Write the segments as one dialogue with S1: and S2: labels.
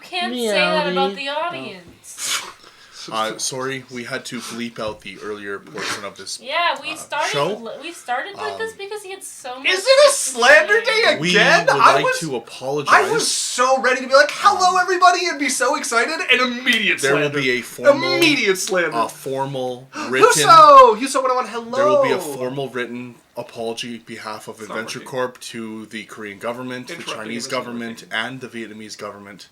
S1: can't say that about the audience.
S2: Sorry, we had to bleep out the earlier portion of this.
S1: Yeah, we started.
S2: Show?
S1: We started with this because he had so much.
S3: Is it a slander day again?
S2: We would like to apologize.
S3: I was so ready to be like, "Hello, everybody," and be so excited, and immediate
S2: there
S3: slander.
S2: There will be a formal,
S3: immediate slander.
S2: A formal written.
S3: Huso 101, hello.
S2: There will be a formal written apology on behalf of Adventure Corp to the Korean government, the Chinese government, and the Vietnamese government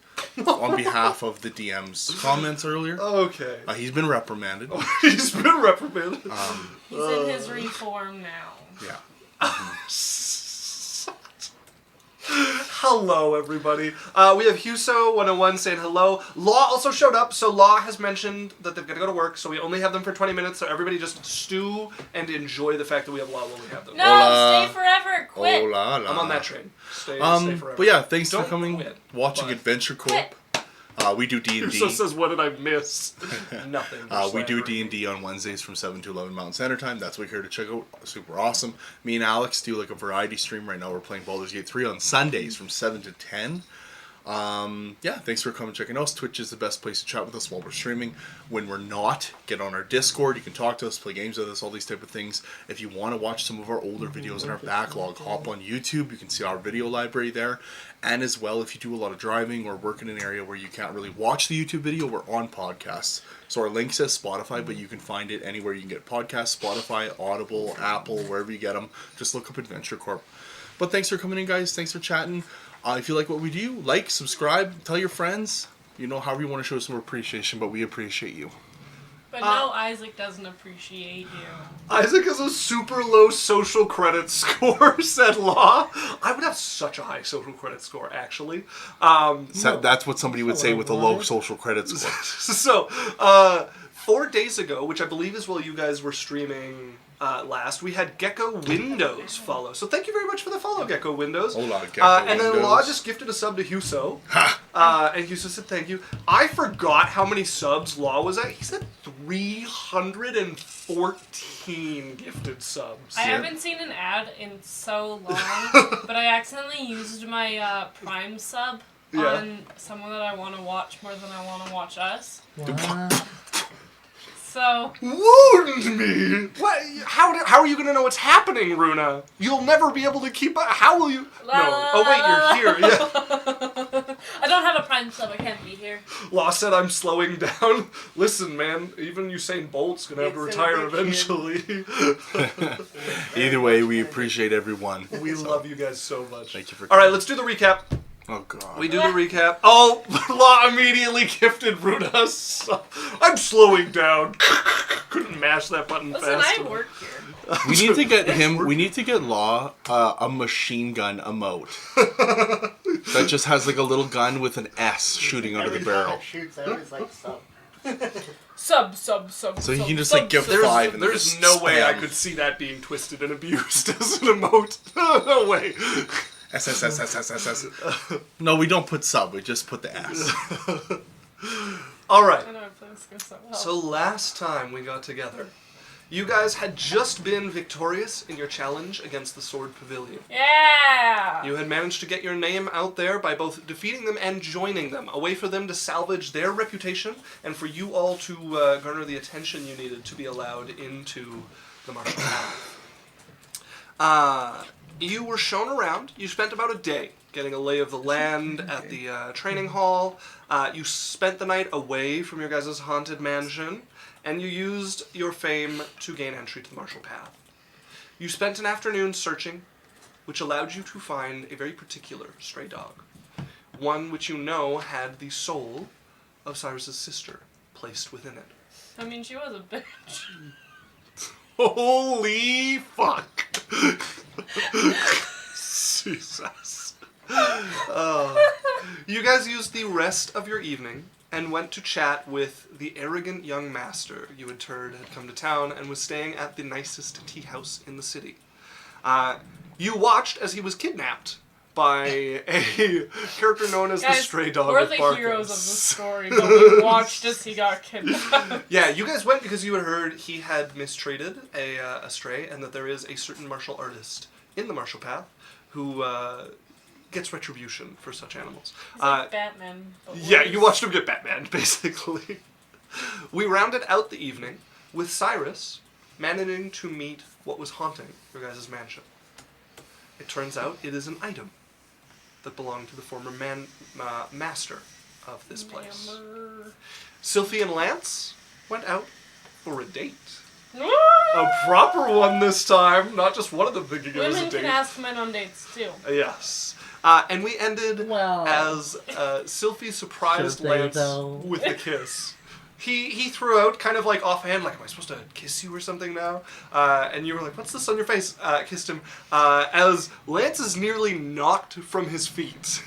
S2: on behalf of the DM's comments earlier.
S3: Okay.
S2: He's been reprimanded.
S3: He's been reprimanded.
S1: He's in his reform now.
S2: Yeah.
S3: Hello, everybody. We have Huso 101 saying hello. Law also showed up, so Law has mentioned that they've got to go to work, so we only have them for 20 minutes, so everybody just stew and enjoy the fact that we have Law while we have them.
S1: No, Hola. Stay forever. Quit.
S2: Hola, la.
S3: I'm on that train. Stay forever.
S2: But yeah, thanks for
S3: Don't
S2: coming,
S3: quit,
S2: watching Adventure Corp. We do D&D.
S3: Huso says, what did I miss? Nothing.
S2: We do D&D on Wednesdays from 7 to 11 Mountain Standard Time. That's what we're here to check out. Super awesome. Me and Alex do like a variety stream right now. We're playing Baldur's Gate 3 on Sundays from 7 to 10. Yeah, thanks for coming and checking us. Twitch is the best place to chat with us while we're streaming. When we're not, get on our Discord. You can talk to us, play games with us, all these type of things. If you want to watch some of our older videos in our backlog, hop on YouTube. You can see our video library there. And as well, if you do a lot of driving or work in an area where you can't really watch the YouTube video, we're on podcasts. So our link says Spotify, but you can find it anywhere you can get podcasts, Spotify, Audible, Apple, wherever you get them. Just look up Adventure Corp. But thanks for coming in, guys. Thanks for chatting. If you like what we do, like, subscribe, tell your friends. You know, however you want to show some appreciation, but we appreciate you.
S1: But no, Isaac doesn't appreciate you.
S3: Isaac has a super low social credit score, said Law. I would have such a high social credit score, actually.
S2: That's what somebody would say with a low social credit score.
S3: So, 4 days ago, which I believe is while you guys were streaming last, we had Gecko Windows follow. So thank you very much for the follow, Gecko Windows.
S2: Hola, Gecko
S3: and then
S2: Windows.
S3: Law just gifted a sub to Huso. And Huso said thank you. I forgot how many subs Law was at. He said 314 gifted subs.
S1: I haven't seen an ad in so long, but I accidentally used my Prime sub on someone that I want to watch more than I want to watch us. So
S3: wound me. What? How are you gonna know what's happening, Runa? You'll never be able to keep up. How will you? No. Oh wait, you're here. Yeah.
S1: I don't have a Prime sub. I can't be here.
S3: Law said I'm slowing down. Listen, man. Even Usain Bolt's gonna have to retire eventually.
S2: Either way, we appreciate everyone.
S3: We love you guys so much.
S2: Thank you for.
S3: All right, let's do the recap.
S2: Oh god.
S3: We do the recap. Oh, Law immediately gifted Runa. I'm slowing down. Couldn't mash that button fast.
S1: Listen, I work here.
S2: We need to get him. We need to get Law a machine gun emote that just has like a little gun with an S shooting out of the barrel.
S4: Shoots out is like sub.
S1: Sub.
S2: So he can just like give 5. And
S3: there's no way I could see that being twisted and abused as an emote. No way.
S2: S. No, we don't put sub. We just put the S.
S3: All right.
S1: I know I play this game so well.
S3: So last time we got together, you guys had just been victorious in your challenge against the Sword Pavilion.
S1: Yeah!
S3: You had managed to get your name out there by both defeating them and joining them, a way for them to salvage their reputation and for you all to garner the attention you needed to be allowed into the martial path. You were shown around. You spent about a day getting a lay of the land at the training hall. You spent the night away from your guys' haunted mansion, and you used your fame to gain entry to the martial path. You spent an afternoon searching, which allowed you to find a very particular stray dog. One which you know had the soul of Cyrus's sister placed within it.
S1: I mean, she was a bitch.
S3: Holy fuck. Jesus. You guys used the rest of your evening and went to chat with the arrogant young master you had heard had come to town and was staying at the nicest tea house in the city. You watched as he was kidnapped by a character known as the Stray Dog
S1: we're
S3: of
S1: the
S3: Barkos.
S1: heroes of the story, but we watched as he got kidnapped.
S3: Yeah, you guys went because you had heard he had mistreated a stray, and that there is a certain martial artist in the martial path who gets retribution for such animals.
S1: He's like Batman. But
S3: Yeah,
S1: worse.
S3: you watched him get Batman, basically. We rounded out the evening with Cyrus managing to meet what was haunting your guys' mansion. It turns out it is an item that belonged to the former master of this place. Sylphie and Lance went out for a date. A proper one this time, not just one of them thinking it was a
S1: Women
S3: date.
S1: can ask men on dates too.
S3: Yes. And we ended
S4: Well,
S3: as Sylphie surprised
S4: should they,
S3: Lance
S4: though?
S3: with a kiss. He threw out kind of like offhand, like, am I supposed to kiss you or something now? And you were like, what's this on your face? Kissed him. As Lance is nearly knocked from his feet.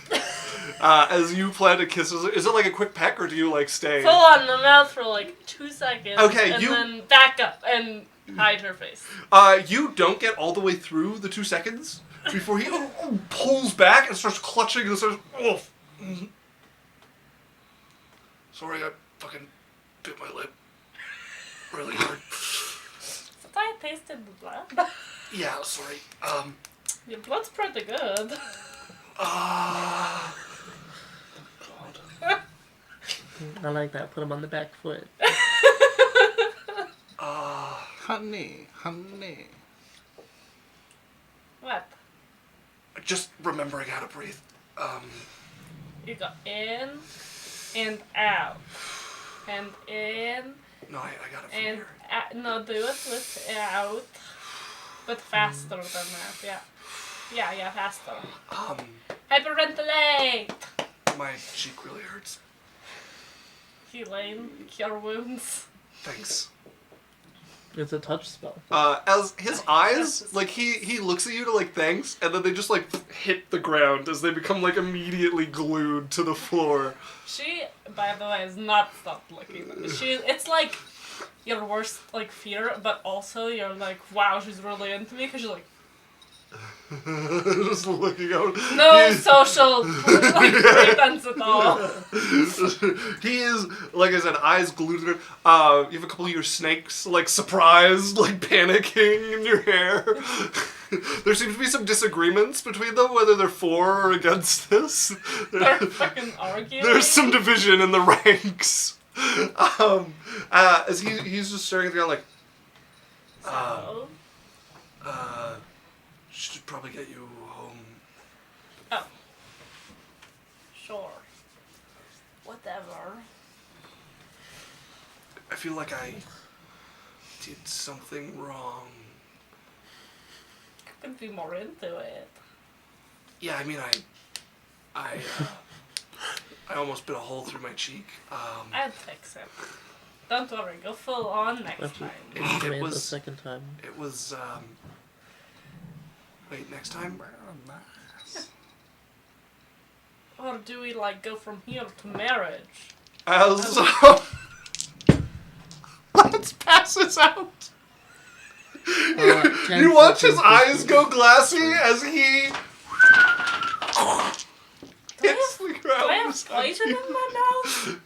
S3: As you plan to kiss. Is it like a quick peck or do you like stay?
S1: Full on the mouth for like 2 seconds.
S3: Okay,
S1: and
S3: you-
S1: then back up and hide her face.
S3: You don't get all the way through the 2 seconds before he pulls back and starts clutching and starts. Oh. Sorry, I fucking bit my lip really hard.
S1: But I tasted the blood.
S3: Yeah, sorry.
S1: Your blood's pretty good.
S3: God.
S4: I like that. Put him on the back foot.
S2: Honey.
S1: What?
S3: Just remembering how to breathe.
S1: You go in and out. And in
S3: No, I got it from
S1: and
S3: here.
S1: out. No, do it with out. But faster than that, yeah. Yeah, faster. Hyperventilate!
S3: My cheek really hurts.
S1: Healing, cure wounds.
S3: Thanks.
S4: It's a touch spell.
S3: As his eyes, like, he looks at you to, like, thanks, and then they just, like, hit the ground as they become, like, immediately glued to the floor.
S1: She, by the way, has not stopped looking. It's like your worst, like, fear, but also you're like, wow, she's really into me, because you're like,
S3: Just looking out.
S1: no social, like, pretense at all.
S3: He is, like I said, eyes glued to it. You have a couple of your snakes, like, surprised, like, panicking in your hair. There seems to be some disagreements between them, whether they're for or against this.
S1: They're fucking arguing.
S3: There's some division in the ranks. As he's just staring at the ground like,
S1: So,
S3: should probably get you home.
S1: oh. Sure. Whatever.
S3: I feel like I did something wrong.
S1: I could be more into it.
S3: Yeah, I mean, I almost bit a hole through my cheek.
S1: I'd fix it. Don't worry, go full on next
S4: That's
S1: time.
S4: it
S3: It
S4: the
S3: was,
S4: second time.
S3: it was, wait, next time?
S1: Or do we, like, go from here to marriage?
S3: As, Lance passes out. You watch his eyes go glassy as he hits the
S1: Do I
S3: ground.
S1: have poison in my mouth?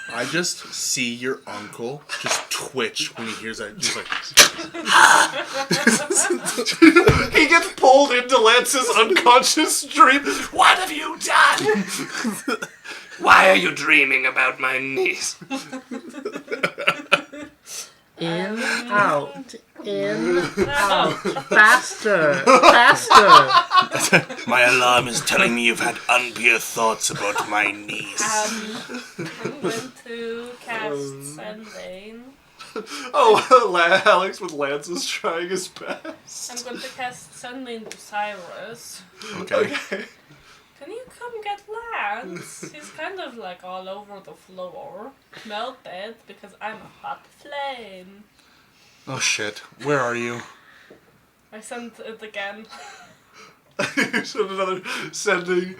S2: I just see your uncle just twitch when he hears that. Just like,
S3: He gets pulled into Lance's unconscious dream. What have you done? Why are you dreaming about my niece?
S4: In, out. In,
S1: No.
S4: faster. Faster.
S2: my alarm is telling me you've had unpure thoughts about my niece.
S1: I'm going to cast Sending.
S3: Oh, Alex with Lance is trying his best.
S1: I'm going to cast Sending to Cyrus.
S2: Okay.
S1: Can you come get Lance? He's kind of like all over the floor. Melted because I'm a hot flame.
S2: Oh shit. Where are you?
S1: I sent it again.
S3: So another sending.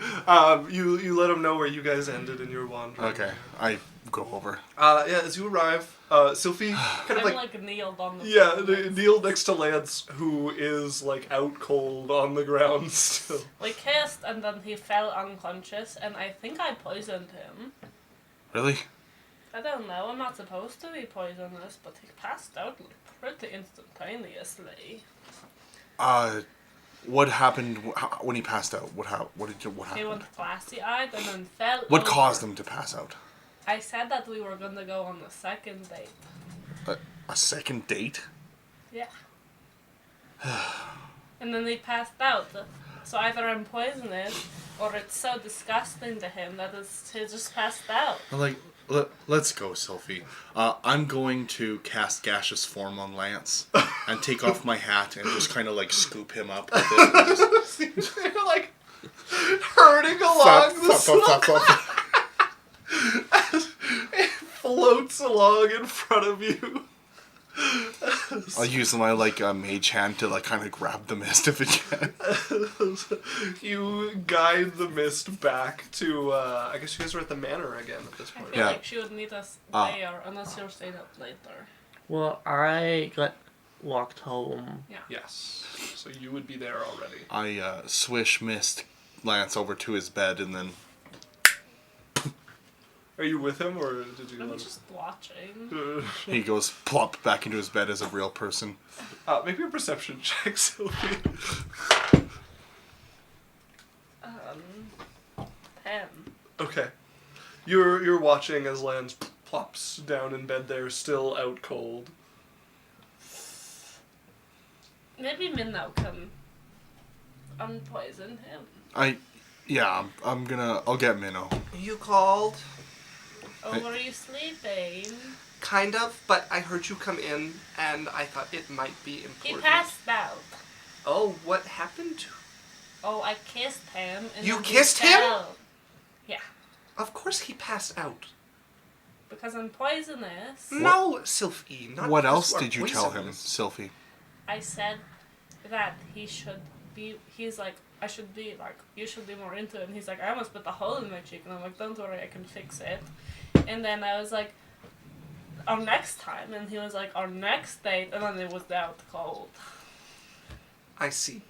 S3: You let him know where you guys ended in your wandering.
S2: Okay. I go over.
S3: Yeah, as you arrive, Sylphie kind of
S1: I'm
S3: like
S1: like kneeled on the
S3: yeah,
S1: floor.
S3: kneel next to Lance, who is like out cold on the ground still.
S1: We kissed and then he fell unconscious and I think I poisoned him.
S2: Really?
S1: I don't know, I'm not supposed to be poisonous, but he passed out like pretty instantaneously.
S2: What happened when he passed out? What
S1: He
S2: happened?
S1: went glassy-eyed and then fell
S2: What
S1: over.
S2: caused him to pass out?
S1: I said that we were gonna go on the second date.
S2: A second date?
S1: Yeah. And then he passed out. So either I'm poisonous, or it's so disgusting to him that he just passed out.
S2: I'm like, let's go, Sophie. I'm going to cast gaseous form on Lance and take off my hat and just kind of like scoop him up with it. And just
S3: You're like hurting along the
S2: flop, flop, flop, flop.
S3: It floats along in front of you.
S2: I'll use my mage hand to kind of grab the mist if it can.
S3: You guide the mist back to, I guess you guys are at the manor again at this
S1: I
S3: point.
S1: feel
S2: Yeah.
S1: like she would meet us there, unless you're staying up later.
S4: Well, I got walked home.
S1: Yeah.
S3: Yes. So you would be there already.
S2: I swish mist Lance over to his bed and then
S3: Are you with him, or did you
S1: I'm
S3: let
S1: just watching.
S3: him?
S2: he goes plop back into his bed as a real person.
S3: Make your perception check, Sophie.
S1: 10.
S3: Okay. You're watching as Lance plops down in bed there, still out cold.
S1: Maybe Minnow can unpoison him.
S2: I'll get Minnow.
S3: You called?
S1: Oh, were you sleeping?
S3: Kind of, but I heard you come in, and I thought it might be important.
S1: He passed out.
S3: Oh, what happened to...
S1: Oh, I kissed him. And
S3: You
S1: then he
S3: kissed him?
S1: fell. Yeah,
S3: Of course he passed out.
S1: because I'm poisonous.
S3: No, Sylphie, not
S2: What
S3: because
S2: else
S3: you are
S2: did you tell him,
S3: poisonous.
S2: Sylphie?
S1: I said that he's like, I should be like, you should be more into it. And he's like, I almost put the hole in my cheek. And I'm like, don't worry, I can fix it. And then I was like, our next time. And he was like, our next date. And then it was out cold.
S3: I see.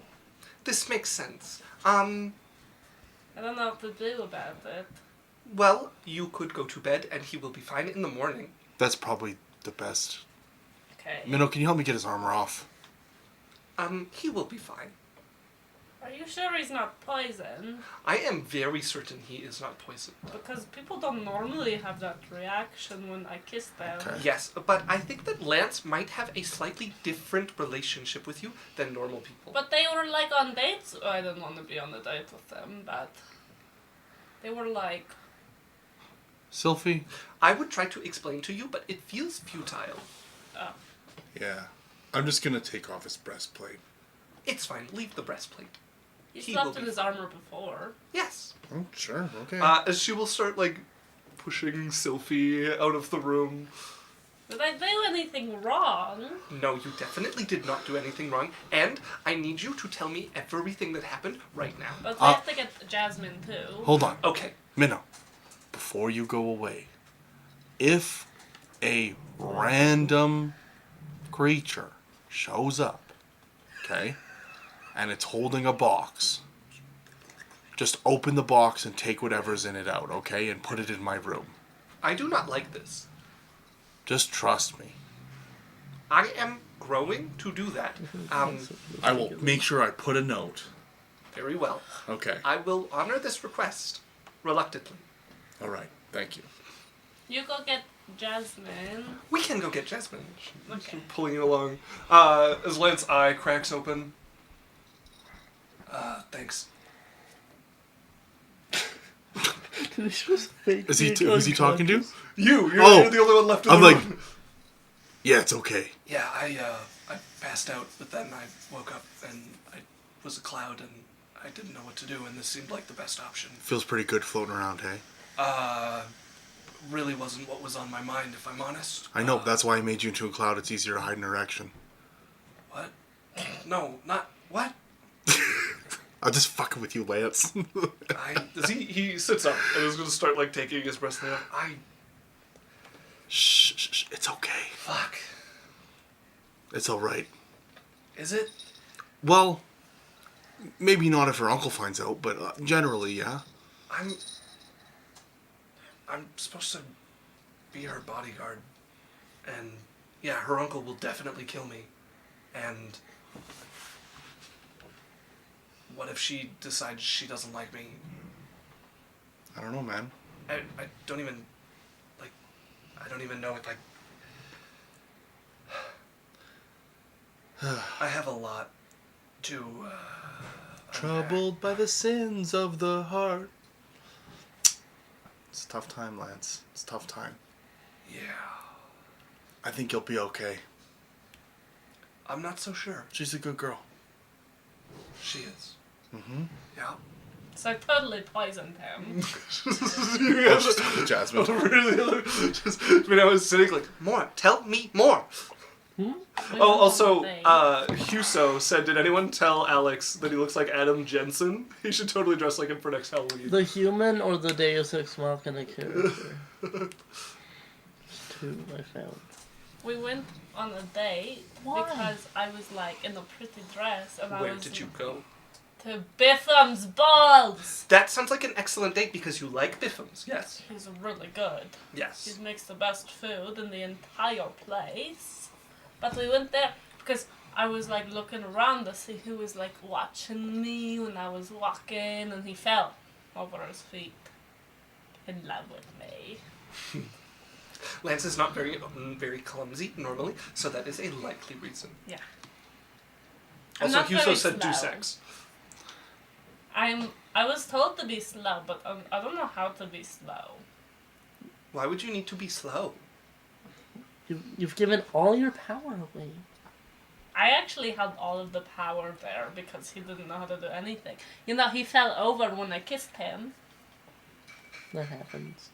S3: This makes sense.
S1: I don't know what to do about it.
S3: Well, you could go to bed, and he will be fine in the morning.
S2: That's probably the best.
S1: Okay.
S2: Minnow, can you help me get his armor off?
S3: He will be fine.
S1: Are you sure he's not poisoned?
S3: I am very certain he is not poisoned.
S1: Because people don't normally have that reaction when I kiss them.
S2: Okay.
S3: Yes, but I think that Lance might have a slightly different relationship with you than normal people.
S1: But they were like on dates. Oh, I didn't want to be on a date with them, but they were like,
S2: Sylphie?
S3: I would try to explain to you, but it feels futile.
S1: oh,
S2: Yeah. I'm just gonna take off his breastplate.
S3: It's fine. Leave the breastplate.
S1: he
S3: He
S1: slept
S3: will
S1: in
S3: be
S1: his armor before.
S3: Yes.
S2: Oh, sure, okay.
S3: As she will start, pushing Sylphie out of the room.
S1: Did I do anything wrong?
S3: No, you definitely did not do anything wrong, and I need you to tell me everything that happened right now.
S1: But we have to get Jasmine too.
S2: Hold on.
S3: Okay.
S2: Minnow, before you go away, if a random creature shows up, okay, and it's holding a box, just open the box and take whatever's in it out, okay, and put it in my room.
S3: I do not like this.
S2: Just trust me.
S3: I am growing to do that.
S2: I will make sure I put a note.
S3: Very well.
S2: Okay.
S3: I will honor this request, reluctantly.
S2: All right. Thank you.
S1: You go get Jasmine.
S3: We can go get Jasmine.
S1: Okay.
S3: She's pulling you along. As Lance's eye cracks open. Thanks.
S2: Is he? Who's he talking to?
S3: You're the only one left in
S2: I'm
S3: the
S2: like,
S3: room.
S2: yeah, it's okay.
S3: Yeah, I passed out, but then I woke up and I was a cloud and I didn't know what to do, and this seemed like the best option.
S2: Feels pretty good floating around, hey?
S3: Really wasn't what was on my mind, if I'm honest.
S2: I know. That's why I made you into a cloud. It's easier to hide an erection.
S3: What? No, not what?
S2: I'm just fucking with you, Lance.
S3: He sits up and is going to start taking his breastplate off.
S2: Shh, shh, shh. It's okay.
S3: Fuck.
S2: It's all right.
S3: Is it?
S2: Well, maybe not if her uncle finds out, but generally, yeah.
S3: I'm supposed to be her bodyguard, and yeah, her uncle will definitely kill me, and What if she decides she doesn't like me?
S2: I don't know, man.
S3: I don't even, like, I don't even know if I have a lot to,
S2: Troubled by the sins of the heart. It's a tough time, Lance. It's a tough time.
S3: Yeah.
S2: I think you'll be okay.
S3: I'm not so sure.
S2: She's a good girl.
S3: She is.
S2: Mm-hmm.
S3: Yeah.
S1: So I totally poisoned him.
S2: Jasmine.
S3: Really, just, when I was sitting like, more, tell me more.
S1: We
S3: Oh,
S1: went
S3: also,
S1: on a date.
S3: Huso said, did anyone tell Alex that he looks like Adam Jensen? He should totally dress like him for next Halloween.
S4: The human or the Deus Ex Machina character? Two I found.
S1: We went on a date
S4: Why?
S1: because I was like in a pretty dress and
S3: Where
S1: I was
S3: did you go?
S1: to Bifham's balls.
S3: That sounds like an excellent date because you like Biffums. Yes.
S1: He's really good.
S3: Yes.
S1: He makes the best food in the entire place. But we went there because I was like looking around to see who was like watching me when I was walking, and he fell over his feet in love with me.
S3: Lance is not very clumsy normally, so that is a likely reason.
S1: Yeah. I'm
S3: Also,
S1: not
S3: Huso
S1: very
S3: said do
S1: slow.
S3: sex.
S1: I was told to be slow, but I don't know how to be slow.
S3: Why would you need to be slow?
S4: You've given all your power away.
S1: I actually had all of the power there because he didn't know how to do anything. You know, he fell over when I kissed him,
S4: That happens.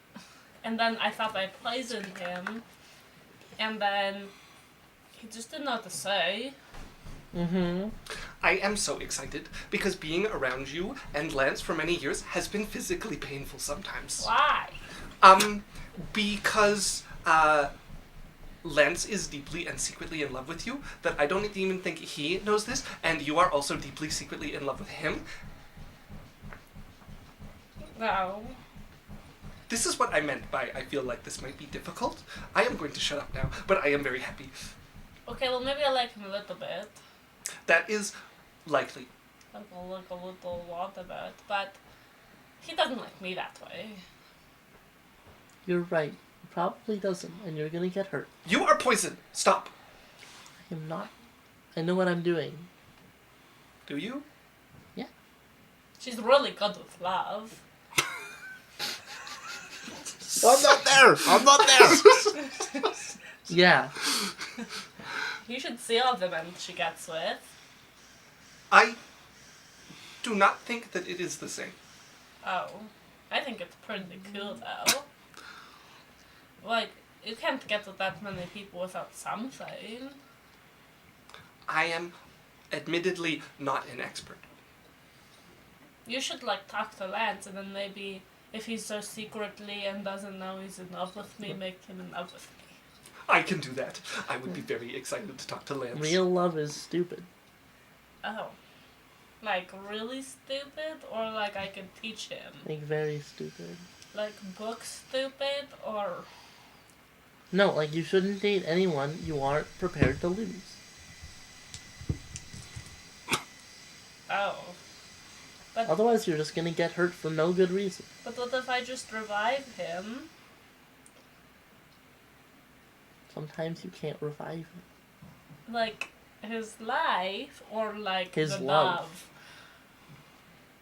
S1: and then I thought I poisoned him, and then he just didn't know what to say.
S4: Mm-hmm.
S3: I am so excited because being around you and Lance for many years has been physically painful sometimes.
S1: Why?
S3: Because, Lance is deeply and secretly in love with you, that I don't even think he knows this, and you are also deeply secretly in love with him.
S1: No.
S3: This is what I meant by I feel like this might be difficult. I am going to shut up now, but I am very happy.
S1: Okay, well maybe I like him a little bit.
S3: That is likely.
S1: Like a little lot of it, but he doesn't like me that way.
S4: You're right. He probably doesn't, and you're gonna get hurt.
S3: You are poison. Stop.
S4: I am not. I know what I'm doing.
S3: Do you?
S4: Yeah.
S1: She's really good with love.
S2: I'm not there. I'm not there.
S4: Yeah.
S1: You should see all the men she gets with.
S3: I do not think that it is the same.
S1: Oh, I think it's pretty cool though. Like, you can't get with that many people without something.
S3: I am admittedly not an expert.
S1: You should like talk to Lance and then maybe if he's so secretly and doesn't know he's in love with me, make him in love with me.
S3: I can do that. I would be very excited to talk to Lance.
S4: Real love is stupid.
S1: Oh. Like really stupid or like I could teach him?
S4: Like, very stupid.
S1: Like book stupid or...
S4: No, like, you shouldn't date anyone you aren't prepared to lose.
S1: Oh. But,
S4: Otherwise, you're just gonna get hurt for no good reason.
S1: but what if I just revive him?
S4: Sometimes you can't revive him.
S1: Like his life or like
S4: His
S1: the
S4: love.
S1: love?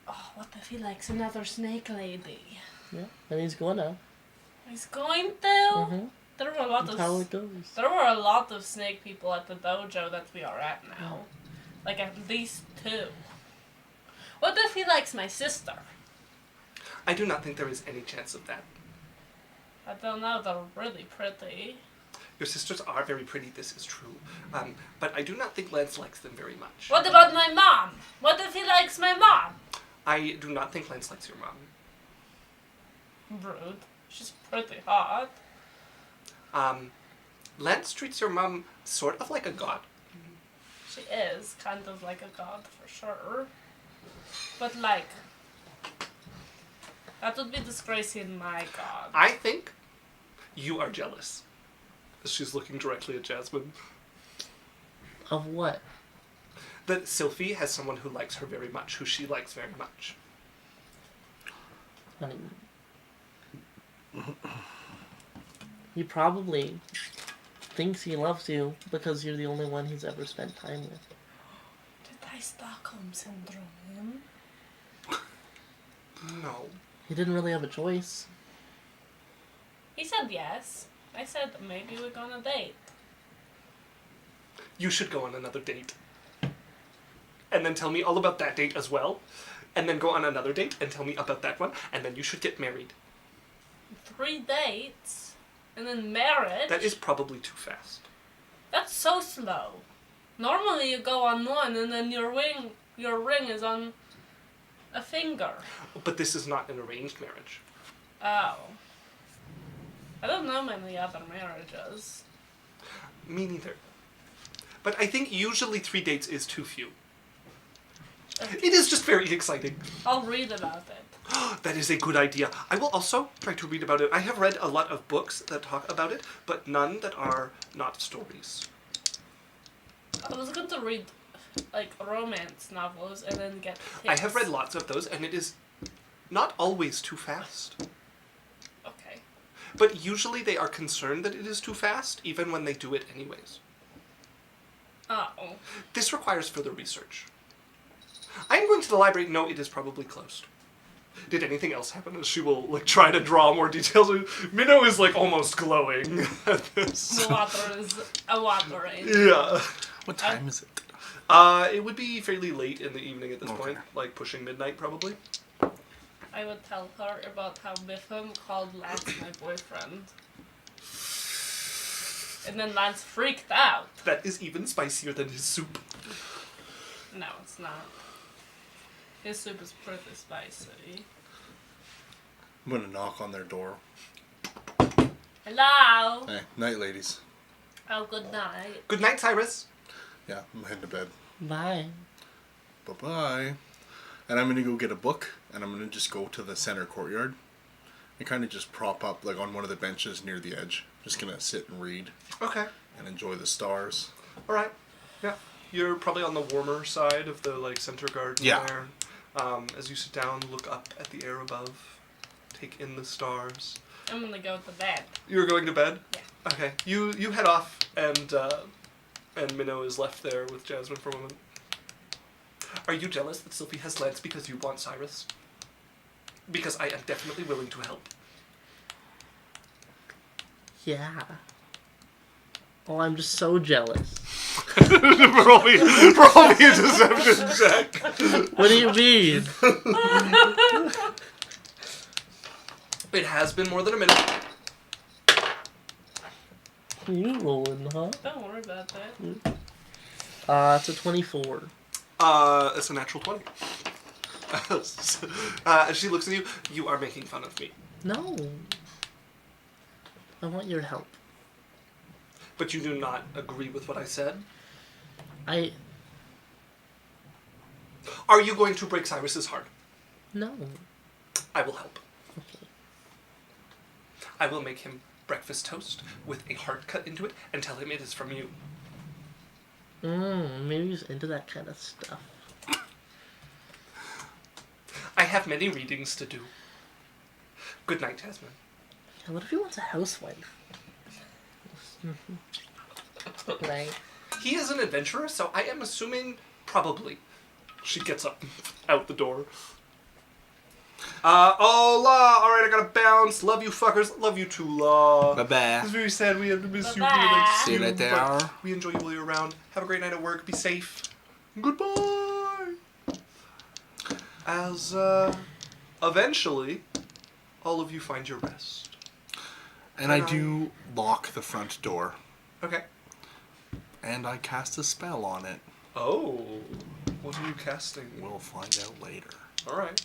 S1: Oh, what if he likes another snake lady?
S4: Yeah, and he's gonna.
S1: He's going to?
S4: Mm-hmm.
S1: There were a lot
S4: That's
S1: of
S4: how it goes.
S1: there were a lot of snake people at the dojo that we are at now. Like at least 2. What if he likes my sister?
S3: I do not think there is any chance of that.
S1: I don't know, they're really pretty.
S3: Your sisters are very pretty, this is true. But I do not think Lance likes them very much.
S1: What about my mom? What if he likes my mom?
S3: I do not think Lance likes your mom.
S1: Rude. She's pretty hot.
S3: Lance treats your mom sort of like a god.
S1: She is kind of like a god for sure. But like, that would be disgracing my god.
S3: I think you are jealous. She's looking directly at Jasmine.
S4: Of what?
S3: that Sylphie has someone who likes her very much, who she likes very much.
S4: I mean, he probably thinks he loves you because you're the only one he's ever spent time with.
S1: Did I Stockholm syndrome him?
S3: No.
S4: He didn't really have a choice.
S1: He said yes. I said maybe we're gonna date.
S3: You should go on another date. And then tell me all about that date as well. And then go on another date and tell me about that one. And then you should get married.
S1: 3 dates? And then marriage?
S3: That is probably too fast.
S1: That's so slow. Normally you go on one and then your ring is on a finger.
S3: But this is not an arranged marriage.
S1: Oh. I don't know many other marriages.
S3: Me neither. But I think usually 3 dates is too few. It is just very exciting.
S1: I'll read about it.
S3: That is a good idea. I will also try to read about it. I have read a lot of books that talk about it, but none that are not stories.
S1: I was going to read like romance novels and then get tips.
S3: I have read lots of those, and it is not always too fast.
S1: Okay.
S3: But usually they are concerned that it is too fast, even when they do it anyways.
S1: Oh.
S3: This requires further research. I'm going to the library. No, it is probably closed. Did anything else happen? As she will try to draw more details. Minnow is almost glowing at this.
S1: The water is watering.
S3: Yeah.
S2: What time is it?
S3: It would be fairly late in the evening at this
S2: Okay.
S3: point, pushing midnight probably.
S1: I would tell her about how Biffum called Lance my boyfriend. And then Lance freaked out.
S3: That is even spicier than his soup.
S1: No, it's not. His soup is pretty spicy.
S2: I'm gonna knock on their door.
S1: Hello?
S2: Hey, night, ladies.
S1: Oh, good night.
S3: Good night, Cyrus.
S2: Yeah, I'm heading to bed.
S4: Bye.
S2: Bye-bye. And I'm gonna go get a book, and I'm gonna just go to the center courtyard and kind of just prop up on one of the benches near the edge. Just gonna sit and read
S3: Okay.
S2: and enjoy the stars.
S3: All right. Yeah. You're probably on the warmer side of the center garden
S2: Yeah.
S3: there. As you sit down, look up at the air above, take in the stars.
S1: I'm gonna go to bed.
S3: You're going to bed?
S1: Yeah.
S3: Okay. You head off, and Minnow is left there with Jasmine for a moment. Are you jealous that Sylphie has Lance because you want Cyrus? Because I am definitely willing to help.
S4: Yeah. Oh, I'm just so jealous.
S3: roll me a deception check.
S4: What do you mean?
S3: It has been more than a minute.
S4: You rolling, huh?
S1: Don't worry about that.
S4: It's a 24.
S3: It's a natural 20. As she looks at you, you are making fun of me.
S4: No. I want your help.
S3: But you do not agree with what I said? Are you going to break Cyrus's heart?
S4: No.
S3: I will help.
S4: Okay.
S3: I will make him breakfast toast with a heart cut into it and tell him it is from you.
S4: Maybe he's into that kind of stuff.
S3: I have many readings to do. Good night, Jasmine.
S4: Yeah, what if he wants a housewife? Right.
S3: He is an adventurer, so I am assuming probably. She gets up out the door. La. Alright, I gotta bounce. Love you fuckers. Love you too, La.
S2: Bye-bye.
S3: It's very sad we have to miss you.
S1: Bye-bye.
S3: We like
S2: See you
S3: you,
S2: later.
S3: but we enjoy you while you're around. Have a great night at work. Be safe. Goodbye. As, eventually, all of you find your rest.
S2: And I do lock the front door,
S3: Okay.
S2: and I cast a spell on it.
S3: Oh. What are you casting?
S2: We'll find out later.
S3: Alright.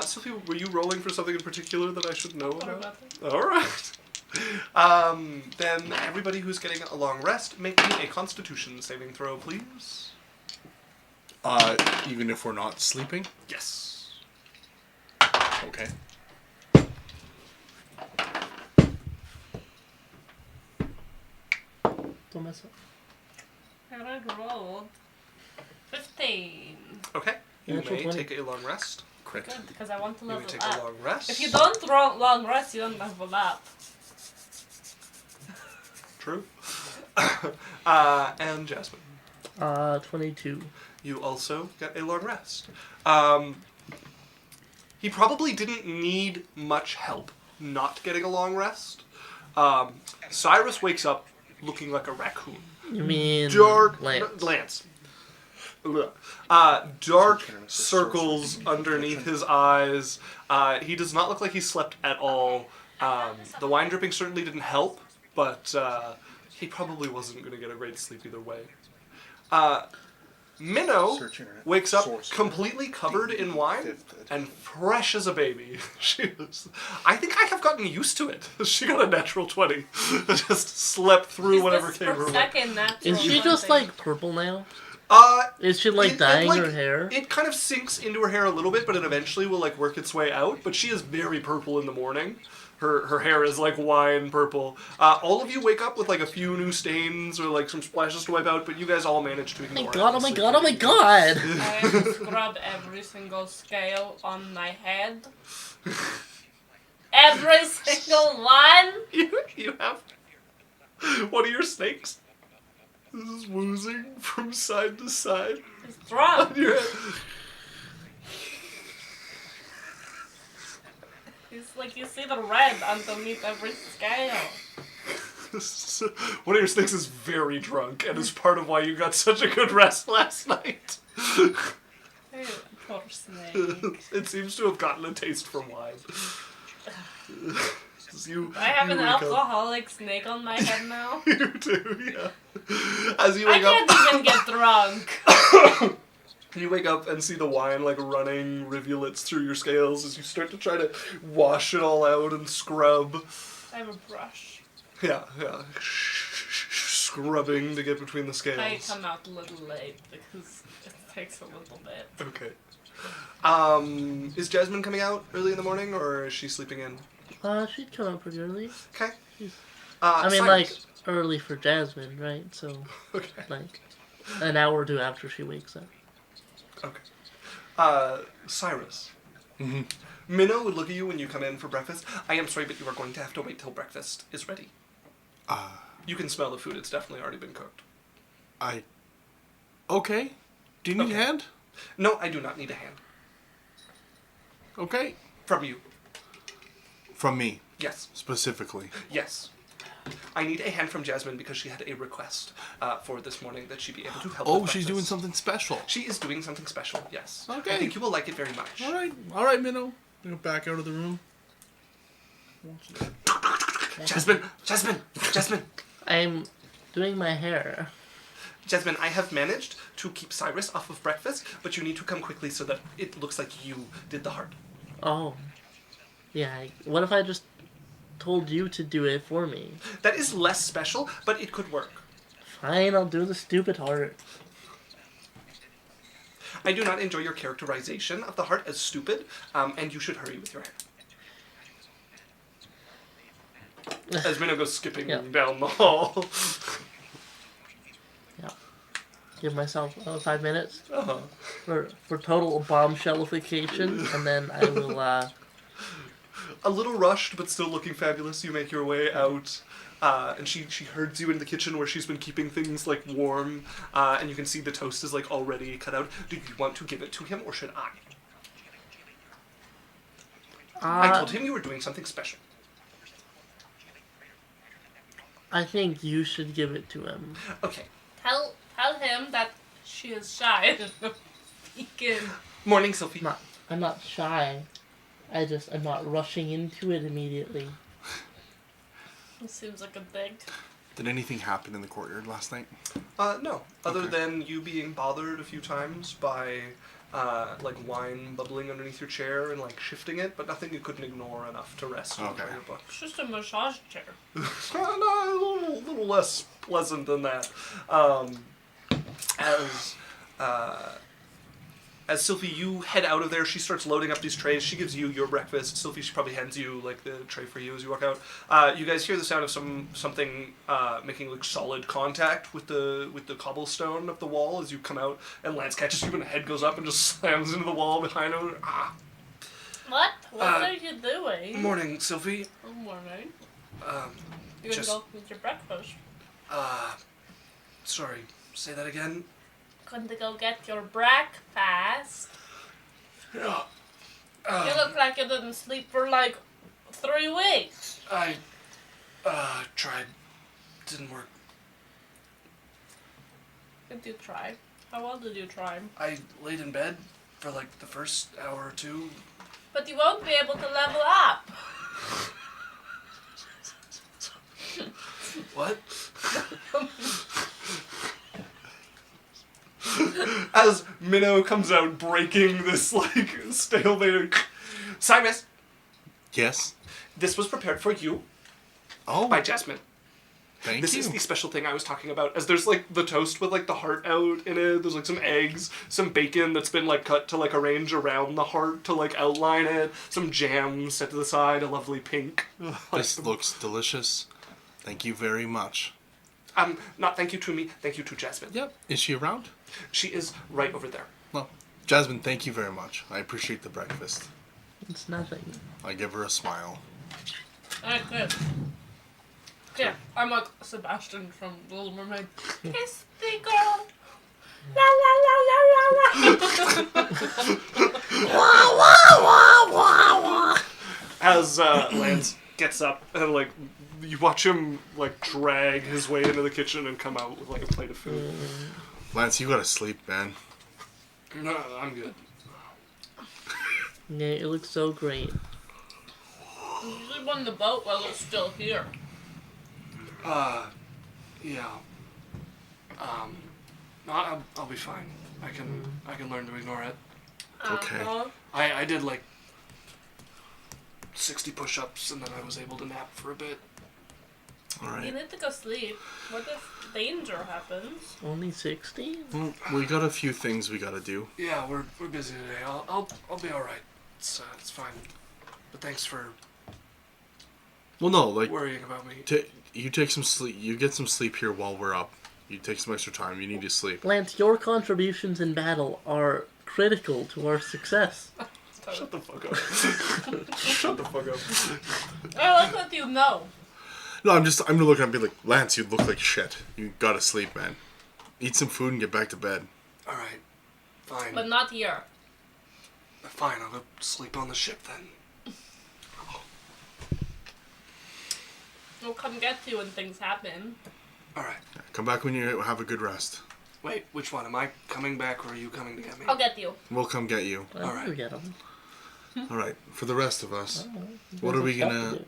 S3: Sophie, were you rolling for something in particular that I should know
S1: What
S3: about?
S1: about it?
S3: Alright. Then everybody who's getting a long rest, make me a constitution saving throw, please.
S2: Even if we're not sleeping?
S3: Yes.
S2: Okay.
S4: Don't mess up.
S1: I already rolled. 15.
S3: Okay. You
S4: Natural
S3: may
S4: 20.
S3: take a long rest.
S2: Crit.
S1: Good, because I want to
S3: You may
S1: level
S3: take a
S1: up.
S3: long rest.
S1: If you don't long rest, you don't level up.
S3: True. And Jasmine.
S4: 22.
S3: You also get a long rest. He probably didn't need much help not getting a long rest. Cyrus wakes up looking like a raccoon.
S4: You mean
S3: Dark
S4: Lance?
S3: Dark circles underneath his eyes. He does not look like he slept at all. The wine dripping certainly didn't help, but he probably wasn't going to get a great sleep either way. Minnow wakes up completely covered in wine and fresh as a baby. I think I have gotten used to it. She got a natural 20. Just slept through whatever came her way.
S1: Second natural
S4: Is she just
S1: 20.
S4: like purple now? Is she
S3: It-
S4: dyeing
S3: like,
S4: her hair?
S3: It kind of sinks into her hair a little bit, but it eventually will like work its way out. But she is very purple in the morning. Her hair is like wine purple. All of you wake up with like a few new stains or like some splashes to wipe out, but you guys all manage to
S4: Oh my
S3: ignore
S4: god,
S3: it.
S4: oh my god, oh my god!
S1: I have to scrub every single scale on my head. Every single one!
S3: You have one of your snakes. This is woozing from side to side
S1: It's drunk.
S3: on your head.
S1: It's like you see the red underneath every scale.
S3: One of your snakes is very drunk and is part of why you got such a good rest last night.
S1: Ew, poor snake.
S3: It seems to have gotten a taste for wine.
S1: I have
S3: you
S1: an
S3: wake up-
S1: alcoholic snake on my head now.
S3: You do, yeah. As you
S1: I
S3: wake up,
S1: can't even get drunk.
S3: you wake up and see the wine like running rivulets through your scales as you start to try to wash it all out and scrub.
S1: I have a brush.
S3: Yeah. Scrubbing to get between the scales.
S1: I come out a little late because it takes a little bit.
S3: Okay. Is Jasmine coming out early in the morning or is she sleeping in?
S4: She'd come out pretty early.
S3: Okay.
S4: I mean,
S3: Cyrus.
S4: early for Jasmine, right? So,
S3: Okay.
S4: an hour or two after she wakes up.
S3: Okay. Cyrus.
S2: Mm-hmm.
S3: Minnow would look at you when you come in for breakfast. I am sorry, but you are going to have to wait till breakfast is ready. You can smell the food. It's definitely already been cooked.
S2: Okay. Do you need
S3: Okay.
S2: a hand?
S3: No, I do not need a hand.
S2: Okay.
S3: From you.
S2: From me,
S3: Yes.
S2: specifically.
S3: Yes. I need a hand from Jasmine because she had a request for this morning that she be able to help
S2: Oh,
S3: with
S2: she's doing
S3: breakfast.
S2: something special.
S3: She is doing something special, yes.
S2: Okay.
S3: I think you will like it very much.
S2: All right, Minnow. I'm gonna back out of the room.
S3: Jasmine!
S4: I'm doing my hair.
S3: Jasmine, I have managed to keep Cyrus off of breakfast, but you need to come quickly so that it looks like you did the heart.
S4: Oh. Yeah, what if I just told you to do it for me?
S3: That is less special, but it could work.
S4: Fine, I'll do the stupid heart.
S3: I do not enjoy your characterization of the heart as stupid, and you should hurry with your hair. As Minnow goes skipping
S4: Yeah.
S3: down the hall.
S4: Yeah. Give myself 5 minutes
S3: Uh-huh.
S4: for total bombshellification, and then I will,
S3: A little rushed, but still looking fabulous, you make your way out. And she herds you into the kitchen where she's been keeping things like warm, and you can see the toast is like already cut out. Do you want to give it to him, or should I? I told him you were doing something special.
S4: I think you should give it to him.
S3: Okay.
S1: Tell him that she is shy. Vegan.
S3: Morning, Sophie.
S4: I'm not shy. I'm not rushing into it immediately.
S1: It seems like a thing.
S2: Did anything happen in the courtyard last night?
S3: No. Other
S2: Okay.
S3: than you being bothered a few times by, like, wine bubbling underneath your chair and, like, shifting it, but nothing you couldn't ignore enough to rest and
S2: Okay.
S3: enjoy your book.
S1: It's just a massage chair.
S3: No, a little less pleasant than that. As As Sylvie, you head out of there, she starts loading up these trays. She gives you your breakfast. Sylvie, she probably hands you like the tray for you as you walk out. You guys hear the sound of something making like solid contact with the cobblestone of the wall as you come out. And Lance catches you, and the head goes up and just slams into the wall behind him. Ah.
S1: What? What are you doing?
S3: Morning, Sylvie.
S1: Good morning. You gonna
S3: Just
S1: go with your breakfast?
S3: sorry. Say that again.
S1: Going to go get your breakfast.
S3: Yeah.
S1: You look like you didn't sleep for like 3 weeks.
S3: I tried. Didn't work.
S1: Did you try? How well did you try?
S3: I laid in bed for like the first hour or two.
S1: But you won't be able to level up.
S3: What? As Minnow comes out breaking this like stalemate. Simus,
S2: Yes.
S3: this was prepared for you
S2: Oh,
S3: by Jasmine.
S2: thank
S3: This
S2: you.
S3: is the special thing I was talking about. As there's like the toast with like the heart out in it. There's like some eggs, some bacon that's been like cut to like arrange around the heart to like outline it. Some jam set to the side, a lovely pink.
S2: This looks delicious. Thank you very much.
S3: Not thank you to me, thank you to Jasmine.
S2: Yep. Is she around?
S3: She is right over there.
S2: Well, Jasmine, thank you very much. I appreciate the breakfast.
S4: It's nothing.
S2: I give her a smile.
S1: Alright, good. Yeah, I'm like Sebastian from The Little Mermaid. Kiss me, girl. La la la la la la.
S3: As Lance gets up and like you watch him like drag his way into the kitchen and come out with like a plate of food.
S2: Lance, you gotta sleep, man.
S3: No, I'm good.
S4: Yeah, it looks so great.
S1: You sleep on the boat while it's still here.
S3: Yeah. No, I'll be fine. I can learn to ignore it.
S2: Okay.
S3: I did like 60 push-ups and then I was able to nap for a bit.
S2: All
S1: You
S2: right.
S1: need to go sleep. What if danger happens?
S4: Only 60?
S2: Well, we got a few things we gotta do.
S3: Yeah, we're busy today. I'll be all right. It's fine. But thanks for
S2: Well, no, like
S3: worrying about me.
S2: you take some sleep. You get some sleep here while we're up. You take some extra time. You need to sleep.
S4: Lance, your contributions in battle are critical to our success.
S3: Shut the fuck up. Shut the fuck up.
S1: I like that you know.
S2: No, I'm gonna look at him and be like, Lance, you look like shit. You gotta sleep, man. Eat some food and get back to bed.
S3: All right. Fine.
S1: But not here.
S3: Fine, I'll go sleep on the ship then.
S1: We'll come get you when things happen.
S3: All right.
S2: Come back when you have a good rest.
S3: Wait, which one? Am I coming back or are you coming to get me?
S1: I'll get you.
S2: We'll come get you.
S4: I
S3: Alright.
S4: forget them.
S2: All right. For the rest of us, what are we gonna?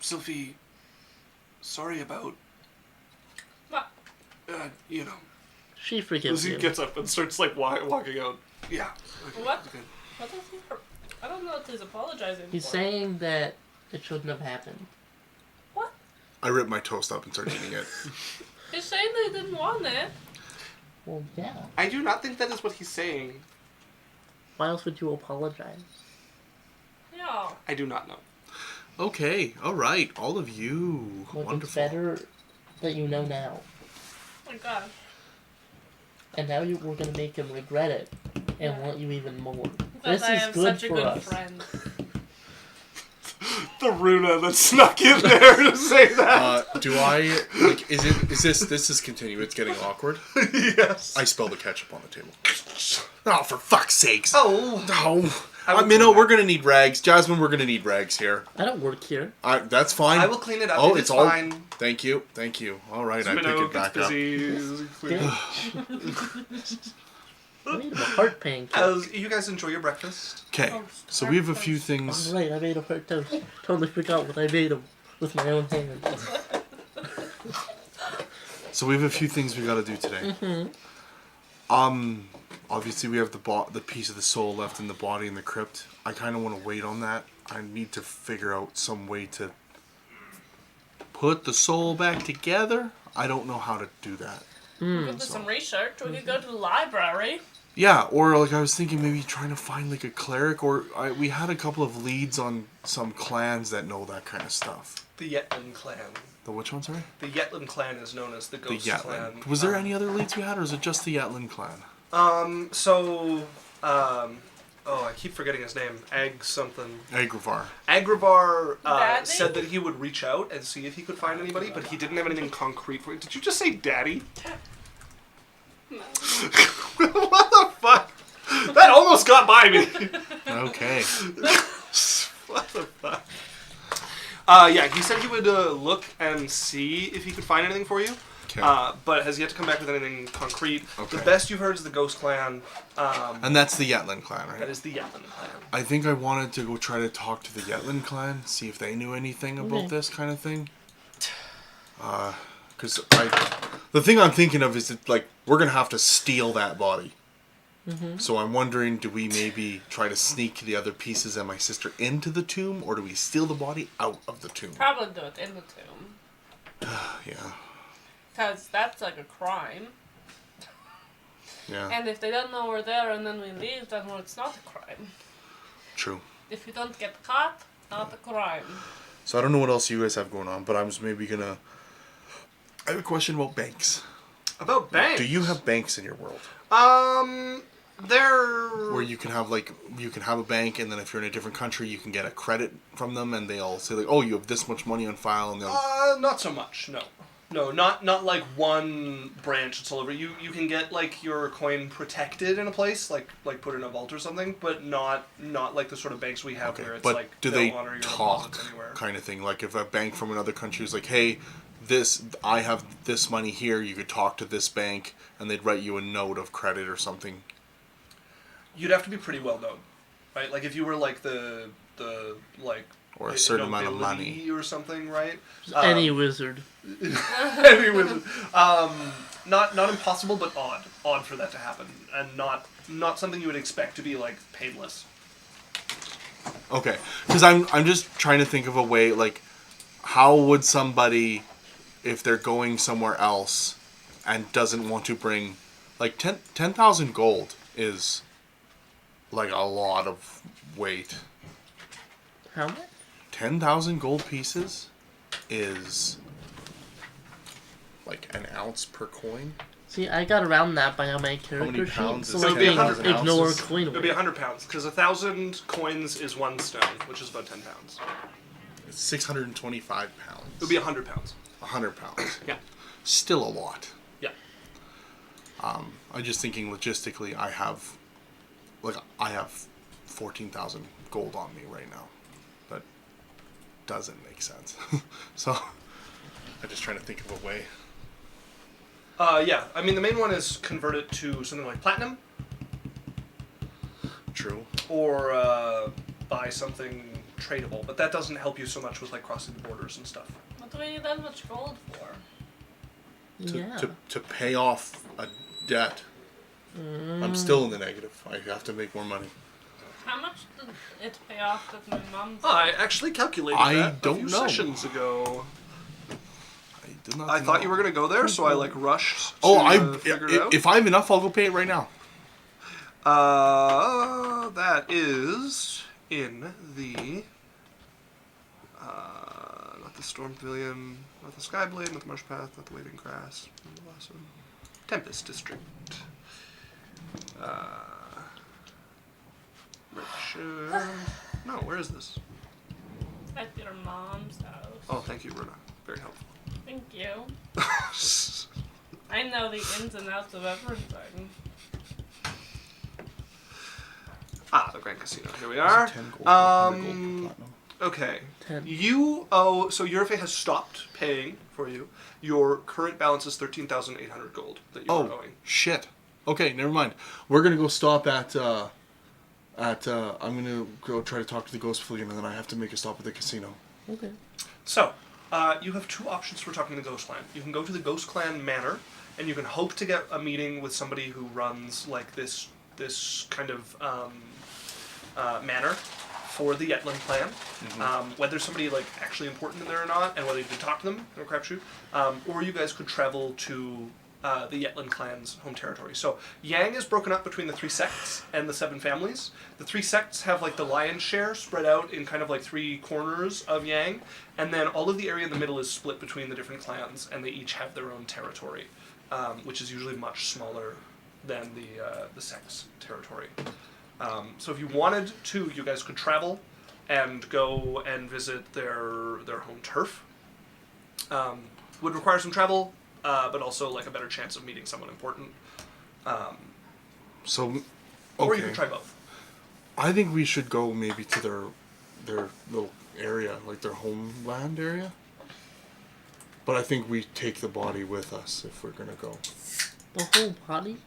S3: Sophie, sorry about,
S1: What?
S3: you know.
S4: She
S3: As
S4: forgives
S3: he
S4: you.
S3: gets up and starts like walking out. Yeah. Okay,
S1: What?
S3: okay.
S1: What is he? I don't know what he's apologizing
S4: He's
S1: for.
S4: saying that it shouldn't have happened.
S1: What?
S2: I rip my toast up and start eating it.
S1: He's saying they didn't want it.
S4: Well, yeah.
S3: I do not think that is what he's saying.
S4: Why else would you apologize?
S1: Yeah.
S3: I do not know.
S2: Okay. All right. All of you.
S4: Look, it's
S2: Wonderful.
S4: better that you know now.
S1: Oh my gosh.
S4: And now we're going to make him regret it and
S1: Yeah.
S4: want you even more.
S1: Because
S4: This
S1: I
S4: is
S1: am
S4: good
S1: such a
S4: for
S1: good
S4: us.
S1: friend.
S3: The Runa that snuck in there to say that.
S2: Do I like? Is this is continue? It's getting awkward.
S3: Yes.
S2: I spilled the ketchup on the table. Oh, for fuck's sakes!
S3: Oh.
S2: No.
S3: I will
S2: Minnow,
S3: clean
S2: we're
S3: that.
S2: gonna need rags. Jasmine, we're gonna need rags here.
S4: I don't work here.
S2: That's fine.
S3: I will clean it up.
S2: Oh,
S3: it's
S2: all.
S3: fine.
S2: Thank you. All right, I pick
S3: Minnow
S2: it back
S3: gets
S2: up.
S3: busy.
S4: Bitch. I made him a heart pancake.
S3: As you guys enjoy your breakfast.
S2: Okay, so we have a few things.
S4: Right, I made a heart toast. Totally forgot what I made him with my own hands.
S2: So we have a few things we gotta do today. Obviously we have the piece of the soul left in the body in the crypt. I kind of want to wait on that. I need to figure out some way to put the soul back together. I don't know how to do that.
S1: We could do some research. We could go to the library.
S2: Yeah, or like I was thinking maybe trying to find like a cleric, or we had a couple of leads on some clans that know that kind of stuff.
S3: The Yetland clan.
S2: The which one, sorry?
S3: The Yetland clan is known as the
S2: The
S3: Ghost
S2: Yetland.
S3: clan.
S2: Was there any other leads we had, or is it just the Yetland clan?
S3: Oh, I keep forgetting his name. Ag something.
S2: Agrivar.
S3: Agrivar
S1: Daddy?
S3: said that he would reach out and see if he could find anybody, but he didn't have anything concrete for you. Did you just say daddy?
S1: No.
S3: What the fuck? That almost got by me.
S2: Okay.
S3: What the fuck? Yeah, he said he would look and see if he could find anything for you.
S2: Okay.
S3: But has yet to come back with anything concrete.
S2: Okay.
S3: The best you've heard is the Ghost Clan.
S2: And that's the Yetland clan, right?
S3: That is the Yetland Clan.
S2: I think I wanted to go try to talk to the Yetland clan, see if they knew anything about this kind of thing. Because the thing I'm thinking of is that, like, we're going to have to steal that body. Mm-hmm. So I'm wondering, do we maybe try to sneak the other pieces and my sister into the tomb, or do we steal the body out of the tomb?
S1: Probably do it in the tomb.
S2: Yeah.
S1: Because that's like a crime.
S2: Yeah.
S1: And if they don't know we're there and then we leave, then well, it's not a crime.
S2: True.
S1: If you don't get caught, not a crime.
S2: So I don't know what else you guys have going on, but I was maybe going to... I have a question about banks.
S3: About banks?
S2: Do you have banks in your world?
S3: They're...
S2: Where you can have, like, you can have a bank, and then if you're in a different country, you can get a credit from them, and they'll say, like, oh, you have this much money on file, and they'll...
S3: Not so much, no. No, not like one branch that's all over. You can get, like, your coin protected in a place, like put in a vault or something, but not like the sort of banks we have
S2: Okay,
S3: where it's
S2: but
S3: like,
S2: do
S3: they'll
S2: they
S3: honor your
S2: talk
S3: deposits anywhere.
S2: kind of thing? Like, if a bank from another country is like, hey, I have this money here, you could talk to this bank, and they'd write you a note of credit or something.
S3: You'd have to be pretty well known, right? Like, if you were, like, the like...
S2: Or a certain amount of
S3: nobility
S2: money.
S3: or something, right?
S4: Any wizard.
S3: Any wizard. Not impossible, but odd for that to happen, and not something you would expect to be like painless.
S2: Okay, because I'm just trying to think of a way, like, how would somebody, if they're going somewhere else and doesn't want to bring, like, 10,000 gold is like a lot of weight.
S4: How much?
S2: 10,000 gold pieces is like an ounce per coin.
S4: See, I got around that by my character sheet,
S2: pounds
S4: so
S2: is
S4: I
S3: 10,000
S4: can ignore
S2: ounces?
S4: coin
S3: It would be
S4: weight.
S3: 100 pounds, because 1,000 coins is 1 stone, which is about 10 pounds.
S2: It's 625 pounds.
S3: It would be 100 pounds.
S2: 100 pounds.
S3: Yeah.
S2: Still a lot.
S3: Yeah.
S2: I'm just thinking logistically, I have 14,000 gold on me right now. That doesn't make sense. So I'm just trying to think of a way.
S3: Yeah. I mean, the main one is convert it to something like platinum,
S2: True.
S3: or buy something tradable, but that doesn't help you so much with like crossing the borders and stuff.
S1: What do we need that much gold for?
S4: Yeah.
S2: To pay off a debt. I'm still in the negative. I have to make more money.
S1: How much did it pay off that my mom...
S3: I actually calculated
S2: I
S3: that
S2: don't
S3: a few
S2: know.
S3: sessions ago.
S2: I did not.
S3: I thought you were gonna go there, so I like rushed. To, figure it out.
S2: If I have enough, I'll go pay it right now.
S3: That is in the not the Storm Pavilion, not the Skyblade, not the Marsh Path, not the Waving Grass, not the last one. Tempest District. No, where is this?
S1: At your mom's house.
S3: Oh, thank you, Runa. Very helpful.
S1: Thank you. I know the ins and outs of everything.
S3: The Grand Casino. Here we are.
S2: 10 gold, 100 gold per platinum.
S3: Okay.
S4: 10.
S3: You owe. So Eurofay has stopped paying for you. Your current balance is 13,800 gold that you are owing.
S2: Shit. Okay, never mind. We're gonna go stop at I'm gonna go try to talk to the Ghost Pavilion, and then I have to make a stop at the casino.
S4: Okay.
S3: So, you have two options for talking to the Ghost Clan. You can go to the Ghost Clan Manor, and you can hope to get a meeting with somebody who runs like this kind of manor for the Yetland clan. Whether somebody like actually important in there or not, and whether you can talk to them, no crapshoot. Or you guys could travel to the Yetland clan's home territory. So Yang is broken up between the 3 sects and the 7 families. The 3 sects have like the lion's share spread out in kind of like 3 corners of Yang, and then all of the area in the middle is split between the different clans, and they each have their own territory, which is usually much smaller than the sect's territory. So if you wanted to, you guys could travel and go and visit their home turf. Would require some travel, but also like a better chance of meeting someone important.
S2: So, okay.
S3: Or you can try both.
S2: I think we should go maybe to their little area, like their homeland area. But I think we take the body with us if we're gonna go.
S4: The whole body?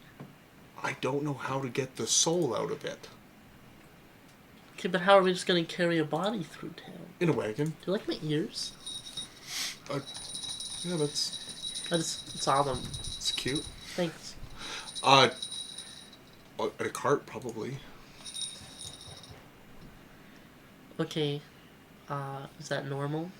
S2: I don't know how to get the soul out of it.
S4: Okay, but how are we just gonna carry a body through town?
S2: In a wagon.
S4: Do you like my ears?
S2: Yeah, that's
S4: I just saw them.
S2: it's cute.
S4: Thanks.
S2: At a cart probably.
S4: Okay. Is that normal?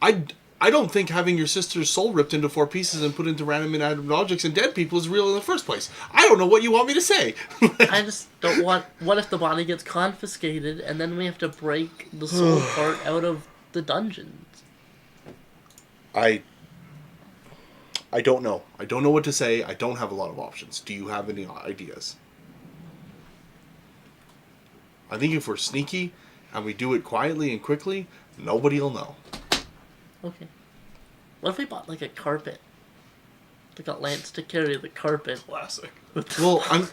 S2: I don't think having your sister's soul ripped into 4 pieces and put into random inanimate objects and dead people is real in the first place. I don't know what you want me to say.
S4: I just don't want... What if the body gets confiscated and then we have to break the soul part out of the dungeons?
S2: I don't know. I don't know what to say. I don't have a lot of options. Do you have any ideas? I think if we're sneaky and we do it quietly and quickly, nobody will know.
S4: Okay. What if we bought like a carpet? They got Lance to carry the carpet.
S3: Classic.
S2: Well, I'm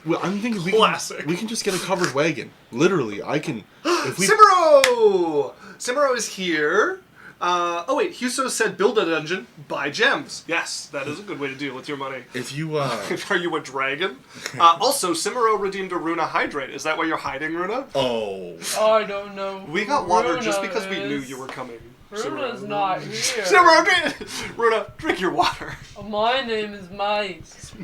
S2: thinking
S3: Classic.
S2: we can just get a covered wagon. Literally, I can. If we
S3: Simero! Simero is here. Oh wait, Huso said build a dungeon, buy gems. Yes, that is a good way to deal with your money.
S2: if you
S3: Are you a dragon? Also, Simero redeemed a Runa Hydrate. Is that why you're hiding, Runa?
S1: I don't know.
S3: We got water just because we knew you were coming.
S1: Runa's not here.
S3: Simero, Runa, drink your water.
S1: My name is Mike.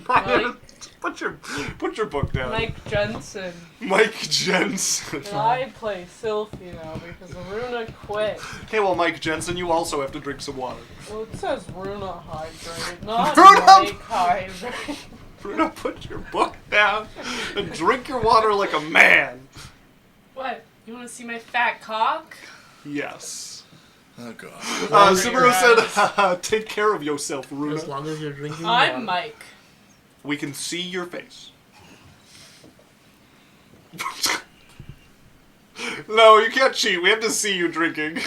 S1: Mike,
S3: Put your book down.
S1: Mike Jensen.
S3: Mike Jensen.
S1: And I play Sylphie now because Runa quit.
S3: Okay, well, Mike Jensen, you also have to drink some water.
S1: Well, it says Runa Hydrate, not
S3: Runa!
S1: Mike Hydrate.
S3: Runa, put your book down and drink your water like a man.
S1: What? You want to see my fat cock?
S3: Yes.
S2: oh god.
S3: Simero said, take care of yourself, Runa.
S4: As long as you're drinking
S1: I'm
S4: water.
S1: Mike.
S3: We can see your face. No, you can't cheat. We have to see you drinking.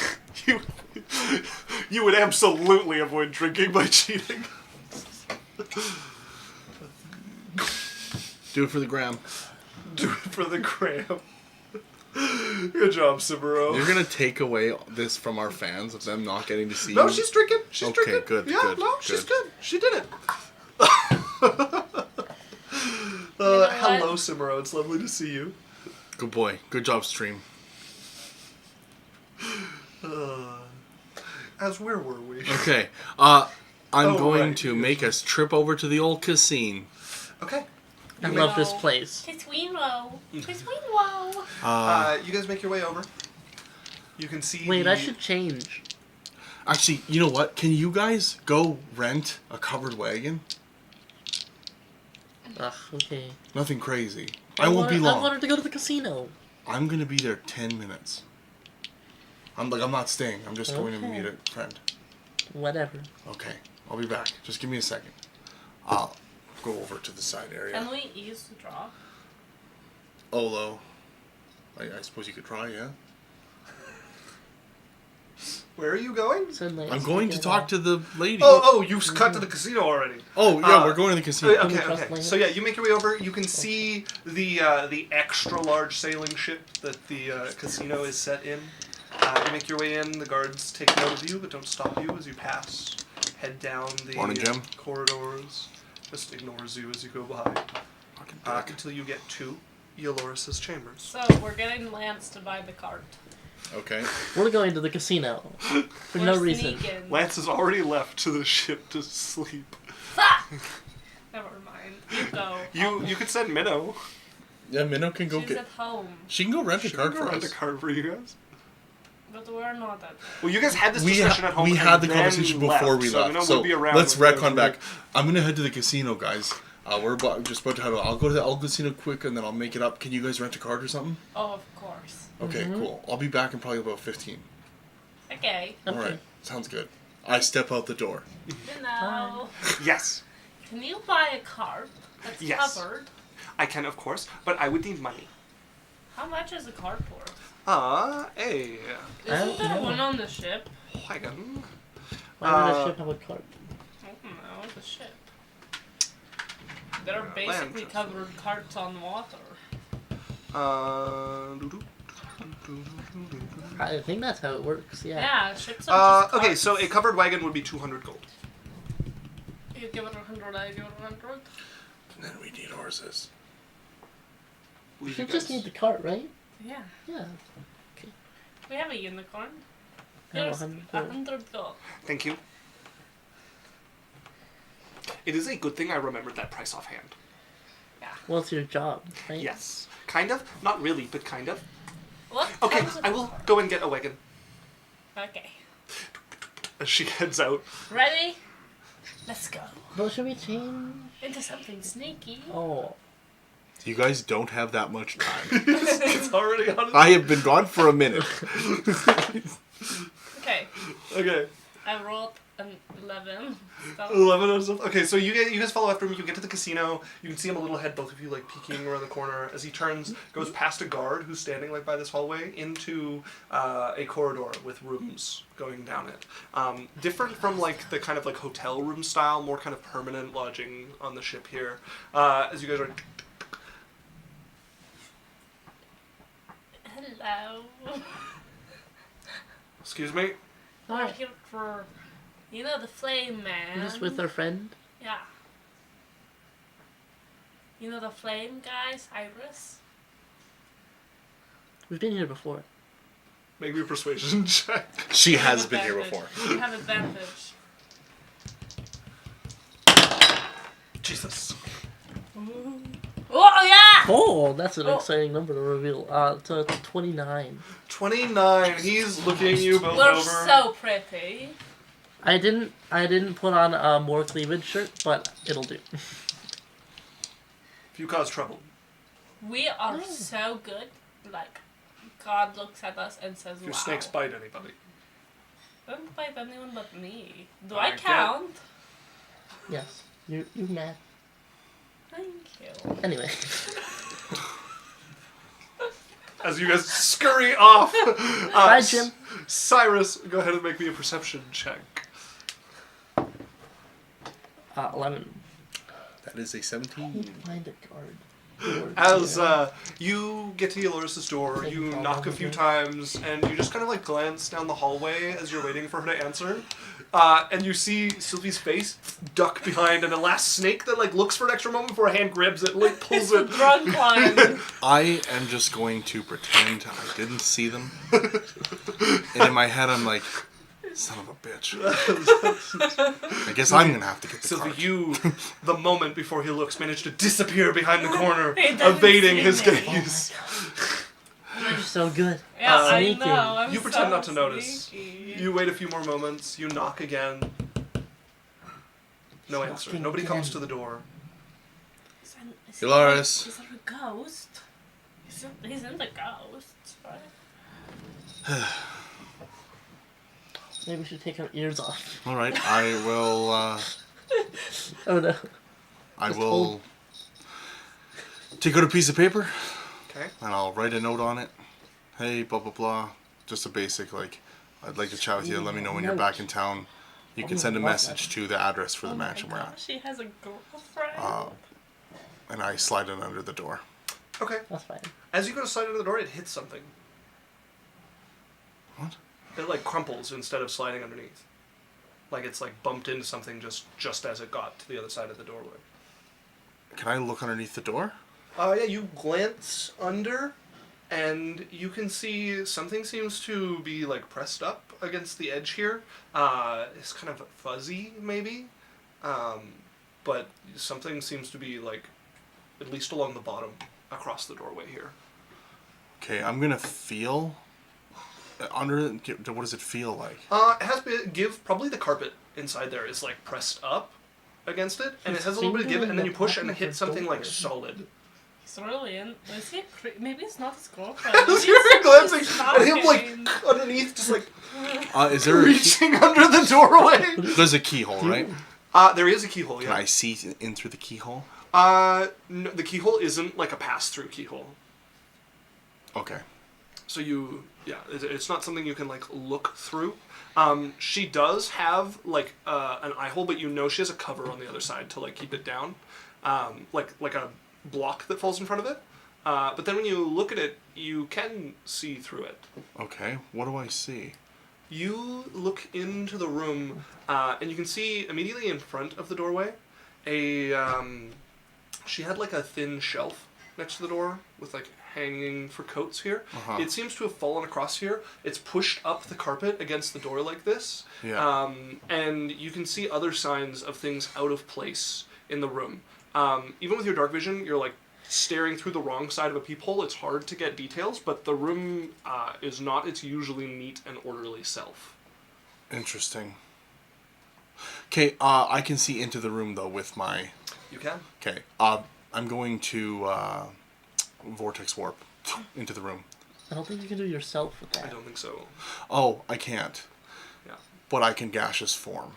S3: You would absolutely avoid drinking by cheating.
S2: Do it for the gram.
S3: Do it for the gram. Good job, Simero.
S2: You're gonna take away this from our fans of them not getting to see
S3: No,
S2: you?
S3: she's drinking. She's
S2: Okay,
S3: drinking.
S2: good,
S3: Yeah,
S2: good,
S3: no, she's
S2: good.
S3: good. She did it.
S1: what?
S3: Hello, Simero. It's lovely to see you.
S2: Good boy. Good job, stream.
S3: As where were we?
S2: Okay. I'm
S3: Oh,
S2: going
S3: right.
S2: to make us trip over to the old casino.
S3: Okay.
S4: I love this place.
S1: Tisweenwo.
S3: You guys make your way over. You can see.
S4: Wait, I should change.
S2: Actually, you know what? Can you guys go rent a covered wagon?
S4: Ugh, okay.
S2: Nothing crazy. I won't be long.
S4: I wanted to go to the casino.
S2: I'm gonna be there 10 minutes. I'm not staying. I'm just going to
S4: Okay.
S2: meet a friend.
S4: Whatever.
S2: Okay. I'll be back. Just give me a second. I'll go over to the side area.
S1: Can we ease the draw?
S2: Olo. I suppose you could try, yeah?
S3: Where are you going?
S2: I'm going to talk to the lady.
S3: Oh, you've cut to the casino already.
S2: Oh, yeah, we're going to the casino.
S3: Okay,
S4: trust
S3: okay.
S4: my
S3: So yeah, you make your way over. You can see the extra large sailing ship that the casino is set in. You make your way in. The guards take note of you, but don't stop you as you pass. Head down the
S2: Morning, Jim.
S3: corridors. Just ignores you as you go by
S2: Fucking dick.
S3: until you get to Eoloris's chambers.
S1: So we're getting Lance to buy the cart.
S2: Okay.
S4: We're going to the casino. For no
S1: We're
S4: reason.
S1: sneaking.
S3: Lance has already left to the ship to sleep.
S1: Fuck! Never mind. You go.
S3: You could send Minnow.
S2: Yeah, Minnow can go
S1: She's
S2: get...
S1: at home.
S2: She can go rent a
S3: She
S2: cart
S3: can
S2: for
S3: rent
S2: us.
S3: a card for you guys.
S1: But we're not at
S3: Well, you guys had this discussion at home.
S2: We
S3: and
S2: had the
S3: then
S2: conversation before we
S3: so,
S2: left.
S3: You know,
S2: So
S3: we'll be around
S2: let's
S3: when you
S2: retcon
S3: guys
S2: back. I'm gonna head to the casino, guys. Just about to head out. I'll go to the El Casino quick, and then I'll make it up. Can you guys rent a card or something?
S1: Oh, of course.
S2: Okay, cool. I'll be back in probably about 15.
S1: Okay.
S2: All right, sounds good. I step out the door.
S1: You know.
S3: Yes,
S1: Can you buy a card that's
S3: Yes.
S1: covered?
S3: I can, of course, but I would need money.
S1: How much is a card worth?
S3: Hey,
S1: Isn't there
S4: know.
S1: one on the ship?
S3: wagon.
S4: Why would a ship have a cart?
S1: I don't know, the ship. There are
S3: Land
S1: basically
S3: transport.
S1: covered carts on water.
S4: I think that's how it works. Yeah.
S1: Yeah, ships are just
S3: Okay,
S1: carts.
S3: so a covered wagon would be 200 gold.
S1: You give it 100, I give it 100.
S2: And then we need horses.
S4: You should just need the cart, right?
S1: Yeah.
S4: Yeah.
S1: We have a unicorn.
S4: I have
S1: Here's
S4: 100 gold.
S1: 100 gold.
S3: Thank you. It is a good thing I remembered that price offhand.
S4: Well, it's your job, right?
S3: Yes. Kind of. Not really, but kind of.
S1: What
S3: Okay,
S1: comes with
S3: I
S1: the
S3: will
S1: card?
S3: go and get a wagon.
S1: Okay.
S3: As she heads out.
S1: Ready? Let's go.
S4: Well, should we change?
S1: Into something sneaky.
S4: Oh.
S2: You guys don't have that much time.
S3: It's already on
S2: I have been gone for a minute.
S1: Okay.
S3: Okay.
S1: I rolled an 11. So
S3: 11 or something. Okay, so you guys follow after him. You get to the casino. You can see him a little ahead, both of you like peeking around the corner as he turns, goes past a guard who's standing like by this hallway into a corridor with rooms going down it. Different from like the kind of like hotel room style, more kind of permanent lodging on the ship here. As you guys are.
S1: hello.
S3: Excuse me.
S1: We're
S4: Hi.
S1: here for, you know, the flame man.
S4: Just with our friend?
S1: Yeah. You know the flame guy, Cyrus?
S4: We've been here before.
S3: Make me a persuasion check.
S2: She
S1: You have
S2: has been here before.
S1: advantage. You have advantage.
S3: Jesus.
S1: Oh yeah!
S4: Oh, that's an
S1: Oh.
S4: exciting number to reveal. So it's 29.
S3: 29. He's looking you both
S1: We're
S3: over.
S1: so pretty.
S4: I didn't put on a more cleavage shirt, but it'll do.
S3: If you cause trouble.
S1: We are
S4: Oh.
S1: so good. Like, God looks at us and says,
S3: If
S1: wow.
S3: your snakes bite anybody.
S1: Don't bite anyone but me. Do
S3: I
S1: I
S3: get-
S1: count?
S4: Yes. You mad.
S1: Thank you.
S4: Anyway.
S3: As you guys scurry off.
S4: Bye, Jim.
S3: Cyrus, go ahead and make me a perception check.
S4: 11.
S2: That is a 17.
S4: Find a guard. Door.
S3: As
S4: Yeah.
S3: you get to Yoloris's door, you knock a few times, and you just kind of like glance down the hallway as you're waiting for her to answer. And you see Sylvie's face duck behind an elastic snake that like looks for an extra moment before a hand grabs it and like pulls it.
S1: Drunk one.
S2: I am just going to pretend I didn't see them. And in my head, I'm like, son of a bitch. I guess I'm going to have to get the
S3: Sylvie,
S2: card.
S3: you, the moment before he looks, manage to disappear behind the corner,
S1: He doesn't
S3: evading
S1: see
S3: his
S1: me.
S3: gaze.
S4: You're so good.
S1: Yeah, I
S4: Sneaky.
S1: know. I'm
S3: You pretend
S1: so
S3: not to notice.
S1: sneaky.
S3: You wait a few more moments, you knock again. No answer.
S4: Knocking
S3: Nobody comes
S4: again.
S3: to the door.
S1: Is he
S2: Dolores.
S1: Is that a ghost? He's in the ghost, right?
S4: Maybe we should take our ears off.
S2: All right, I will.
S4: Oh no.
S2: I
S4: Just
S2: will
S4: hold.
S2: take out a piece of paper
S3: Okay.
S2: and I'll write a note on it. Hey, blah blah blah. Just a basic like, I'd like to chat with you. Let me know when you're back in town. You can send a message to the address for the
S1: Oh
S2: mansion
S1: my
S2: we're
S1: gosh,
S2: at.
S1: she has a girlfriend.
S2: And I slide it under the door.
S3: Okay.
S4: That's fine.
S3: As you go to slide under the door, it hits something.
S2: What?
S3: It like crumples instead of sliding underneath. Like it's like bumped into something just as it got to the other side of the doorway.
S2: Can I look underneath the door?
S3: Yeah, you glance under, and you can see something seems to be like pressed up against the edge here. It's kind of fuzzy, maybe, but something seems to be like, at least along the bottom, across the doorway here.
S2: Okay, I'm gonna feel What does it feel like?
S3: It has to give, probably the carpet inside there is like pressed up against it, and it has a little bit of give, and then you push and it hits something like solid.
S1: He's really in. Is he? Maybe it's not his girlfriend.
S3: As
S1: Maybe
S3: you're
S1: it's
S3: glancing,
S1: just
S3: and him
S1: stalking.
S3: like underneath, just like
S2: Is there
S3: reaching under the doorway.
S2: there's a keyhole, right?
S3: There is a keyhole, yeah.
S2: Can I see in through the keyhole?
S3: No, the keyhole isn't like a pass-through keyhole.
S2: Okay.
S3: So it's not something you can like look through. She does have like an eye hole, but you know she has a cover on the other side to like keep it down, like a block that falls in front of it. But then when you look at it, you can see through it.
S2: Okay. What do I see?
S3: You look into the room, and you can see immediately in front of the doorway, she had like a thin shelf next to the door with like hanging for coats here.
S2: Uh-huh.
S3: It seems to have fallen across here. It's pushed up the carpet against the door like this.
S2: Yeah.
S3: And you can see other signs of things out of place in the room. Even with your dark vision, you're like staring through the wrong side of a peephole. It's hard to get details, but the room is not its usually neat and orderly self.
S2: Interesting. Okay, I can see into the room though with my.
S3: You can.
S2: Okay, I'm going to vortex warp into the room.
S4: I don't think you can do yourself with
S3: I
S4: that.
S3: don't think so.
S2: Oh, I can't.
S3: Yeah.
S2: But I can gaseous form.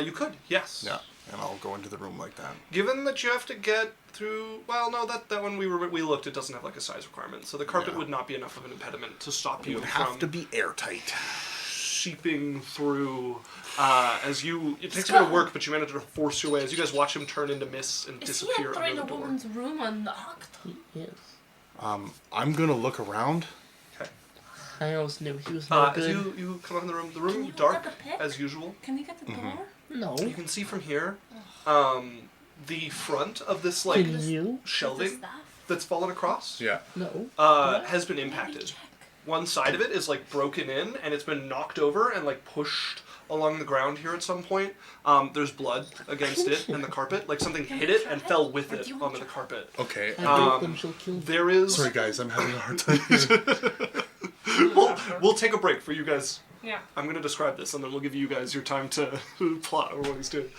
S3: You could, yes.
S2: Yeah, and I'll go into the room like that.
S3: Given that you have to get through, well, no, that one we looked, it doesn't have like a size requirement, so the carpet
S2: Yeah.
S3: would not be enough of an impediment to stop
S2: It
S3: you
S2: would
S3: from
S2: have to be airtight.
S3: sheeping through. It takes a bit of work, but you manage to force your way as you guys watch him turn into mist and
S1: Is he
S3: disappear
S1: entering
S3: under
S1: a
S3: the door.
S1: woman's room unlocked?
S4: Yes.
S2: I'm gonna look around.
S3: Okay.
S4: I always knew he was no
S3: As
S4: good.
S3: you come up in the room
S1: Can you
S3: dark
S1: look at the pic?
S3: as usual.
S1: Can you get the door?
S4: No.
S3: You can see from here, the front of this like
S4: Can you?
S3: shelving
S1: The staff?
S3: that's fallen across.
S2: Yeah.
S4: No.
S3: Has been
S1: Maybe
S3: impacted.
S1: check.
S3: One side of it is like broken in, and it's been knocked over and like pushed along the ground here at some point. There's blood against it and the carpet. Like something
S1: Can
S3: hit
S1: we
S3: it
S1: try
S3: and
S1: it?
S3: fell with
S1: Or do
S3: it
S1: you want
S3: onto
S1: to
S3: the
S1: try?
S3: carpet.
S2: Okay.
S4: I break them, she'll kill me.
S3: There is.
S2: Sorry guys, I'm having a hard time.
S3: We'll take a break for you guys.
S1: Yeah.
S3: I'm going to describe this, and then we'll give you guys your time to plot or what he's doing.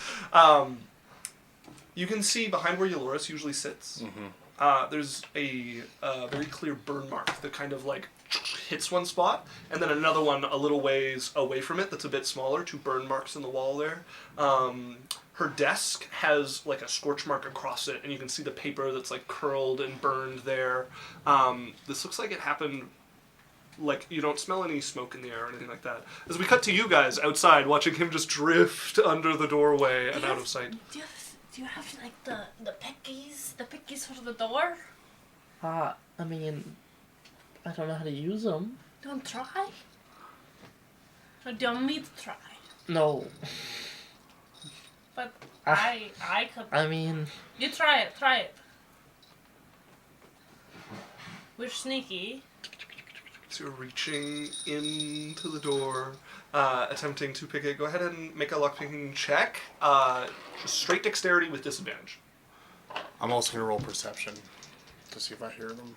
S3: You can see behind where Euloris usually sits, there's a very clear burn mark that kind of like hits one spot, and then another one a little ways away from it that's a bit smaller, two burn marks in the wall there. Her desk has like a scorch mark across it, and you can see the paper that's like curled and burned there. This looks like it happened. Like, you don't smell any smoke in the air or anything like that. As we cut to you guys outside, watching him just drift under the doorway and out of sight.
S1: Do you have like the pickies for the door?
S4: I mean, I don't know how to use them.
S1: Do you want to try? Or do you want me to try?
S4: No.
S1: But
S4: Ah.
S1: I could.
S4: I mean,
S1: You try it. We're sneaky.
S3: So you're reaching into the door, attempting to pick it. Go ahead and make a lockpicking check. Just straight dexterity with disadvantage.
S2: I'm also gonna roll perception to see if I hear them.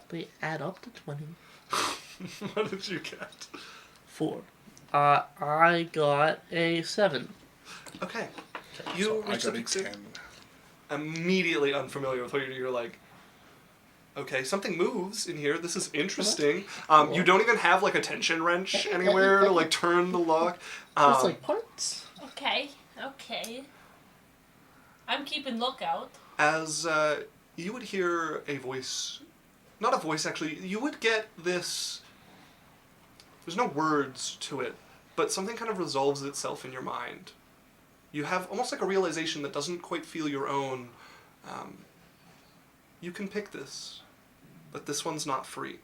S4: they add up to 20.
S3: What did you get?
S4: 4. I got a 7.
S3: Okay.
S2: Okay,
S3: You
S2: so I
S3: reach the
S2: got a
S3: pixie.
S2: 10.
S3: Immediately unfamiliar with what you're like, okay, something moves in here. This is interesting. You don't even have like a tension wrench anywhere to like turn the lock.
S4: It's like parts.
S1: Okay. I'm keeping lookout.
S3: As you would hear a voice, not a voice actually, you would get this, there's no words to it, but something kind of resolves itself in your mind. You have almost like a realization that doesn't quite feel your own. You can pick this, but this one's not free.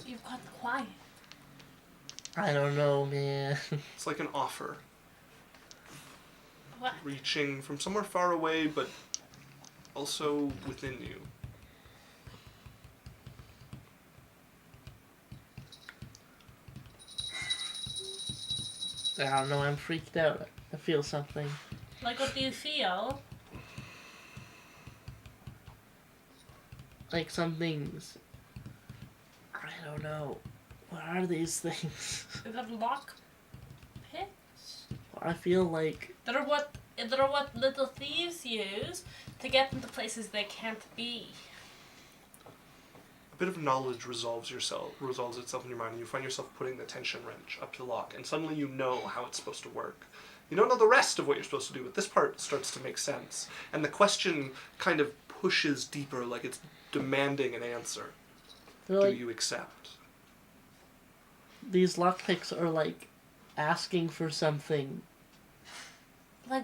S1: You've got quiet.
S4: I don't know, man.
S3: It's like an offer,
S1: What?
S3: reaching from somewhere far away, but also within you.
S4: I don't know, I'm freaked out. I feel something.
S1: Like, what do you feel?
S4: Like something's... I don't know. What are these things?
S1: Is that lock picks?
S4: I feel like...
S1: They're what little thieves use to get into places they can't be.
S3: A bit of knowledge resolves itself in your mind, and you find yourself putting the tension wrench up to the lock, and suddenly you know how it's supposed to work. You don't know the rest of what you're supposed to do, but this part starts to make sense. And the question kind of pushes deeper, like it's demanding an answer.
S4: They're
S3: Do
S4: like,
S3: you accept?
S4: these lockpicks are like asking for something.
S1: Like,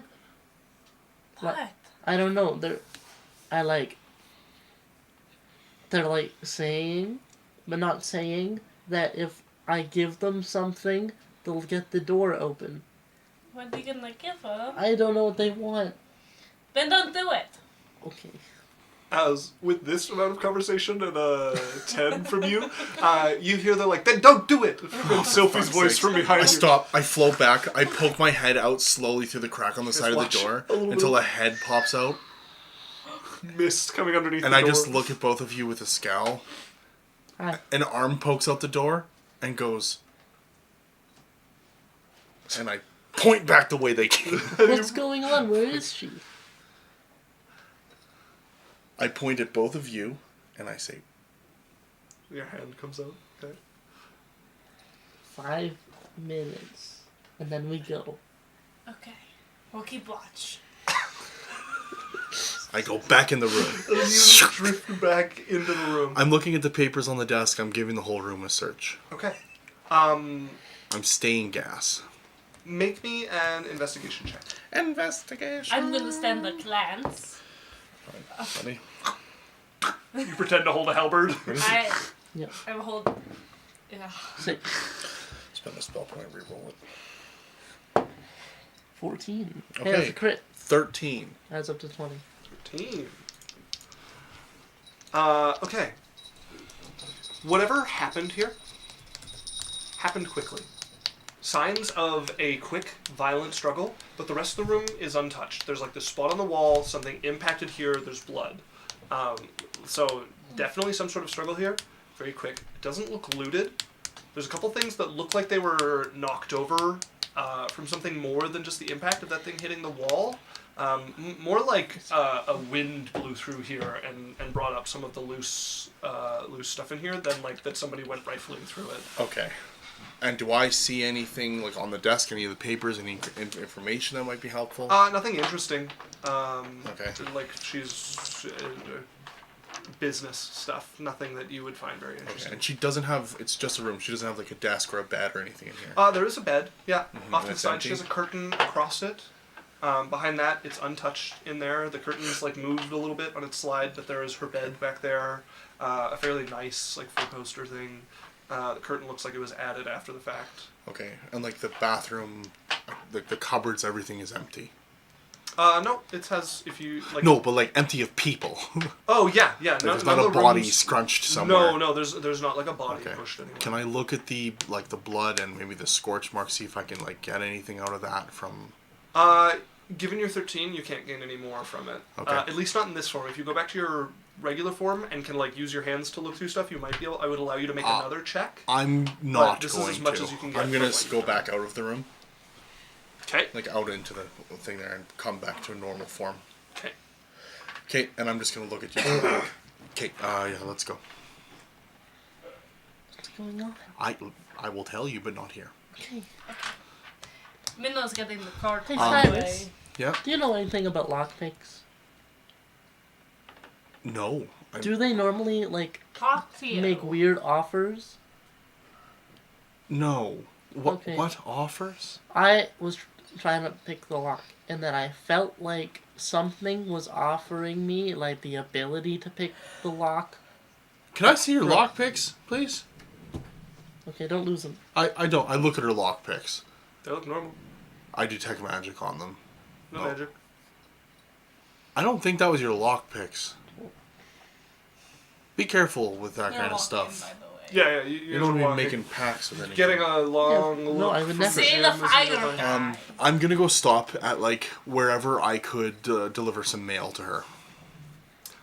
S4: What?
S1: what?
S4: I don't know. They're like saying, but not saying, that if I give them something, they'll get the door open.
S1: What are you gonna give them?
S4: I don't know what they want.
S1: Then don't do it.
S4: Okay.
S3: As with this amount of conversation and a 10 from you, you hear they're like, then don't do it! From Sophie's voice from behind
S2: I
S3: you.
S2: stop. I float back. I poke my head out slowly through the crack on the side of the
S3: watch
S2: door
S3: a little
S2: until
S3: bit.
S2: a head pops out.
S3: Mist coming underneath
S2: And
S3: the
S2: I
S3: door.
S2: just look at both of you with a scowl.
S4: Hi.
S2: An arm pokes out the door and goes. And I point back the way they came.
S4: What's going on? Where is she?
S2: I point at both of you and I say,
S3: Your hand comes out. Okay.
S4: 5 minutes. And then we go.
S1: Okay. We'll keep watch.
S2: I go back in the room.
S3: You drift back into the room.
S2: I'm looking at the papers on the desk. I'm giving the whole room a search.
S3: Okay.
S2: I'm staying gas.
S3: Make me an investigation check.
S2: Investigation.
S1: I'm gonna stand a glance.
S2: Funny.
S3: You pretend to hold a halberd.
S1: I
S4: Yep.
S1: will hold. Yeah.
S4: 6.
S2: Spend a spell point, reroll it.
S4: 14.
S2: Okay.
S4: Hey, that's a crit.
S2: 13.
S4: Adds up to 20.
S3: 13. Okay. Whatever happened here happened quickly. Signs of a quick, violent struggle, but the rest of the room is untouched. There's like this spot on the wall, something impacted here, there's blood. So definitely some sort of struggle here. Very quick. It doesn't look looted. There's a couple things that look like they were knocked over from something more than just the impact of that thing hitting the wall. More like a wind blew through here and brought up some of the loose stuff in here than like that somebody went rifling through it.
S2: Okay. And do I see anything like on the desk, any of the papers, any information that might be helpful?
S3: Nothing interesting.
S2: Okay.
S3: Like she's business stuff. Nothing that you would find very
S2: Okay.
S3: interesting.
S2: And she doesn't have, it's just a room. She doesn't have like a desk or a bed or anything in here.
S3: There is a bed. Yeah. Off to the
S2: It's
S3: side,
S2: empty?
S3: she has a curtain across it. Behind that, it's untouched in there. The curtain's like moved a little bit on its slide, but there is her bed back there. A fairly nice like 4-poster thing. The curtain looks like it was added after the fact.
S2: Okay. And like the bathroom, like the cupboards, everything is empty.
S3: No, it has, if you like.
S2: No, but like empty of people.
S3: Oh yeah.
S2: Like,
S3: None
S2: there's not
S3: of
S2: a
S3: the
S2: body
S3: rooms-
S2: scrunched somewhere.
S3: No, there's not like a body
S2: Okay.
S3: pushed anywhere.
S2: Can I look at the blood and maybe the scorch mark, see if I can like get anything out of that from?
S3: Given your 13, you can't gain any more from it.
S2: Okay.
S3: At least not in this form. If you go back to your regular form and can like use your hands to look through stuff, you might be able. I would allow you to make another check.
S2: I'm not
S3: this is
S2: going
S3: as much
S2: to.
S3: as you can get
S2: I'm gonna
S3: from what
S2: go
S3: you've
S2: back out of the room,
S3: Okay.
S2: like out into the thing there, and come back to a normal form.
S3: Okay.
S2: Okay, and I'm just gonna look at you. Okay. Yeah. Let's go.
S4: What's going on?
S2: I will tell you, but not here.
S4: Okay.
S1: Minno's getting the card.
S4: Hey,
S1: out of the
S4: Cyrus.
S1: way.
S2: Yeah.
S4: Do you know anything about lockpicks?
S2: No.
S4: Do they normally, like,
S1: Talk to you.
S4: make weird offers?
S2: No. What?
S4: Okay.
S2: What offers?
S4: I was trying to pick the lock, and then I felt like something was offering me, like, the ability to pick the lock.
S2: Can I see your lockpicks, please?
S4: Okay, don't lose them.
S2: I don't. I look at her lockpicks.
S3: They look normal.
S2: I detect magic on them.
S3: No
S2: Oh.
S3: magic.
S2: I don't think that was your lockpicks. Be careful with that
S1: You're
S2: kind of
S1: welcome,
S2: stuff.
S1: by the way.
S3: Yeah,
S2: You don't be making packs with anything.
S3: Getting a long
S4: no,
S3: look
S4: I would
S3: from
S4: never.
S1: See
S3: Jim
S1: the
S3: as you
S1: fire
S3: go by.
S1: guy.
S2: I'm gonna go stop at like wherever I could deliver some mail to her.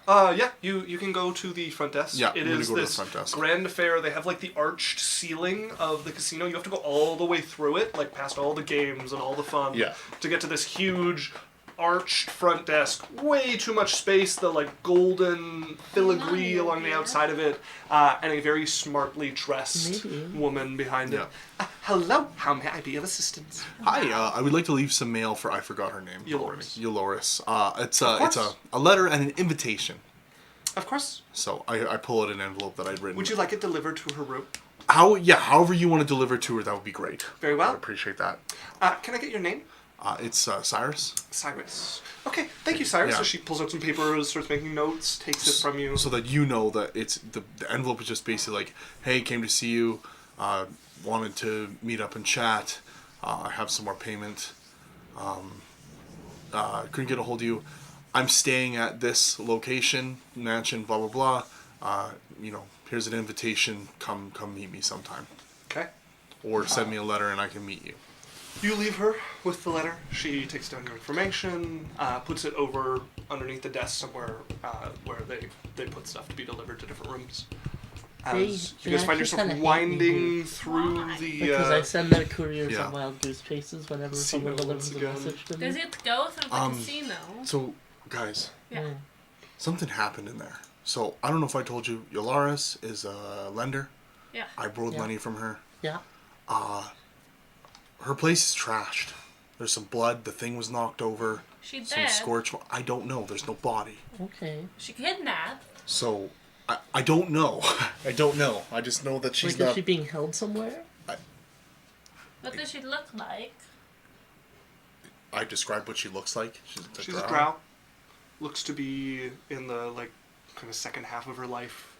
S3: Yeah, you can go to the front desk.
S2: Yeah,
S3: it
S2: I'm gonna
S3: is
S2: go to the
S3: this
S2: front desk.
S3: grand affair. They have like the arched ceiling of the casino. You have to go all the way through it, like past all the games and all the fun,
S2: Yeah.
S3: to get to this huge arched front desk. Way too much space. The like golden filigree
S1: No,
S3: along the
S1: yeah.
S3: outside of it, and a very smartly dressed
S4: Maybe.
S3: woman behind
S2: Yeah.
S3: it. Hello, how may I be of assistance?
S2: Hi, I would like to leave some mail for I forgot her name.
S3: Eulores.
S2: Eulores. It's
S3: course.
S2: a letter and an invitation.
S3: Of course.
S2: So I pull out an envelope that I'd written.
S3: Would you like it delivered to her room?
S2: However you want to deliver to her, that would be great.
S3: Very well.
S2: I appreciate that.
S3: Can I get your name?
S2: It's Cyrus.
S3: Cyrus. Okay, thank you, Cyrus.
S2: Yeah.
S3: So she pulls out some papers, starts making notes, takes it from you.
S2: So that you know that it's the envelope is just basically like, hey, came to see you, wanted to meet up and chat. I have some more payment. Couldn't get a hold of you. I'm staying at this location, mansion, blah blah blah. Here's an invitation. Come meet me sometime,
S3: Okay.
S2: or send me a letter and I can meet you.
S3: You leave her with the letter. She takes down your information, puts it over underneath the desk somewhere where they put stuff to be delivered to different rooms. As
S4: They
S3: you guys find
S4: actually
S3: yourself
S4: kinda hate me
S3: winding through
S1: Why?
S3: the...
S4: Because I send their couriers
S2: yeah.
S4: on wild goose chases whenever
S3: See
S4: someone
S3: her once
S4: delivers a
S3: again.
S4: message to me.
S1: Does it go through the casino?
S2: So, guys,
S1: Yeah.
S2: something happened in there. So I don't know if I told you, Eulores is a lender.
S1: Yeah.
S2: I borrowed
S4: Yeah.
S2: money from her.
S4: Yeah.
S2: Her place is trashed. There's some blood. The thing was knocked over.
S1: She
S2: Some
S1: dead.
S2: scorch. I don't know. There's no body.
S4: Okay.
S1: She kidnapped.
S2: So I don't know. I don't know. I just know that she's
S4: Like,
S2: not.
S4: is she being held somewhere?
S1: What does she look like?
S2: I described what she looks like.
S3: She's a drow. Looks to be in the, kind of second half of her life.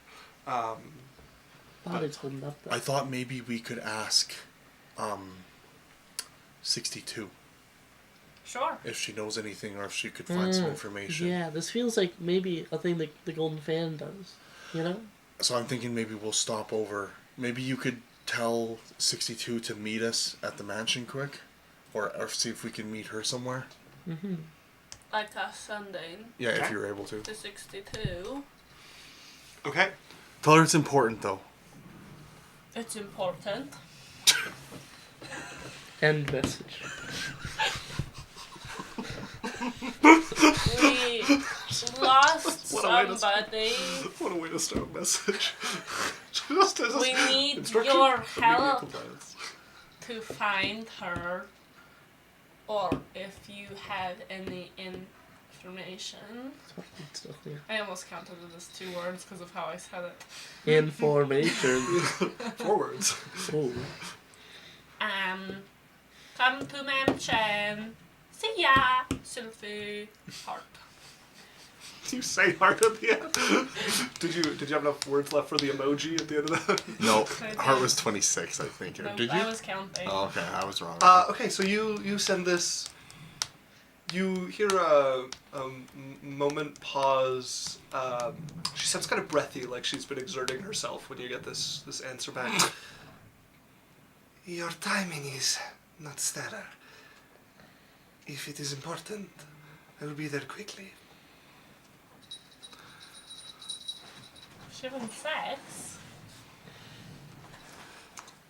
S4: Body's holding up though.
S2: I thought maybe we could ask 62
S1: Sure.
S2: if she knows anything or if she could find some information.
S4: Yeah, this feels like maybe a thing that the Golden Fan does. You know?
S2: So I'm thinking maybe we'll stop over. Maybe you could tell 62 to meet us at the mansion quick, or see if we can meet her somewhere.
S1: Like a Sunday
S2: Yeah, if
S3: Okay.
S2: you're able to.
S1: to 62.
S3: Okay.
S2: Tell her it's important though.
S1: It's important.
S4: End message.
S1: We lost
S3: What a way to-
S1: somebody.
S3: What a way to start a message. Just as
S1: We need
S3: instruction,
S1: your
S3: immediate
S1: help
S3: compliance.
S1: to find her. Or if you have any information.
S4: It's still clear.
S1: I almost counted it as 2 words because of how I said it.
S4: Information.
S3: Forwards.
S4: Oh.
S1: Come to mansion. See ya. Sylphie. Heart.
S3: You say heart at the end. Did you have enough words left for the emoji at the end of that?
S2: No,
S1: I did.
S2: heart was 26, I think.
S1: No,
S2: Did you?
S1: I was counting.
S2: Oh, okay, I was wrong.
S3: Okay, so you send this. You hear a moment pause. She sounds kind of breathy, like she's been exerting herself when you get this answer back. Your timing is not stellar. If it is important, I will be there quickly.
S1: She having sex?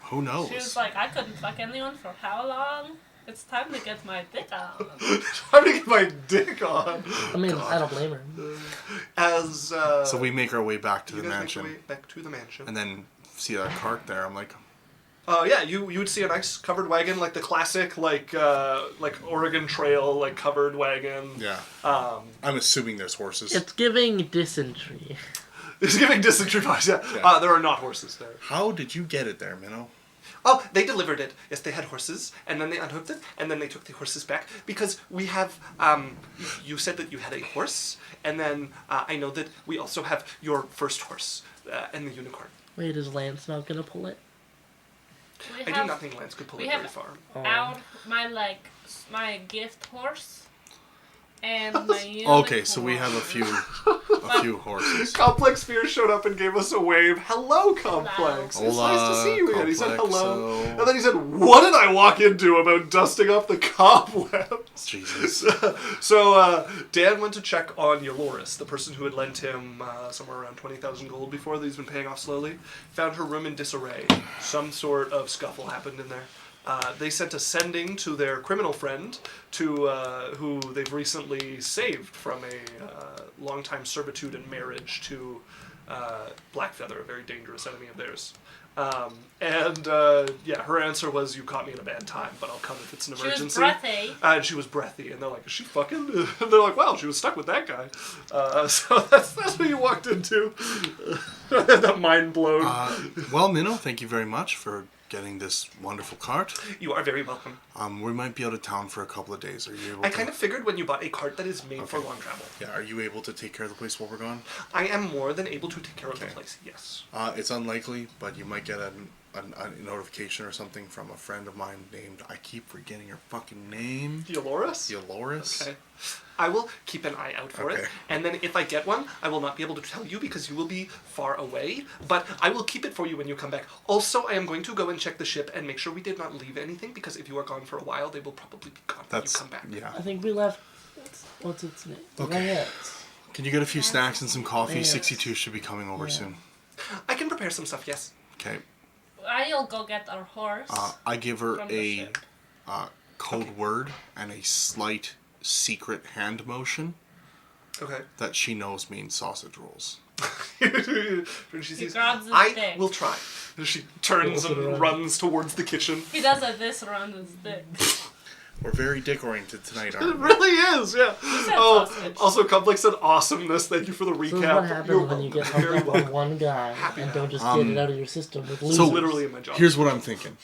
S2: Who knows?
S1: She was like, I couldn't fuck anyone for how long? It's time to get my dick on.
S3: Time to get my dick on.
S4: I mean, I don't blame her.
S3: As
S2: So we make our way back to
S3: you
S2: the
S3: guys
S2: mansion,
S3: make your way back to the mansion.
S2: and then see that cart there. I'm like,
S3: Yeah, you would see a nice covered wagon, like the classic, like Oregon Trail, like covered wagon.
S2: yeah.
S3: Um,
S2: I'm assuming there's horses.
S4: It's giving dysentery.
S3: it's giving dysentery vibes. Yeah.
S2: Yeah.
S3: There are not horses there.
S2: How did you get it there, Minnow?
S3: Oh, they delivered it. Yes, they had horses, and then they unhooked it, and then they took the horses back because we have. You said that you had a horse, and then I know that we also have your first horse and the unicorn.
S4: Wait, is Lance not gonna pull it?
S1: We
S3: I do
S1: have,
S3: not think Lance could pull
S1: we
S3: it
S1: have
S3: very far.
S4: Oh.
S1: out my gift horse. And my
S2: Okay, so we have a few horses.
S3: Complex Fear showed up and gave us a wave. Hello, Complex. It's
S2: Hola,
S3: nice to see you again. He said hello.
S2: Complexo.
S3: And then he said, what did I walk into about dusting off the cobwebs?
S2: Jesus.
S3: So Dan went to check on Yoloris, the person who had lent him somewhere around 20,000 gold before that he's been paying off slowly. Found her room in disarray. Some sort of scuffle happened in there. They sent a sending to their criminal friend, who they've recently saved from a long-time servitude and marriage to Blackfeather, a very dangerous enemy of theirs. Her answer was, "You caught me at a bad time, but I'll come if it's an emergency."
S1: She was breathy.
S3: And she was breathy, and they're like, "Is she fucking?" And they're like, "Wow, she was stuck with that guy." So that's what you walked into. That mind blown.
S2: Well, Minnow, thank you very much for getting this wonderful cart.
S3: You are very welcome.
S2: We might be out of town for a couple of days. Are you able
S3: I
S2: to...
S3: kind of figured when you bought a cart that is made for long travel.
S2: Yeah, are you able to take care of the place while we're gone?
S3: I am more than able to take care of the place, yes.
S2: It's unlikely, but you might get a notification or something from a friend of mine named... I keep forgetting her fucking name.
S3: Yoloris?
S2: Yoloris.
S3: Okay. I will keep an eye out for it, and then if I get one, I will not be able to tell you because you will be far away, but I will keep it for you when you come back. Also, I am going to go and check the ship and make sure we did not leave anything, because if you are gone for a while, they will probably be gone when you come back.
S2: Yeah.
S4: I think we left. What's its name?
S2: Okay. Can you get a few snacks and some coffee?
S4: Yes.
S2: 62 should be coming over soon.
S3: I can prepare some stuff, yes.
S2: Okay.
S1: I'll go get our horse.
S2: I give her
S1: from the
S2: a
S1: ship.
S2: code word and a slight secret hand motion
S3: Okay.
S2: that she knows means sausage rolls.
S3: When she sees,
S1: grabs his
S3: I
S1: dick.
S3: will try. She turns and runs towards the kitchen.
S1: He does it this around his dick.
S2: We're very dick-oriented tonight,
S3: It
S2: aren't we?
S3: really is, yeah.
S1: said
S3: Oh,
S1: sausage.
S3: also, Complex said awesomeness. Thank you for the
S4: So
S3: recap.
S4: this is what happens
S3: You're
S4: when you get
S3: very
S4: hung up on one guy
S3: Happy
S4: and
S3: now.
S4: don't just get it out of your system with losers.
S2: So
S3: literally in my job.
S2: Here's what I'm thinking.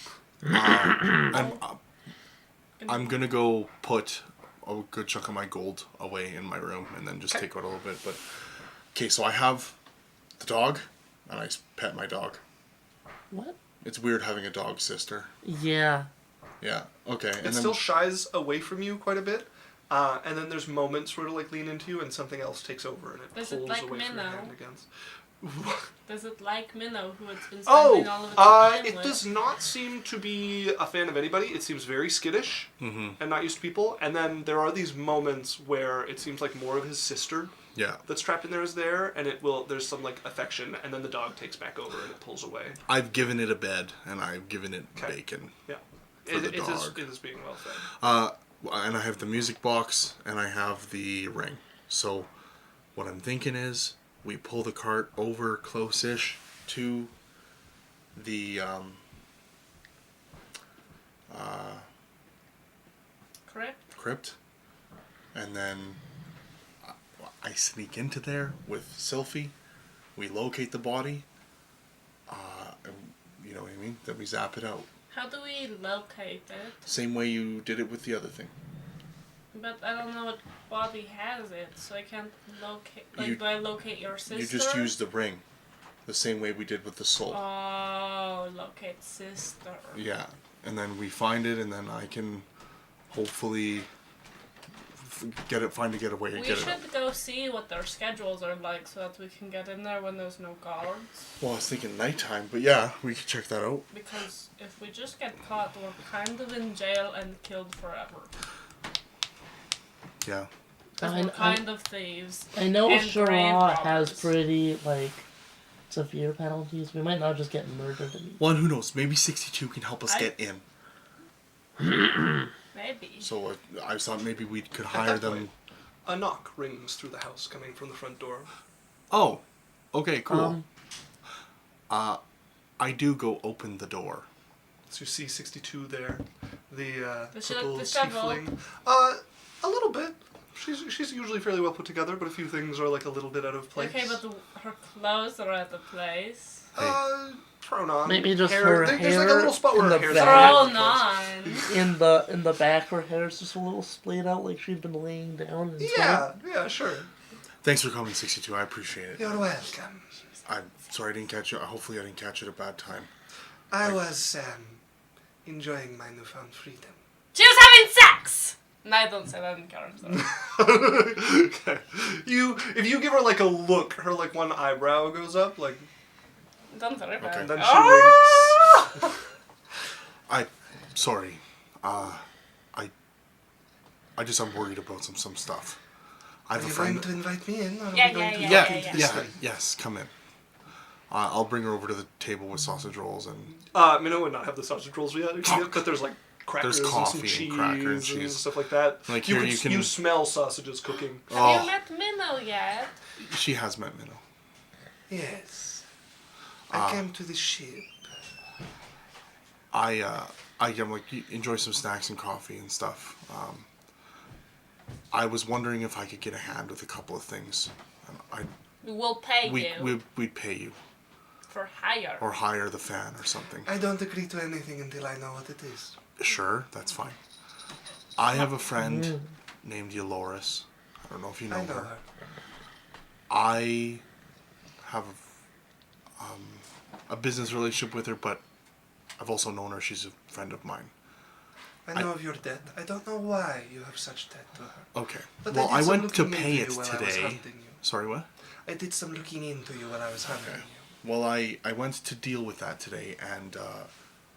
S2: I'm gonna go put a good chunk of my gold away in my room and then just take out a little bit. But okay, so I have the dog, and I pet my dog.
S4: What?
S2: It's weird having a dog sister.
S4: Yeah.
S2: Yeah. Okay. And
S3: It
S2: then
S3: still shies away from you quite a bit, and then there's moments where it'll like lean into you, and something else takes over, and it
S1: Does
S3: pulls
S1: it like
S3: away from your
S1: Minnow?
S3: hand against.
S1: Does it like Minnow, who it's been
S3: Oh,
S1: spending all of its time
S3: it
S1: with?
S3: does not seem to be a fan of anybody. It seems very skittish and not used to people. And then there are these moments where it seems like more of his sister
S2: yeah.
S3: that's trapped in there is there, and there's some like affection, and then the dog takes back over and it pulls away.
S2: I've given it a bed and I've given it
S3: Okay.
S2: bacon.
S3: Yeah,
S2: For the
S3: it is
S2: dog.
S3: it is being well fed.
S2: And I have the music box and I have the ring. So what I'm thinking is we pull the cart over close-ish to the crypt, and then I sneak into there with Sylphie. We locate the body, and you know what I mean? Then we zap it out.
S1: How do we locate it?
S2: Same way you did it with the other thing.
S1: But I don't know what body has it, so I can't locate. Like,
S2: You-
S1: do I locate your sister?
S2: You just use the ring, the same way we did with the soul.
S1: Oh, locate sister.
S2: Yeah, and then we find it, and then I can hopefully find a getaway and
S1: We
S2: get it out.
S1: should go see what their schedules are like so that we can get in there when there's no guards.
S2: Well, I was thinking nighttime, but yeah, we could check that out.
S1: Because if we just get caught, we're kind of in jail and killed forever.
S2: Yeah.
S1: 'Cause we're kind of thieves.
S4: I know
S1: and grave
S4: Shara has
S1: robbers.
S4: pretty, severe penalties. We might not just get murdered.
S2: Well, who knows? Maybe 62 can help us get in.
S1: Maybe.
S2: So I thought maybe we could
S3: At
S2: hire
S3: that
S2: them.
S3: point, a knock rings through the house coming from the front door.
S2: Oh, okay, cool. I do go open the door.
S3: So you see 62 there, the
S1: Does she look
S3: purple
S1: disheveled?
S3: tiefling. A little bit. She's usually fairly well put together, but a few things are like a little bit out of place.
S1: Okay, but her clothes are at the place.
S3: Thrown on.
S4: Maybe just her
S3: There's like a
S4: hair
S3: little spot where
S4: in
S3: her
S4: the
S3: hair's
S4: back.
S1: Thrown
S3: out.
S1: on.
S4: In the back, her hair's just a little splayed out, like she's been laying down. And
S3: Yeah, sure.
S2: Thanks for coming, 62. I appreciate it.
S3: You're welcome.
S2: I'm sorry I didn't catch you. Hopefully I didn't catch you at a bad time.
S3: I was enjoying my newfound freedom.
S1: She was having sex! No, I don't say that in character.
S3: Okay. If you give her like a look, her like one eyebrow goes up, like,
S1: Don't worry about
S2: Okay.
S1: it.
S3: and then she winks.
S2: Sorry. I'm worried about some stuff. I have
S3: Are
S2: a
S3: you
S2: friend.
S3: going to invite me in, or are
S1: Yeah,
S3: we going to
S1: yeah,
S3: look
S1: yeah,
S3: into
S1: yeah.
S3: this
S2: Yeah,
S3: thing?
S2: yes, come in. I'll bring her over to the table with sausage rolls and
S3: Minnow would not have the sausage rolls yet, but there's like crackers and some
S2: coffee and
S3: cheese
S2: cracker and
S3: and
S2: cheese.
S3: stuff like that.
S2: Like,
S3: you
S2: here
S3: can,
S2: you can-
S3: you smell sausages cooking.
S1: Have
S2: Oh.
S1: you met Minnow yet?
S2: she has met Minnow.
S3: Yes. I came to the ship.
S2: I'm like, enjoy some snacks and coffee and stuff. I was wondering if I could get a hand with a couple of things.
S1: We'll pay you
S2: We'd pay you
S1: for hire.
S2: or hire the fan or something.
S3: I don't agree to anything until I know what it is.
S2: Sure, that's fine. I have a friend named Yoloris. I don't know if you know
S3: I know
S2: her.
S3: her.
S2: I have a business relationship with her, but I've also known her. She's a friend of mine.
S3: I know of your debt. I don't know why you have such debt to her.
S2: Okay.
S3: But
S2: Well,
S3: I
S2: I
S3: did some
S2: went to
S3: looking
S2: pay
S3: into
S2: it
S3: you while I was
S2: today.
S3: hunting you.
S2: Sorry, what?
S3: I did some looking into you while I was hunting
S2: Okay.
S3: you.
S2: Well, I went to deal with that today, and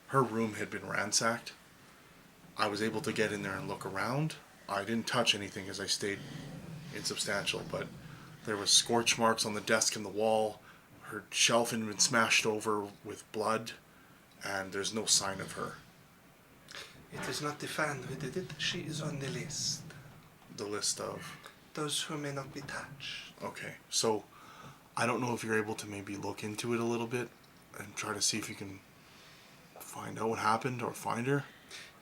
S2: her room had been ransacked. I was able to get in there and look around. I didn't touch anything as I stayed insubstantial, but there was scorch marks on the desk and the wall. Her shelf had been smashed over with blood, and there's no sign of her.
S3: It is not the fan who did it. She is on the list.
S2: The list of...
S3: Those who may not be touched.
S2: Okay, so I don't know if you're able to maybe look into it a little bit and try to see if you can find out what happened or find her.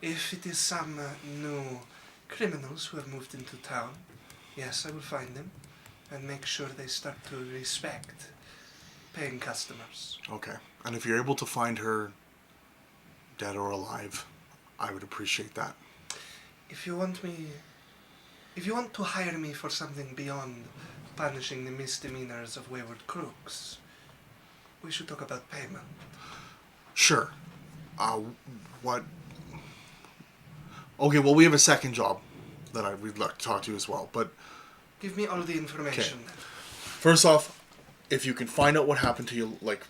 S3: If it is some new criminals who have moved into town, yes, I will find them and make sure they start to respect paying customers.
S2: Okay. And if you're able to find her, dead or alive, I would appreciate that.
S3: If you want to hire me for something beyond punishing the misdemeanors of wayward crooks, we should talk about payment.
S2: Sure. What? Okay, well, we have a second job that we'd like to talk to you as well. But
S3: Give me all the information.
S2: Okay. First off, if you can find out what happened to you, like,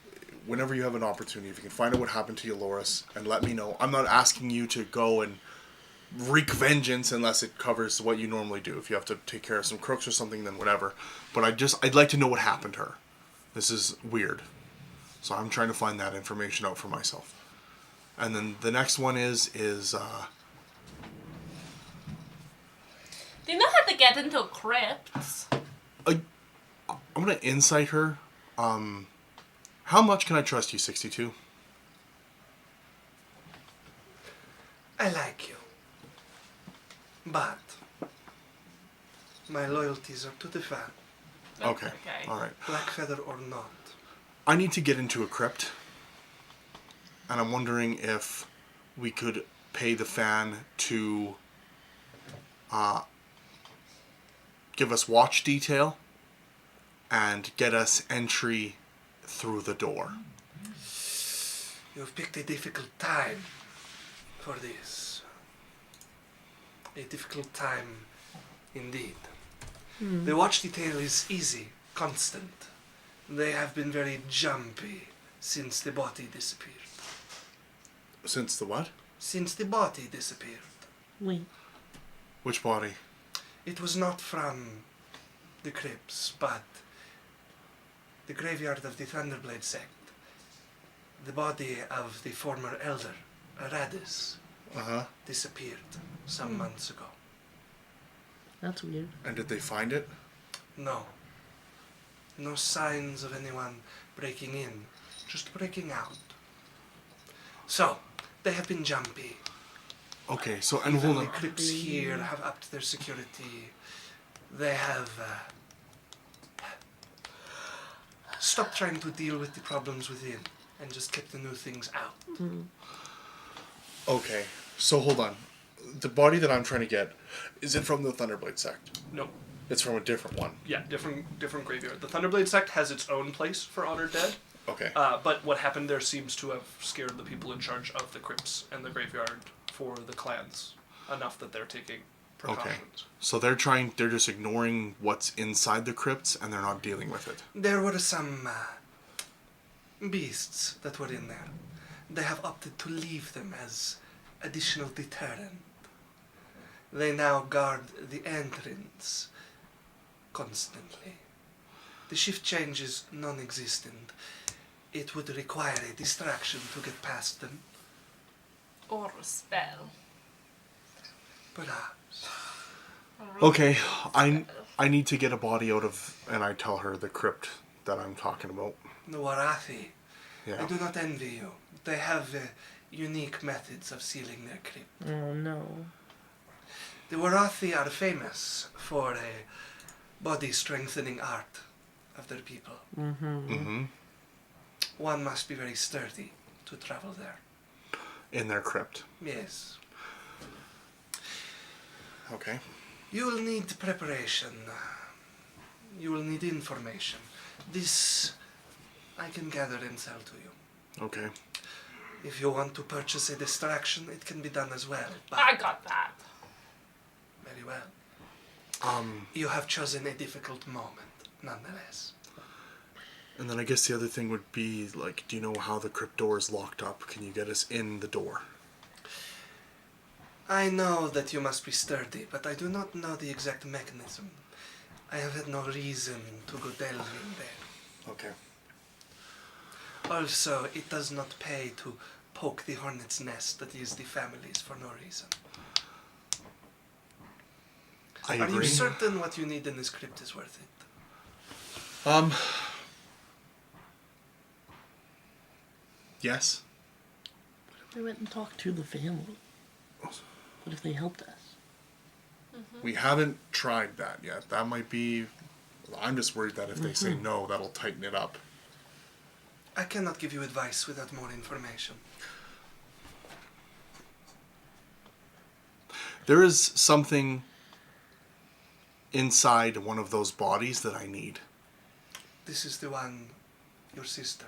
S2: whenever you have an opportunity, if you can find out what happened to you, Loris, and let me know. I'm not asking you to go and wreak vengeance unless it covers what you normally do. If you have to take care of some crooks or something, then whatever. But I'd like to know what happened to her. This is weird. So I'm trying to find that information out for myself. And then the next one is
S1: Do you know how to get into crypts?
S2: I'm gonna insight her. How much can I trust you, 62?
S3: I like you. But my loyalties are to the fan,
S2: Okay. All right.
S3: Blackfeather or not.
S2: I need to get into a crypt, and I'm wondering if we could pay the fan to give us watch detail and get us entry through the door.
S3: You have picked a difficult time for this. A difficult time indeed. The watch detail is easy, constant. They have been very jumpy since the body disappeared.
S2: Since the what?
S3: Since the body disappeared.
S4: Wait.
S2: Which body?
S3: It was not from the crypts, but the graveyard of the Thunderblade sect. The body of the former elder, Aradis,
S2: Uh-huh.
S3: disappeared some months ago.
S4: That's weird.
S2: And did they find it?
S3: No. No signs of anyone breaking in, just breaking out. So, they have been jumpy.
S2: Okay, so, and
S3: Even
S2: hold
S3: the
S2: on.
S3: crypts here have upped their security. They have stopped trying to deal with the problems within and just kept the new things out.
S2: Okay, so hold on. The body that I'm trying to get, is it from the Thunderblade sect?
S3: No.
S2: It's from a different one.
S3: Yeah, different graveyard. The Thunderblade sect has its own place for honored dead,
S2: Okay.
S3: but what happened there seems to have scared the people in charge of the crypts and the graveyard for the clans enough that they're taking precautions.
S2: So they're just ignoring what's inside the crypts and they're not dealing with it.
S3: There were some beasts that were in there. They have opted to leave them as additional deterrent. They now guard the entrance constantly. The shift change is non-existent. It would require a distraction to get past them.
S1: Or a spell.
S3: Perhaps.
S2: Okay, I need to get a body out of, and I tell her the crypt that I'm talking about.
S3: The Warathi.
S2: Yeah.
S3: I do not envy you. They have unique methods of sealing their crypt.
S4: Oh no.
S3: The Warathi are famous for a body-strengthening art of their people.
S2: Mm-hmm.
S3: One must be very sturdy to travel there.
S2: In their crypt.
S3: Yes.
S2: Okay.
S3: You will need preparation. You will need information. This I can gather and sell to you.
S2: Okay.
S3: If you want to purchase a distraction, it can be done as well. But
S1: I got that.
S3: very well. You have chosen a difficult moment, nonetheless.
S2: And then I guess the other thing would be, like, do you know how the crypt door is locked up? Can you get us in the door?
S3: I know that you must be sturdy, but I do not know the exact mechanism. I have had no reason to go delving there.
S2: Okay.
S3: Also, it does not pay to poke the hornet's nest that is the family's for no reason.
S2: I
S3: Are
S2: agree.
S3: you certain what you need in this crypt is worth it?
S2: Yes.
S4: We went and talked to the family. What if they helped us?
S2: We haven't tried that yet. That might be... I'm just worried that if they say no, that'll tighten it up.
S3: I cannot give you advice without more information.
S2: There is something inside one of those bodies that I need.
S3: This is the one, your sister.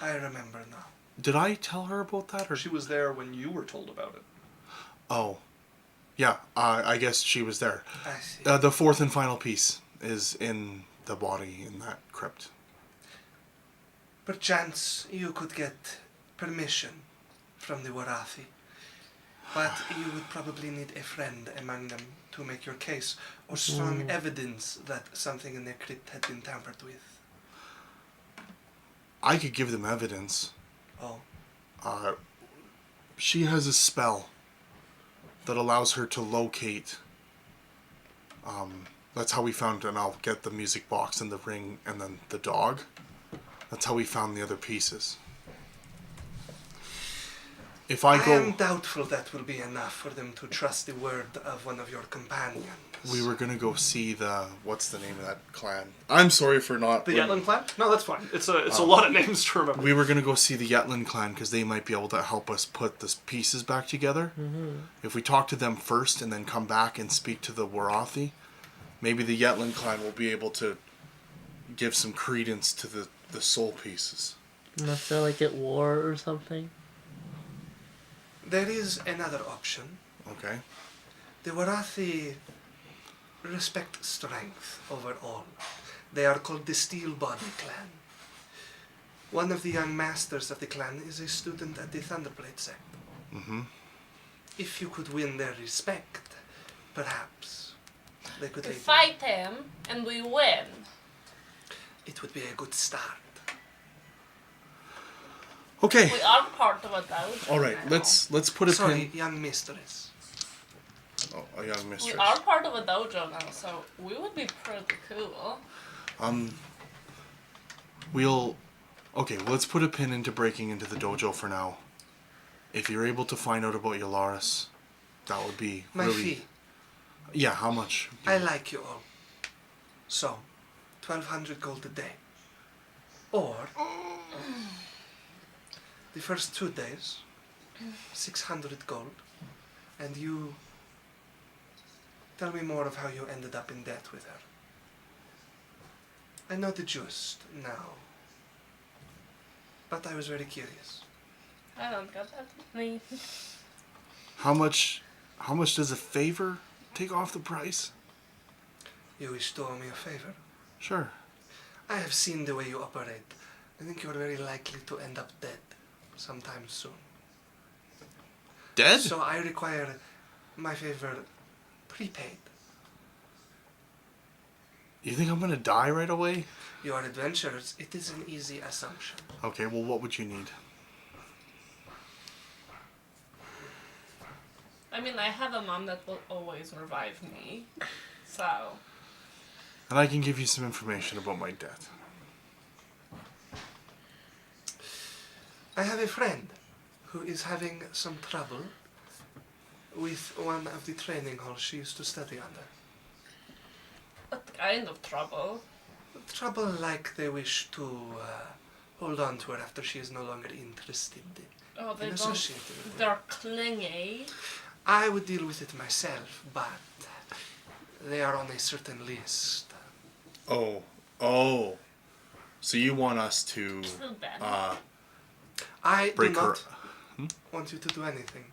S3: I remember now.
S2: Did I tell her about that? Or
S3: She was there when you were told about it.
S2: Oh. Yeah, I guess she was there.
S3: I see.
S2: The fourth and final piece is in the body in that crypt.
S3: Perchance you could get permission from the Warathi, but you would probably need a friend among them to make your case, or strong evidence that something in their crypt had been tampered with.
S2: I could give them evidence.
S3: Oh,
S2: She has a spell that allows her to locate. That's how we found, and I'll get the music box and the ring and then the dog. That's how we found the other pieces. If I go...
S3: am doubtful that will be enough for them to trust the word of one of your companions.
S2: We were going to go see the... What's the name of that clan? I'm sorry for not...
S3: The Yetland clan? No, that's fine. It's a lot of names to remember.
S2: We were going to go see the Yetland clan because they might be able to help us put the pieces back together. Mm-hmm. If we talk to them first and then come back and speak to the Warathi, maybe the Yetland clan will be able to give some credence to the soul pieces.
S4: Unless they're like at war or something.
S3: There is another option.
S2: Okay.
S3: The Warathi respect strength over all. They are called the Steel Body Clan. One of the young masters of the clan is a student at the Thunderblade sect.
S2: Mm-hmm.
S3: If you could win their respect, perhaps they could
S1: We
S3: aid you.
S1: fight him and we win.
S3: It would be a good start.
S2: Okay.
S1: We are part of a dojo.
S2: All right.
S1: now.
S2: Let's put a
S3: Sorry,
S2: pin.
S3: young mistress.
S2: Oh, a young mistress.
S1: We are part of a dojo now, so we would be pretty cool.
S2: We'll... Okay, well, let's put a pin into breaking into the dojo for now. If you're able to find out about Yolaris, that would be
S3: My
S2: really...
S3: fee.
S2: Yeah, how much?
S3: I like you all. So, 1,200 gold a day. Or, the first 2 days, 600 gold, and you tell me more of how you ended up in debt with her. I know the gist now, but I was very curious.
S1: I don't got that money.
S2: How much How much does a favor take off the price?
S3: You wish to owe me a favor?
S2: Sure.
S3: I have seen the way you operate. I think you're very likely to end up dead sometime soon.
S2: Dead?
S3: So I require my favor prepaid.
S2: You think I'm gonna die right away?
S3: You are adventurers. It is an easy assumption.
S2: Okay, well, what would you need?
S1: I mean, I have a mom that will always revive me. So.
S2: And I can give you some information about my debt.
S3: I have a friend who is having some trouble with one of the training halls she used to study under.
S1: What kind of trouble?
S3: Trouble like they wish to hold on to her after she is no longer interested
S1: Oh, they
S3: in
S1: don't.
S3: associating with her.
S1: They're clingy.
S3: I would deal with it myself, but they are on a certain list.
S2: Oh. So you want us to,
S1: Too bad.
S3: I do
S2: break her...
S3: not want you to do anything.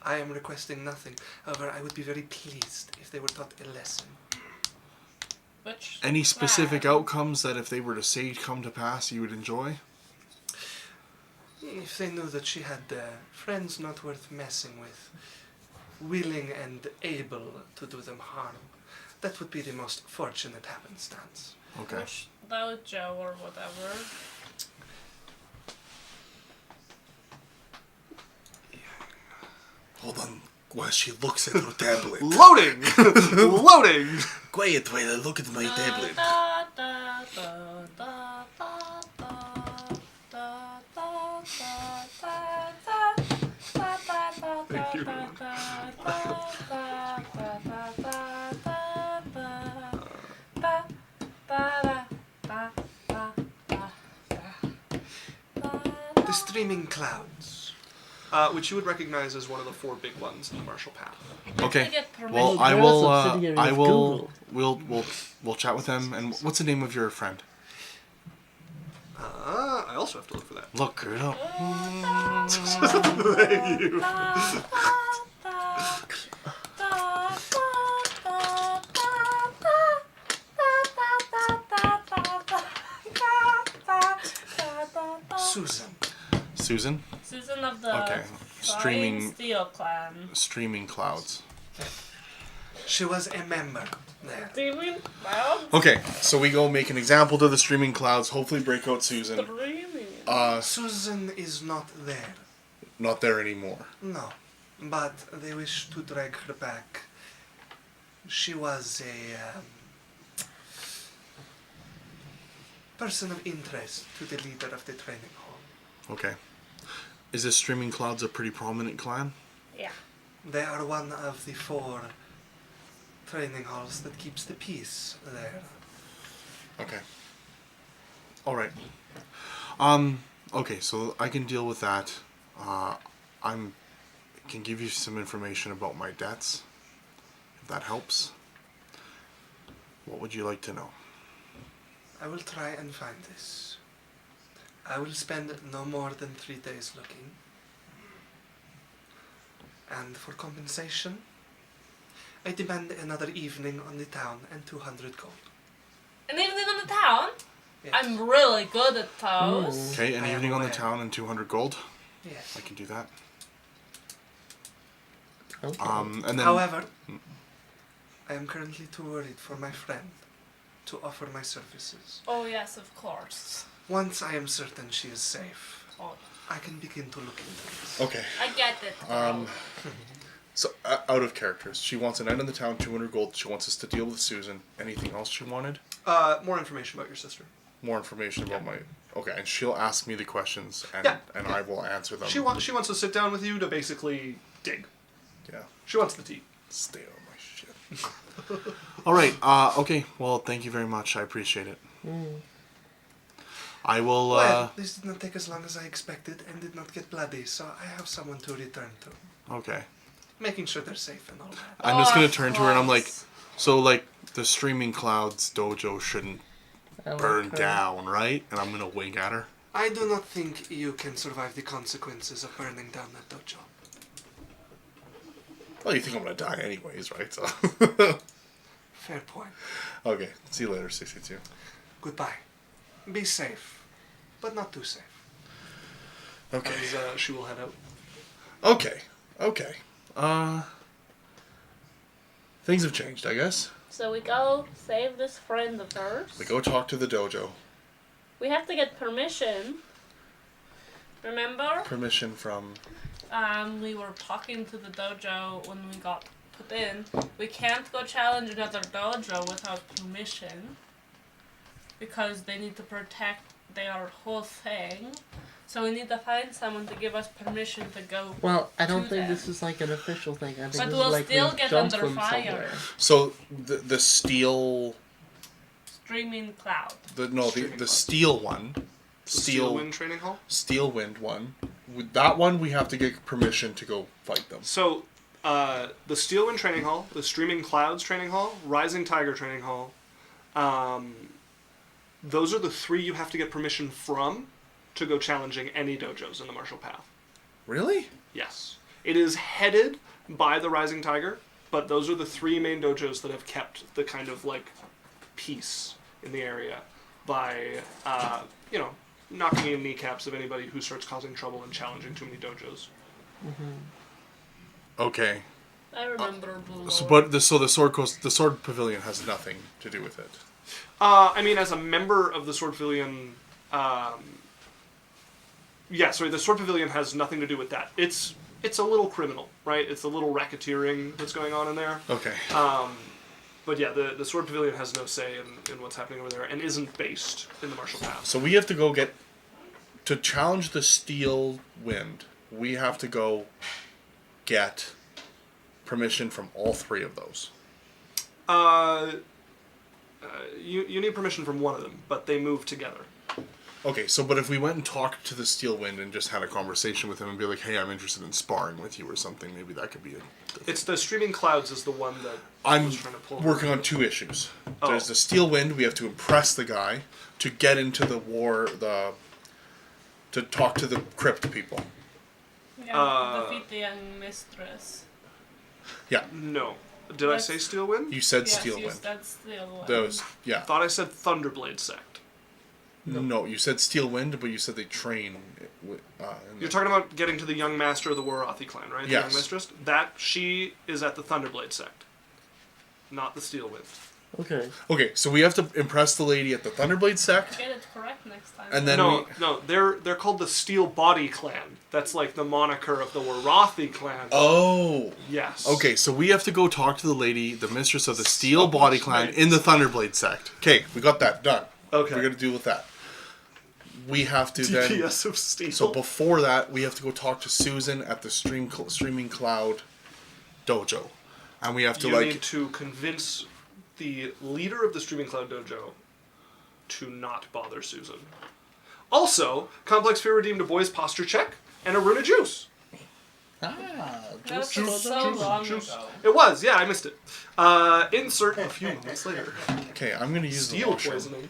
S3: I am requesting nothing. However, I would be very pleased if they were taught a lesson.
S1: Which
S2: Any specific
S1: bad.
S2: outcomes that if they were to say come to pass you would enjoy?
S3: If they knew that she had friends not worth messing with, willing and able to do them harm, that would be the most fortunate happenstance.
S2: Okay.
S1: Which dojo or whatever.
S2: Hold on. While she looks at her tablet.
S3: Loading! Loading!
S2: Quiet while I look at my tablet.
S3: Thank you. The streaming clouds, which you would recognize as one of the 4 big ones in the martial path.
S2: Okay.
S1: Get permission.
S2: Well,
S4: They're
S2: I
S4: a
S2: will.
S4: subsidiary
S2: I
S4: of
S2: will.
S4: Google.
S2: We'll chat with them. And what's the name of your friend?
S3: I also have to look for that.
S2: Look her up.
S3: Thank you. Susan.
S2: Susan.
S1: Susan of the
S2: Okay.
S1: Flying Steel Clan.
S2: Streaming clouds.
S3: She was a member there.
S1: Streaming Cloud?
S2: Okay, so we go make an example to the streaming clouds. Hopefully, break out Susan.
S1: Streaming.
S3: Susan is not there.
S2: Not there anymore.
S3: No. But they wish to drag her back. She was a person of interest to the leader of the training hall.
S2: Okay. Is this streaming clouds a pretty prominent clan?
S1: Yeah.
S3: They are one of the 4 training halls that keeps the peace there.
S2: Okay. All right. Okay, so I can deal with that. Can give you some information about my debts, if that helps. What would you like to know?
S3: I will try and find this. I will spend no more than 3 days looking. And for compensation, I demand another evening on the town and 200 gold.
S1: An evening on the town?
S3: Yes.
S1: I'm really good at those.
S2: Okay, an
S3: I am
S2: evening on the
S3: aware.
S2: town and 200 gold.
S3: Yes.
S2: I can do that.
S4: Okay.
S2: And then
S3: However, I am currently too worried for my friend to offer my services.
S1: Oh yes, of course.
S3: Once I am certain she is safe,
S1: Oh,
S3: I can begin to look into this.
S2: okay.
S1: I get it. Girl.
S2: So out of characters, she wants a night on the town, 200 gold. She wants us to deal with Susan. Anything else she wanted?
S3: More information about your sister.
S2: More information about my. Okay, and she'll ask me the questions, and
S3: Yeah.
S2: and I will answer them.
S3: She wants to sit down with you to basically dig.
S2: Yeah.
S3: She wants the tea.
S2: Stay on my shit. All right. Okay. Well, thank you very much. I appreciate it. I will.
S3: Well, this did not take as long as I expected and did not get bloody, so I have someone to return to.
S2: Okay.
S3: Making sure they're safe and all that.
S2: I'm just gonna
S1: of
S2: turn to her and I'm like,
S1: course.
S2: so like the streaming clouds dojo shouldn't
S4: I like
S2: burn
S4: her.
S2: down, right? And I'm gonna wink at her.
S3: I do not think you can survive the consequences of burning down that dojo.
S2: Well, you think I'm gonna die anyways, right? So.
S3: Fair point.
S2: Okay. See you later, 62.
S3: Goodbye. Be safe, but not too safe.
S2: Okay.
S3: As she will head out.
S2: Okay. Things have changed, I guess.
S1: So we go save this friend of hers.
S2: We go talk to the dojo.
S1: We have to get permission. Remember?
S2: Permission from.
S1: We were talking to the dojo when we got put in. We can't go challenge another dojo without permission. Because they need to protect their whole thing. So we need to find someone to give us permission to go.
S4: Well, I don't
S1: to
S4: think
S1: them.
S4: this is like an official thing. I think
S1: But
S4: this
S1: we'll
S4: is like
S1: still
S4: we
S1: get
S4: jumped
S1: under
S4: from
S1: fire.
S4: somewhere.
S2: So the steel.
S1: Streaming cloud.
S2: The steel one.
S3: Steel Wind Training Hall?
S2: Steel Wind one. With that one, we have to get permission to go fight them.
S3: So, the Steel Wind Training Hall, the Streaming Clouds Training Hall, Rising Tiger Training Hall, those are the three you have to get permission from to go challenging any dojos in the Martial Path.
S2: Really?
S3: Yes. It is headed by the Rising Tiger, but those are the three main dojos that have kept the kind of, like, peace in the area by, knocking in kneecaps of anybody who starts causing trouble and challenging too many dojos.
S2: Okay.
S1: I remember the
S2: So,
S1: lore.
S2: the sword pavilion has nothing to do with it.
S3: As a member of the Sword Pavilion, the Sword Pavilion has nothing to do with that. It's a little criminal, right? It's a little racketeering that's going on in there.
S2: Okay.
S3: But yeah, the Sword Pavilion has no say in what's happening over there and isn't based in the Martial Path.
S2: So we have to go to challenge the Steel Wind. We have to go get permission from all three of those.
S3: You need permission from one of them, but they move together.
S2: Okay, but if we went and talked to the Steel Wind and just had a conversation with him and be like, hey, I'm interested in sparring with you or something, maybe that could be it.
S3: It's the Streaming Clouds is the one that
S2: I'm
S3: was trying to pull.
S2: working on two issues.
S3: Oh.
S2: There's the Steel Wind, we have to impress the guy to get into the war, to talk to the crypt people.
S1: Yeah, defeat the young mistress.
S2: Yeah,
S3: No. Did I say Steel Wind?
S2: you said
S1: Yes,
S2: Steel
S1: you
S2: Wind.
S1: said Steel Wind.
S2: Those, yeah.
S3: Thought I said Thunderblade Sect.
S2: No, you said Steel Wind, but you said they train.
S3: You're talking about getting to the young master of the Warathi clan, right? The
S2: Yes.
S3: young mistress? She is at the Thunderblade Sect. Not the Steel Wind.
S4: Okay.
S2: Okay, so we have to impress the lady at the Thunderblade sect,
S1: Get it correct next time.
S2: and then
S3: No, they're called the Steel Body Clan. That's like the moniker of the Warathi clan.
S2: oh,
S3: Yes.
S2: okay, so we have to go talk to the lady, the mistress of the Steel Body Clan in the Thunderblade sect. Okay, we got that done.
S3: Okay.
S2: We're gonna deal with that. We have to then.
S3: DPS of Steel.
S2: So before that, we have to go talk to Susan at the Streaming Cloud dojo, and we have to
S3: you
S2: like.
S3: need to convince the leader of the Streaming Cloud dojo to not bother Susan. Also, Complex Fear redeemed a boy's posture check and a runa juice.
S1: That was so long ago.
S3: It was, yeah, I missed it. Insert a few months later.
S2: Okay, I'm gonna use
S3: Steel
S2: the washroom.
S3: poisoning.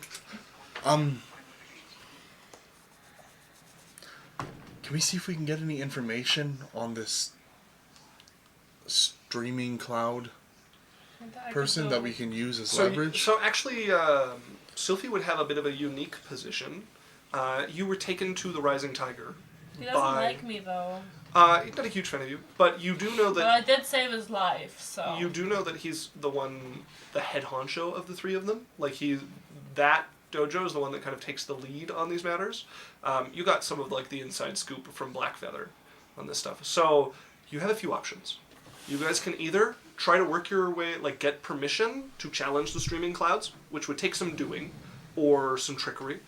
S2: Can we see if we can get any information on this Streaming Cloud person that we can use as leverage?
S3: So actually, Sylphie would have a bit of a unique position. You were taken to the Rising Tiger.
S1: He doesn't
S3: by-
S1: like me though.
S3: He's not a huge fan of you, but you do know
S1: But I
S3: that
S1: did save his life, so.
S3: you do know that he's the head honcho of the three of them. Like that dojo is the one that kind of takes the lead on these matters. You got some of like the inside scoop from Blackfeather on this stuff. So you have a few options. You guys can either try to work your way, like get permission to challenge the Streaming Clouds, which would take some doing, or some trickery.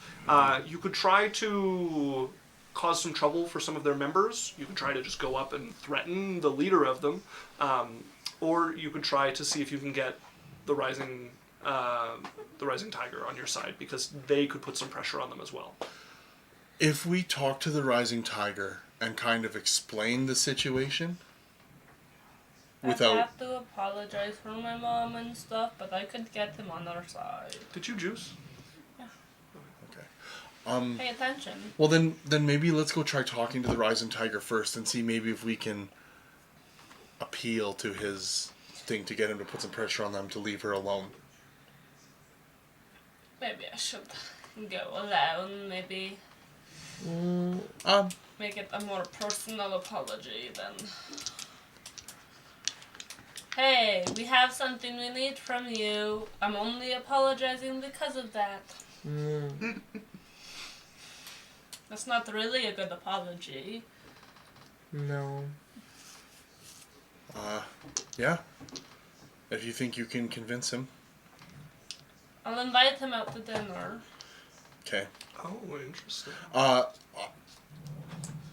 S3: You could try to cause some trouble for some of their members. You could try to just go up and threaten the leader of them, or you could try to see if you can get the Rising Tiger on your side, because they could put some pressure on them as well.
S2: If we talk to the Rising Tiger and kind of explain the situation,
S1: I have to apologize for my mom and stuff, but I could get him on our side.
S3: Did you juice?
S2: okay.
S1: Pay attention.
S2: Well, then maybe let's go try talking to the Rising Tiger first and see maybe if we can appeal to his thing to get him to put some pressure on them to leave her alone.
S1: Maybe I should go alone, maybe make it a more personal apology then. Hey, we have something we need from you. I'm only apologizing because of that. That's not really a good apology.
S4: No.
S2: Yeah. If you think you can convince him.
S1: I'll invite him out to dinner.
S2: Okay.
S3: Oh, interesting.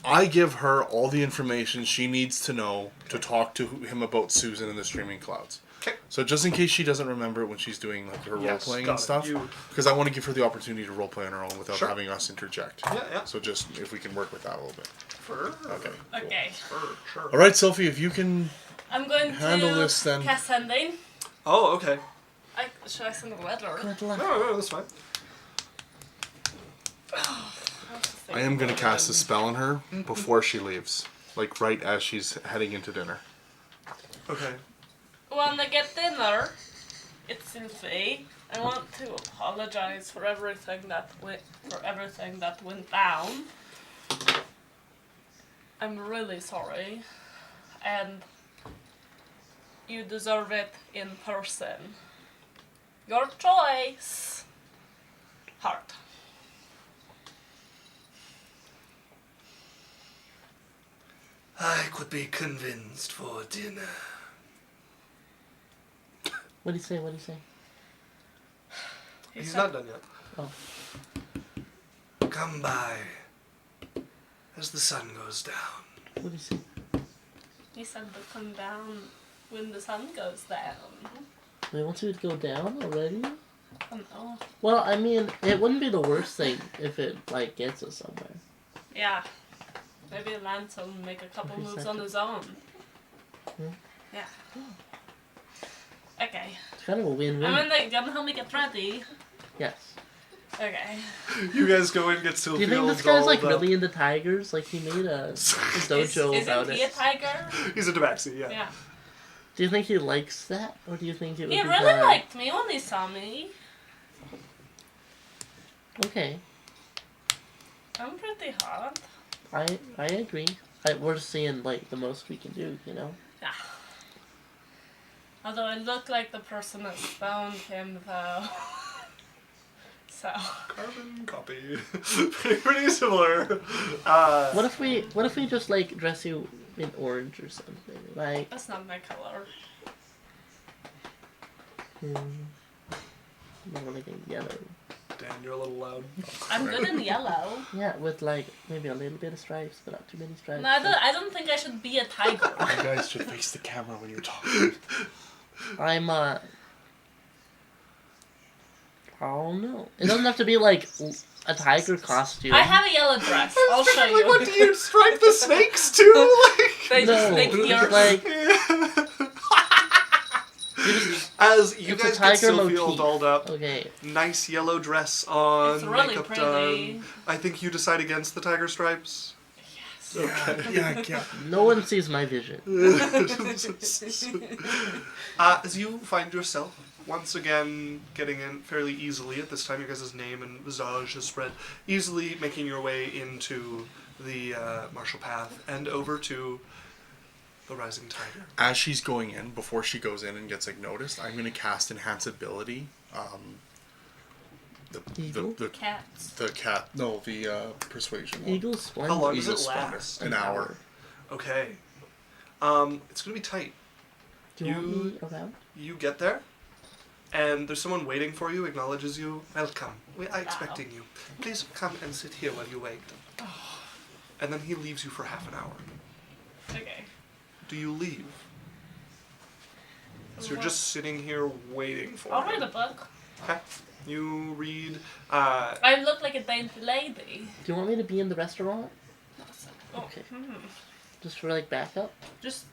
S2: I give her all the information she needs to know to talk to him about Susan and the streaming clouds.
S3: Okay.
S2: So just in case she doesn't remember it when she's doing like her role playing and stuff, because I want to give her the opportunity to role play on her own without having us interject.
S3: Yeah.
S2: So just if we can work with that a little bit. Okay.
S1: Okay.
S3: Sure.
S2: All right, Sophie, if you can
S1: I'm going
S2: handle
S1: to
S2: this, then.
S1: cast sending.
S3: Oh, okay.
S1: Should I send a letter?
S4: Good luck.
S3: No, that's fine.
S2: I am going to cast a spell on her before she leaves, like right as she's heading into dinner.
S3: Okay.
S1: When I get dinner, it's Sylvie. I want to apologize for everything that went down. I'm really sorry, and you deserve it in person. Your choice. Heart.
S3: I could be convinced for dinner.
S4: What do you say? What do you say?
S3: He's not done yet.
S4: Oh.
S3: Come by as the sun goes down.
S4: What do you say?
S1: He said to come down when the sun goes down.
S4: They want you to go down already?
S1: Oh no.
S4: Well, I mean, it wouldn't be the worst thing if it, like, gets us somewhere.
S1: Yeah. Maybe Lance will make a couple moves on his own. Yeah. Okay.
S4: It's kind of a win-win.
S1: I'm gonna help me get ready.
S4: Yes.
S1: Okay.
S3: You guys go and get
S4: Do
S3: Sylvie
S4: you think
S3: all
S4: this guy's, like,
S3: dolled up.
S4: really into tigers? Like, he made a dojo about
S1: Isn't he a
S4: it.
S1: tiger?
S3: He's a tabaxi, yeah.
S1: Yeah.
S4: Do you think he likes that? Or do you think it would
S1: He
S4: be
S1: really
S4: bad?
S1: liked me when he saw me.
S4: Okay.
S1: I'm pretty hot.
S4: I agree. We're seeing, like, the most we can do, you know?
S1: Yeah. Although I look like the person that found him, though. So.
S3: Carbon copy. Pretty similar.
S4: What if we just, like, dress you in orange or something? Like,
S1: That's not my color.
S4: more like a yellow.
S3: Dan, you're a little loud.
S1: I'm good in yellow.
S4: Yeah, with, like, maybe a little bit of stripes, but not too many stripes.
S1: No, I don't think I should be a tiger.
S2: You guys should face the camera when you're talking.
S4: I'm, I don't know. It doesn't have to be, like, a tiger costume.
S1: I have a yellow dress. I'll show you.
S3: What do you stripe the snakes too?
S1: They just
S4: No,
S1: make ears.
S4: like,
S3: As you
S4: It's a
S3: guys get
S4: tiger
S3: Sylvie all
S4: motif.
S3: dolled up,
S4: okay.
S3: nice yellow dress on,
S1: It's really
S3: makeup
S1: pretty.
S3: done. I think you decide against the tiger stripes.
S2: Yeah.
S4: No one sees my vision.
S3: As you find yourself once again getting in fairly easily, at this time your guys' name and visage has spread, easily making your way into the martial path and over to the rising tiger.
S2: As she's going in, before she goes in and gets like noticed, I'm gonna cast enhance ability.
S4: Eagle?
S2: The
S1: Cats.
S2: persuasion one.
S4: Eagle's
S3: How
S4: splendid.
S3: long does
S2: Eagle's
S3: it
S2: splendor.
S3: last?
S2: An hour.
S3: Okay. It's gonna be tight.
S4: Do you want me around?
S3: You get there, and there's someone waiting for you, acknowledges you. Welcome. We are expecting you. Please come and sit here while you wait. And then he leaves you for half an hour.
S1: Okay.
S3: Do you leave? So you're just sitting here waiting for
S1: I'll
S3: him.
S1: read a book.
S3: Okay. You read.
S1: I look like a dainty lady.
S4: Do you want me to be in the restaurant?
S1: Oh,
S4: Okay. Just for, like, backup?
S1: Just,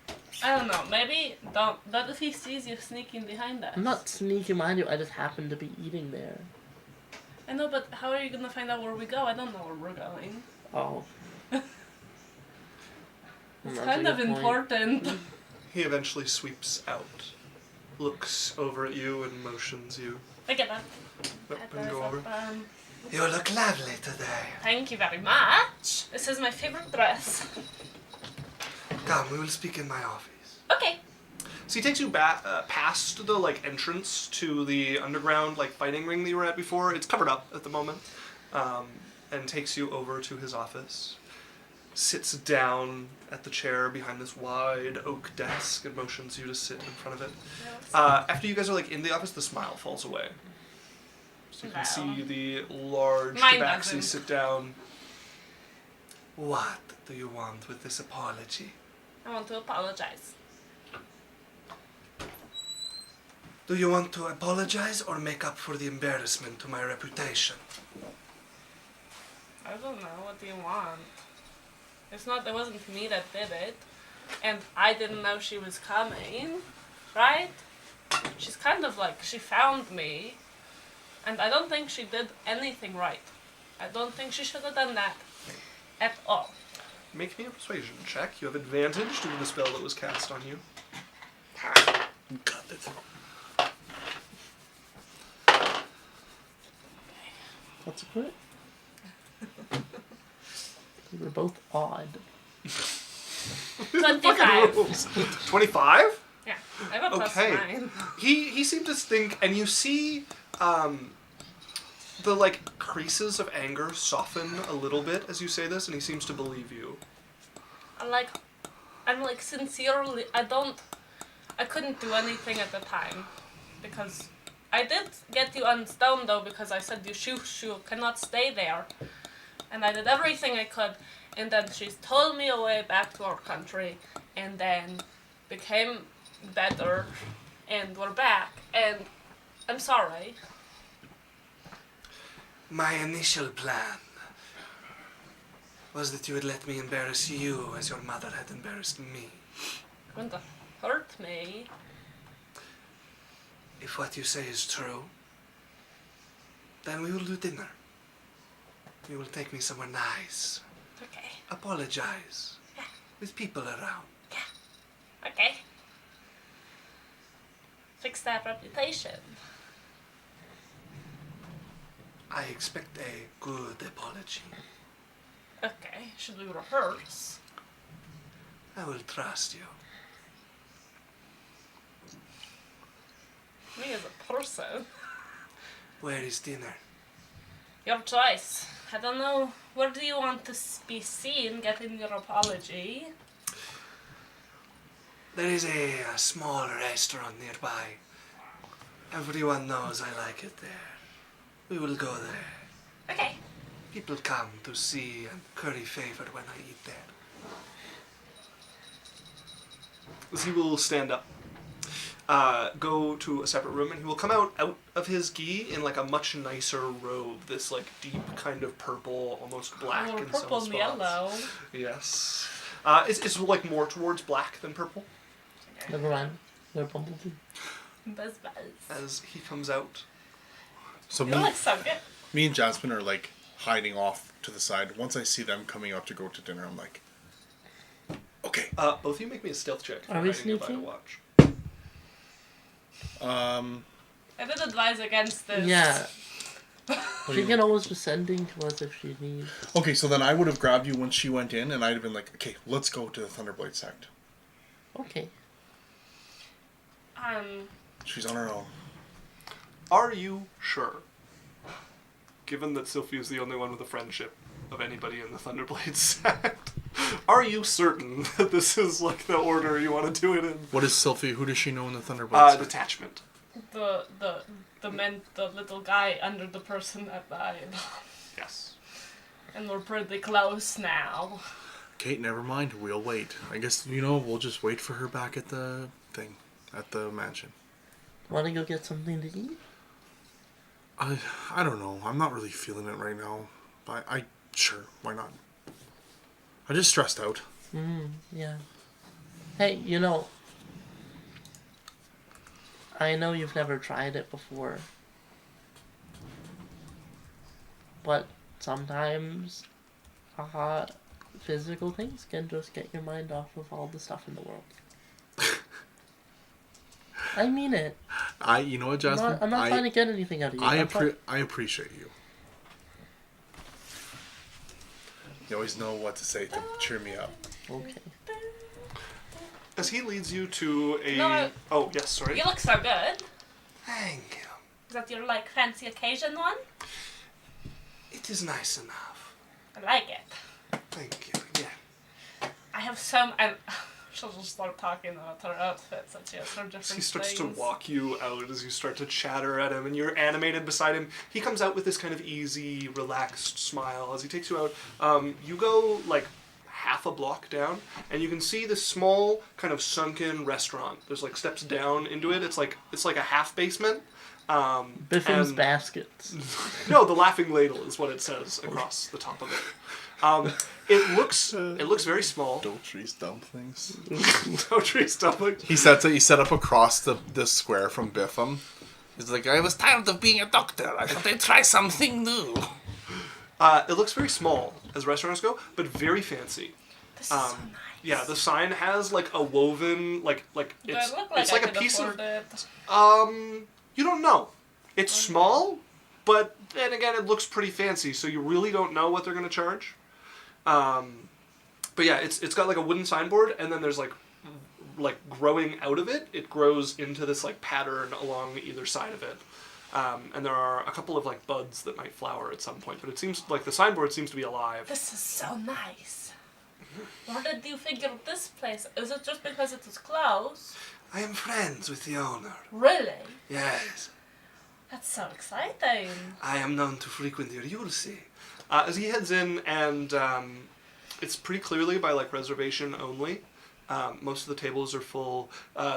S1: I don't know, maybe don't if he sees you sneaking behind us.
S4: I'm not sneaking behind you, I just happen to be eating there.
S1: I know, but how are you gonna find out where we go? I don't know where we're going.
S4: Oh.
S1: It's
S4: That's a
S1: kind of
S4: good point.
S1: important.
S3: He eventually sweeps out, looks over at you, and motions you.
S1: I get that.
S3: Yep, and go over.
S5: You look lovely today.
S1: Thank you very much. This is my favorite dress.
S5: Come, we will speak in my office.
S1: Okay.
S3: So he takes you back past the like entrance to the underground like fighting ring that you were at before. It's covered up at the moment, and takes you over to his office. Sits down at the chair behind this wide oak desk and motions you to sit in front of it. After you guys are like in the office, the smile falls away. So you can see the large
S1: Mine
S3: tabaxi
S1: doesn't.
S3: sit down.
S5: What do you want with this apology?
S1: I want to apologize.
S5: Do you want to apologize or make up for the embarrassment to my reputation?
S1: I don't know. What do you want? It wasn't me that did it. And I didn't know she was coming. Right? She's kind of like, she found me. And I don't think she did anything right. I don't think she should have done that. At all.
S3: Make me a persuasion check. You have advantage due to the spell that was cast on you.
S2: Got it.
S4: What's it put? They're both odd.
S1: 25.
S3: 25?
S1: Yeah. I have a plus
S3: Okay.
S1: 9.
S3: He seemed to think, and you see the like creases of anger soften a little bit as you say this, and he seems to believe you.
S1: I'm like sincerely, I couldn't do anything at the time. Because I did get you unstoned though, because I said you cannot stay there. And I did everything I could, and then she told me away back to our country, and then became better, and we're back, and I'm sorry.
S5: My initial plan was that you would let me embarrass you as your mother had embarrassed me.
S1: Going to hurt me.
S5: If what you say is true, then we will do dinner. You will take me somewhere nice.
S1: Okay.
S5: Apologize.
S1: Yeah.
S5: With people around.
S1: Okay. Fix that reputation.
S5: I expect a good apology.
S1: Okay. Should we rehearse?
S5: I will trust you.
S1: Me as a person.
S5: Where is dinner?
S1: Your choice. I don't know. Where do you want to be seen getting your apology?
S5: There is a small restaurant nearby. Everyone knows I like it there. We will go there.
S1: Okay.
S5: People come to see and curry favor when I eat there.
S3: He will stand up, go to a separate room, and he will come out of his gi in like a much nicer robe. This like deep kind of purple, almost black
S1: Or
S3: in
S1: purple
S3: some
S1: and
S3: spots.
S1: yellow.
S3: Yes. It's like more towards black than purple.
S4: Never mind. They're Bumblebee.
S1: Buzz buzz.
S3: As he comes out.
S2: So
S1: You look so good.
S2: me and Jasmine are like hiding off to the side. Once I see them coming out to go to dinner, I'm like, okay.
S3: Both of you make me a stealth check.
S4: Are we
S3: hiding nearby to
S4: sneaking?
S3: watch.
S1: I did advise against this.
S4: Yeah.
S2: What do
S4: She
S2: you-
S4: can always be sending to us if she needs.
S2: Okay, so then I would have grabbed you when she went in, and I'd have been like, okay, let's go to the Thunderblade sect.
S4: Okay.
S2: She's on her own.
S3: Are you sure? Given that Sylphie is the only one with a friendship of anybody in the Thunderblade sect, are you certain that this is like the order you want to do it in?
S2: What is Sylphie? Who does she know in the Thunderblade sect?
S3: Detachment.
S1: The little guy under the person that died.
S3: Yes.
S1: And we're pretty close now.
S2: Kate, never mind. We'll wait. I guess, we'll just wait for her back at the thing. At the mansion.
S4: Wanna go get something to eat?
S2: I don't know. I'm not really feeling it right now. But sure, why not? I'm just stressed out.
S4: Yeah. Hey, I know you've never tried it before. But sometimes physical things can just get your mind off of all the stuff in the world. I mean it.
S2: You know what, Jasmine?
S4: I'm not trying to get anything out of you.
S2: I appreciate you. You always know what to say to cheer me up.
S4: Okay.
S3: As he leads you to a...
S1: No.
S3: Oh, yes, sorry.
S1: You look so good.
S5: Thank you.
S1: Is that your like fancy occasion one?
S5: It is nice enough.
S1: I like it.
S5: Thank you. Yeah.
S1: I have some. She'll just start talking about her outfits and she has her different
S3: He starts
S1: things.
S3: to walk you out as you start to chatter at him, and you're animated beside him. He comes out with this kind of easy, relaxed smile as he takes you out. You go like half a block down, and you can see this small, kind of sunken restaurant. There's like steps down into it. It's like a half basement.
S4: Biffin's
S3: and-
S4: baskets.
S3: No, the laughing ladle is what it says across the top of it. It looks very small.
S2: Doltry's dumplings.
S3: No tree stuffing.
S2: He set up across the square from Biffum. He's like, I was tired of being a doctor. I thought I'd try something new.
S3: It looks very small as restaurants go, but very fancy.
S1: This is so nice.
S3: Yeah, the sign has like a woven
S1: Do
S3: it's
S1: I look like
S3: it's
S1: I
S3: like a
S1: could
S3: piece of
S1: afford it?
S3: you don't know. It's small, but then again it looks pretty fancy, so you really don't know what they're gonna charge. But yeah, it's got like a wooden signboard, and then there's like growing out of it. It grows into this like pattern along either side of it. And there are a couple of like buds that might flower at some point, but it seems like the signboard seems to be alive.
S1: This is so nice. Where did you figure out this place? Is it just because it was close?
S5: I am friends with the owner.
S1: Really?
S5: Yes.
S1: That's so exciting.
S5: I am known to frequent here. You will see.
S3: As he heads in, and it's pretty clearly by like reservation only. Most of the tables are full.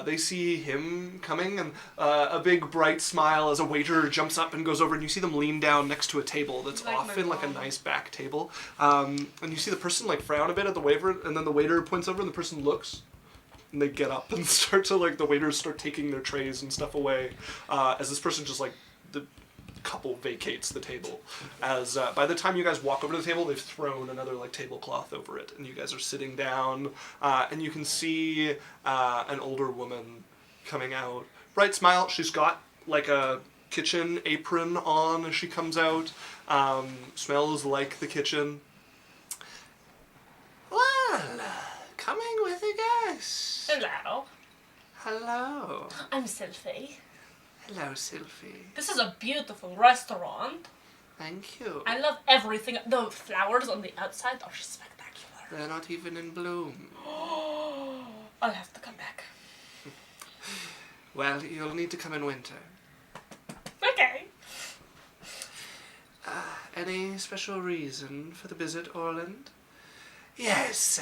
S3: They see him coming, and a big bright smile as a waiter jumps up and goes over, and you see them lean down next to a table that's
S1: Like
S3: often
S1: my
S3: like a
S1: mom.
S3: nice back table. And you see the person like frown a bit at the waiter, and then the waiter points over, and the person looks. And they get up and start to the waiters start taking their trays and stuff away. As this person just the couple vacates the table. As by the time you guys walk over to the table, they've thrown another tablecloth over it, and you guys are sitting down, and you can see an older woman coming out. Bright smile. She's got like a kitchen apron on as she comes out. Smells like the kitchen.
S5: Well, coming with a guest.
S1: Hello.
S5: Hello.
S1: I'm Sylphie.
S5: Hello, Sylphie.
S1: This is a beautiful restaurant.
S5: Thank you.
S1: I love everything. The flowers on the outside are spectacular.
S5: They're not even in bloom.
S1: I'll have to come back.
S5: Well, you'll need to come in winter.
S1: Okay.
S5: Any special reason for the visit, Orland? Yes,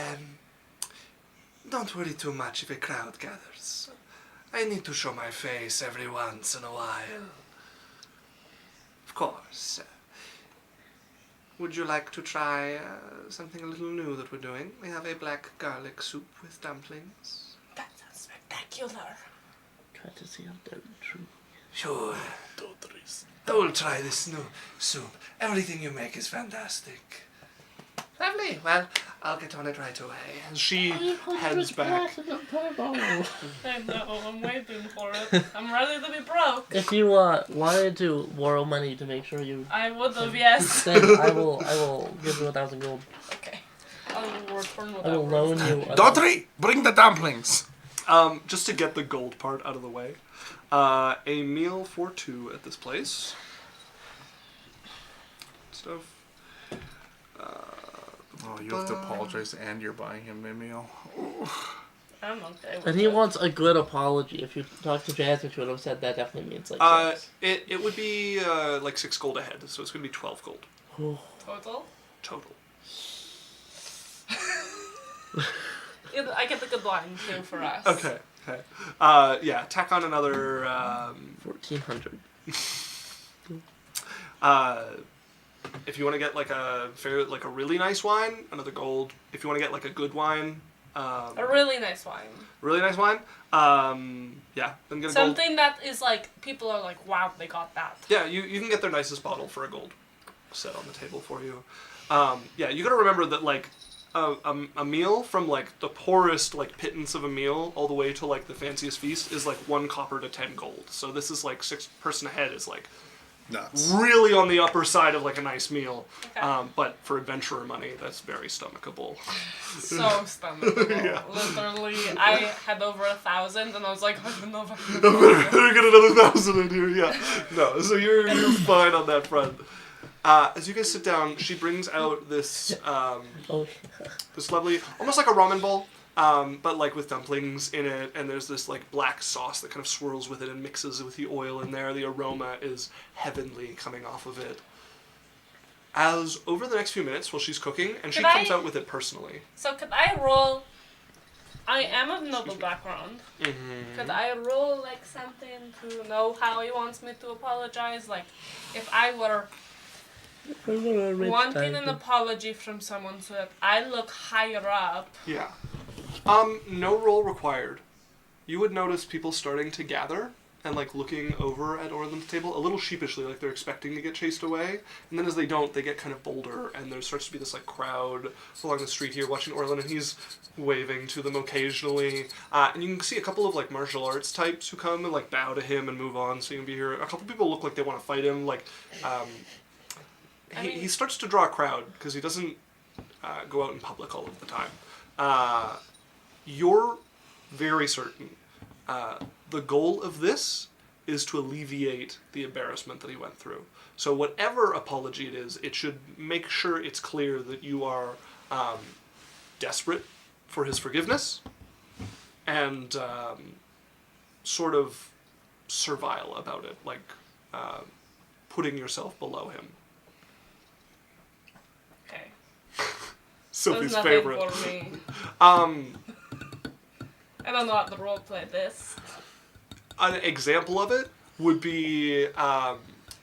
S5: don't worry too much if a crowd gathers. I need to show my face every once in a while. Of course. Would you like to try something a little new that we're doing? We have a black garlic soup with dumplings.
S1: That sounds spectacular.
S4: Try to see how they're true.
S5: Sure.
S2: Doltry's.
S5: I will try this new soup. Everything you make is fantastic. Lovely. Well, I'll get on it right away.
S3: As she heads back.
S1: I know, I'm waiting for it. I'm ready to be broke.
S4: If you wanted to borrow money to make sure you,
S1: I would have, yes.
S4: then I will give you 1,000 gold.
S1: Okay. I will return
S4: I will
S1: whatever.
S4: loan you.
S2: Daughtry, bring the dumplings.
S3: Just to get the gold part out of the way, a meal for two at this place. Stuff.
S2: Oh, you have to apologize, and you're buying him a meal.
S1: I'm okay with
S4: And he
S1: it.
S4: wants a good apology. If you talk to Jasmine, she would have said that definitely means like six.
S3: It would be 6 gold ahead, so it's gonna be 12 gold
S4: Oh.
S1: Total?
S3: total.
S1: I get the good line too for us.
S3: Okay. Yeah. Tack on another.
S4: 1,400.
S3: If you want to get like a really nice wine, another gold. If you want to get like a good wine,
S1: A really nice wine.
S3: really nice wine, yeah, then get a gold.
S1: Something that is like, people are like, wow, they got that.
S3: Yeah, you can get their nicest bottle for a gold set on the table for you. Yeah, you gotta remember that a meal from like the poorest like pittance of a meal all the way to like the fanciest feast is like 1 copper to 10 gold. So this is like 6 person a head is like
S2: Nuts.
S3: really on the upper side of like a nice meal.
S1: Okay.
S3: But for adventurer money, that's very stomachable.
S1: So stomachable.
S3: Yeah.
S1: Literally, I had over 1,000, and I was like, I don't know if I can
S3: Better get another 1,000 in here, yeah. No, so you're fine on that front. As you guys sit down, she brings out this this lovely, almost like a ramen bowl, but like with dumplings in it, and there's this like black sauce that kind of swirls with it and mixes with the oil in there. The aroma is heavenly coming off of it. As over the next few minutes while she's cooking, and she comes out with it personally.
S1: So could I roll... I am of noble background.
S3: Mm-hmm.
S1: Could I roll like something to know how he wants me to apologize? Like, if I were wanting an apology from someone so that I look higher up.
S3: Yeah. No roll required. You would notice people starting to gather and like looking over at Orland's table a little sheepishly, like they're expecting to get chased away. And then as they don't, they get kind of bolder, and there starts to be this like crowd along the street here watching Orland, and he's waving to them occasionally. And you can see a couple of like martial arts types who come and like bow to him and move on, so you can be here. A couple people look like they want to fight him. Like, he starts to draw a crowd because he doesn't go out in public all of the time. You're very certain the goal of this is to alleviate the embarrassment that he went through. So whatever apology it is, it should make sure it's clear that you are desperate for his forgiveness and sort of servile about it, like putting yourself below him.
S1: Okay.
S3: Sophie's
S1: There's
S3: favorite.
S1: nothing for me. I don't know how to roleplay this.
S3: An example of it would be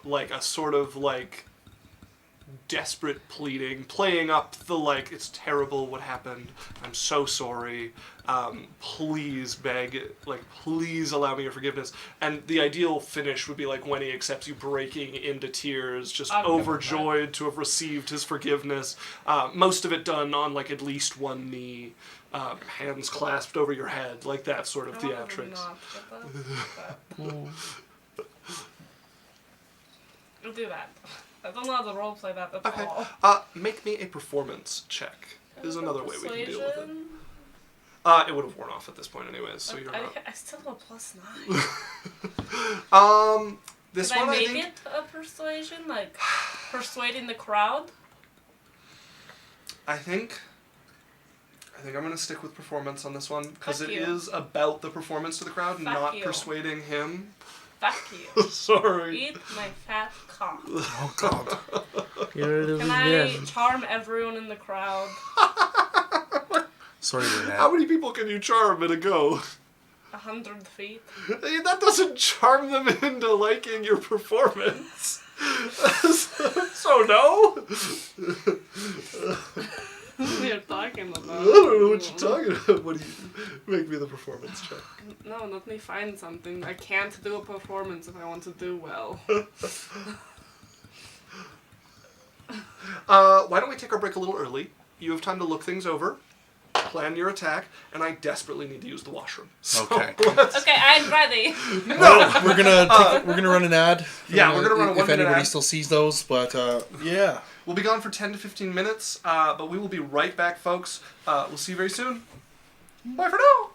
S3: like a sort of like desperate pleading, playing up the like, it's terrible what happened, I'm so sorry, please beg, like please allow me your forgiveness. And the ideal finish would be like when he accepts you breaking into tears, just overjoyed to have received his forgiveness. Most of it done on like at least one knee, hands clasped over your head, like that sort of theatrics.
S1: I'll do that. I don't know how to roleplay that at
S3: Okay.
S1: all.
S3: Make me a performance check. Is another way we can deal with it.
S1: Persuasion?
S3: It would have worn off at this point anyways, so you're not.
S1: I still have a +9.
S3: This
S1: Did
S3: one
S1: I
S3: I
S1: make
S3: think.
S1: it a persuasion? Like, persuading the crowd?
S3: I think I'm gonna stick with performance on this one because
S1: Fuck
S3: it
S1: you.
S3: is about the performance to the crowd, not
S1: you.
S3: persuading him.
S1: Fuck you.
S3: Sorry.
S1: Eat my fat cock.
S2: Oh God.
S4: Here it is
S1: Can I
S4: again.
S1: charm everyone in the crowd?
S2: Sorry, Renee.
S3: How many people can you charm in a go?
S1: 100 feet.
S3: That doesn't charm them into liking your performance. So no.
S1: What are you talking about?
S3: I don't know what you're talking about. What do you make me the performance check?
S1: No, let me find something. I can't do a performance if I want to do well.
S3: Why don't we take our break a little early? You have time to look things over, plan your attack, and I desperately need to use the washroom. So
S2: Okay.
S1: Okay, I'm ready.
S2: Well, we're gonna run an ad.
S3: Yeah, we're gonna run a 1
S2: if
S3: minute
S2: anybody
S3: ad.
S2: still sees those, but yeah.
S3: We'll be gone for 10 to 15 minutes, but we will be right back, folks. We'll see you very soon. Bye for now.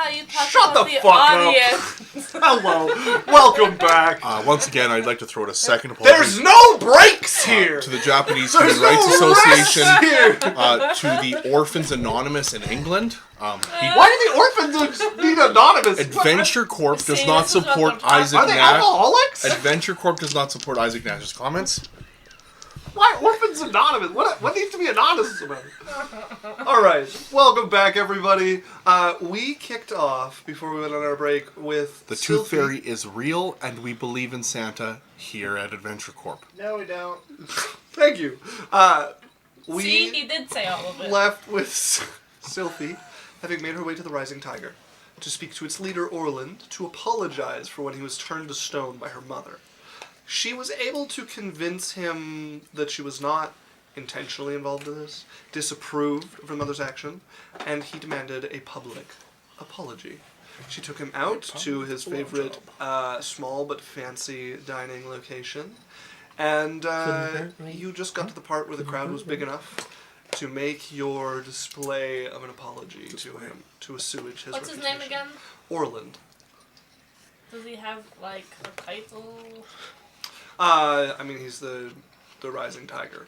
S1: thought you talked
S3: Shut
S1: about
S3: the
S1: the
S3: fuck up.
S1: audience.
S3: Hello. Welcome back.
S2: Once again, I'd like to throw out a second apology.
S3: There's no breaks here.
S2: To the Japanese
S3: There's
S2: Human Rights
S3: no
S2: Association,
S3: rest here.
S2: to the Orphans Anonymous in England.
S3: Why do the orphans need anonymous?
S2: Adventure Corp does
S1: See,
S2: not
S1: this is what
S2: support
S1: they're talking-
S2: Isaac
S3: Are they
S2: Nash.
S3: alcoholics?
S2: Adventure Corp does not support Isaac Nash's comments.
S3: Why orphans anonymous? What needs to be anonymous about it? All right, welcome back, everybody. We kicked off before we went on our break with
S2: The Tooth
S3: Sylphie.
S2: Fairy is real, and we believe in Santa here at Adventure Corp.
S5: No, we don't.
S3: Thank you. We
S1: See, he did say all of it.
S3: left with Sylphie having made her way to the Rising Tiger to speak to its leader Orland to apologize for when he was turned to stone by her mother. She was able to convince him that she was not intentionally involved in this, disapproved of her mother's action, and he demanded a public apology. She took him out to his favorite small but fancy dining location, and
S4: hurt me.
S3: you just got to the part where the crowd was big enough to make your display of an apology to him, to assuage his
S1: What's his
S3: reputation.
S1: name again?
S3: Orland.
S1: Does he have, like, a title?
S3: I mean, he's the Rising Tiger.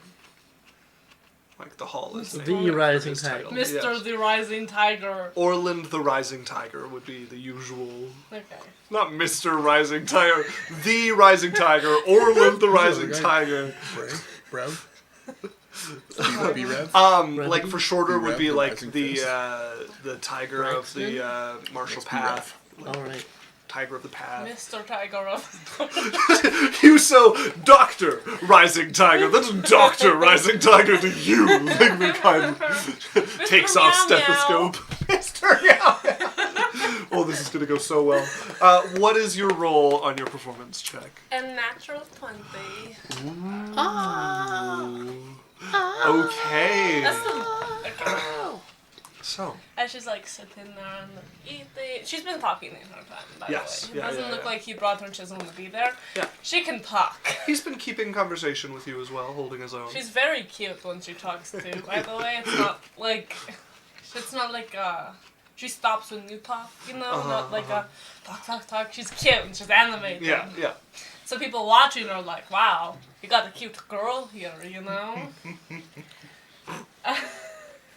S3: Like, the hall is
S4: The
S3: named for
S4: Rising
S3: his
S4: Tiger.
S3: title.
S1: Mr.
S3: Yes.
S1: the Rising Tiger.
S3: Orland the Rising Tiger would be the usual.
S1: Okay.
S3: Not Mr. Rising Tiger. The Rising Tiger. Orland the Rising
S2: guy.
S3: Tiger.
S2: Rev? B-Rev?
S3: Like for shorter
S2: The
S3: would
S2: Rev,
S3: be
S2: the
S3: like
S2: Rising
S3: the
S2: Fist.
S3: Tiger of the Marshall
S2: That's
S3: Path.
S4: Alright.
S3: Tiger of the Path.
S1: Mr. Tiger of...
S3: You so Doctor Rising Tiger. That's Doctor Rising Tiger to you. Like, kind of takes off
S1: Meow Meow.
S3: stethoscope. Mr. Meow Meow. Oh, this is gonna go so well. What is your role on your performance check?
S1: A natural 20.
S3: Okay.
S1: That's the... Okay.
S3: So.
S1: And she's like sitting there and eating. She's been talking the entire time, by
S3: Yes.
S1: the way. It
S3: Yeah,
S1: doesn't
S3: yeah,
S1: look
S3: yeah.
S1: like he brought her and she doesn't want to be there.
S3: Yeah.
S1: She can talk.
S3: He's been keeping conversation with you as well, holding his own.
S1: She's very cute when she talks too, by the way. It's not like she stops when you talk, you know, not like talk. She's cute and she's animated.
S3: Yeah, yeah.
S1: So people watching are like, wow, you got a cute girl here, you know?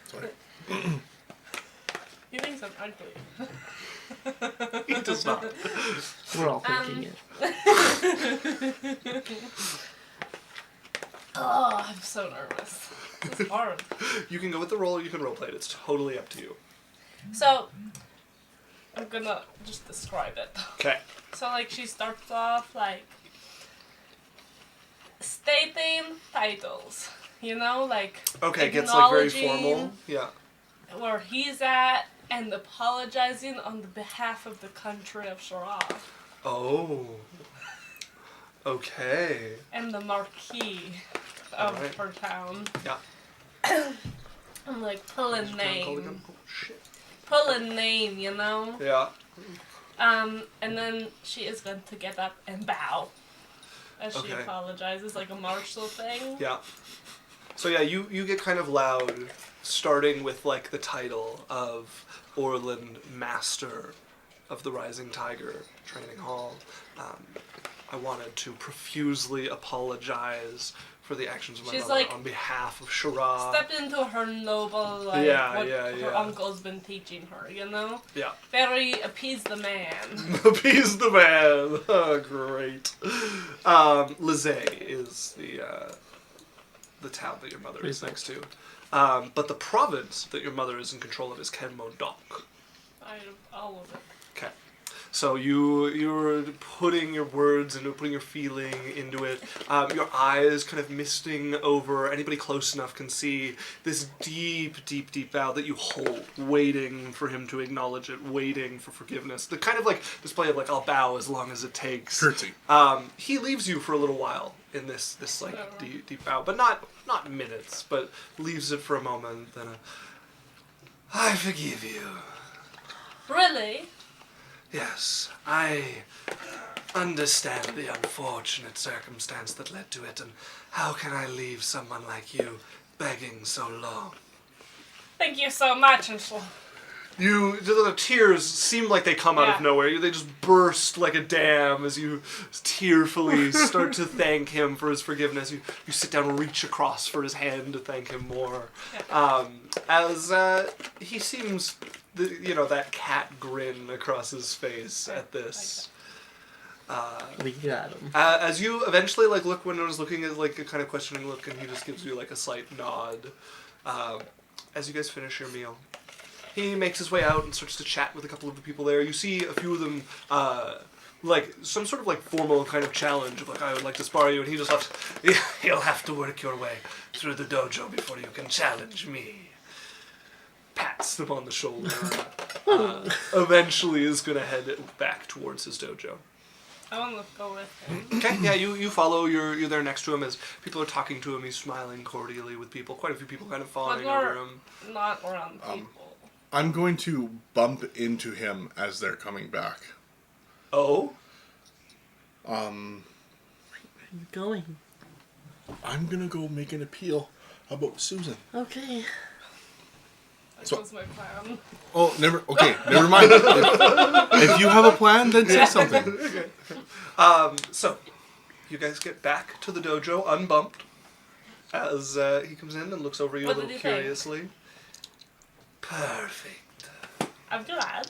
S2: Sorry.
S1: He thinks I'm ugly.
S3: He does not.
S4: We're all thinking it.
S1: Oh, I'm so nervous. It's hard.
S3: You can go with the role or you can roleplay it. It's totally up to you.
S1: So, I'm gonna just describe it.
S3: Okay.
S1: So, like, she starts off, like, stating titles, you know? Like,
S3: Okay, gets like very
S1: acknowledging
S3: formal. Yeah.
S1: where he's at and apologizing on the behalf of the country of Shara
S3: Oh. Okay.
S1: and the marquis of
S3: Alright.
S1: her town.
S3: Yeah.
S1: I'm like, pull a
S3: Oh,
S1: name.
S3: shit.
S1: Pull a name, you know?
S3: Yeah.
S1: And then she is going to get up and bow as she
S3: Okay.
S1: apologizes, like a martial thing.
S3: Yeah. So yeah, you get kind of loud, starting with like the title of Orland Master of the Rising Tiger Training Hall. I wanted to profusely apologize for the actions of my
S1: She's
S3: mother
S1: like-
S3: on behalf of Shara.
S1: Stepped into her noble, like,
S3: Yeah,
S1: what
S3: yeah,
S1: her
S3: yeah.
S1: uncle's been teaching her, you know?
S3: Yeah.
S1: Very appease the man.
S3: Appease the man. Oh, great. Lizay is the town that your mother is next to. But the province that your mother is in control of is Kenmodok.
S1: All of it.
S3: Okay. So you're putting your words into putting your feeling into it. Your eyes kind of misting over. Anybody close enough can see this deep, deep, deep vow that you hold, waiting for him to acknowledge it, waiting for forgiveness. The kind of like display of like I'll bow as long as it takes.
S2: Curtsy.
S3: He leaves you for a little while in this like deep bow, but not minutes, but leaves it for a moment. Then I forgive you.
S1: Really?
S5: Yes, I understand the unfortunate circumstance that led to it, and how can I leave someone like you begging so long?
S1: Thank you so much, and she'll
S3: The tears seem like they come out of
S1: Yeah.
S3: nowhere. They just burst like a dam as you tearfully start to thank him for his forgiveness. You sit down and reach across for his hand to thank him more. As he seems, that cat grin across his face at this.
S4: We got him.
S3: As you eventually look when I was looking at a kind of questioning look, and he just gives you a slight nod. As you guys finish your meal, he makes his way out and starts to chat with a couple of the people there. You see a few of them, some sort of formal kind of challenge of I would like to spar you, and he just left.
S5: You'll have to work your way through the dojo before you can challenge me.
S3: Pats them on the shoulder. Eventually is going to head back towards his dojo.
S1: I want to go with him.
S3: Okay, yeah, you follow. You're there next to him as people are talking to him. He's smiling cordially with people. Quite a few people kind of fawning over him.
S1: Not around people.
S2: I'm going to bump into him as they're coming back.
S3: Oh?
S4: Where are you going?
S2: I'm going to go make an appeal about Susan.
S4: Okay.
S1: That
S2: So-
S1: was my plan.
S2: Oh, never mind. If you have a plan, then say something.
S3: So, you guys get back to the dojo unbumped as he comes in and looks over you
S1: What
S3: a
S1: did
S3: little
S1: he think?
S3: curiously.
S5: Perfect.
S1: I'm glad.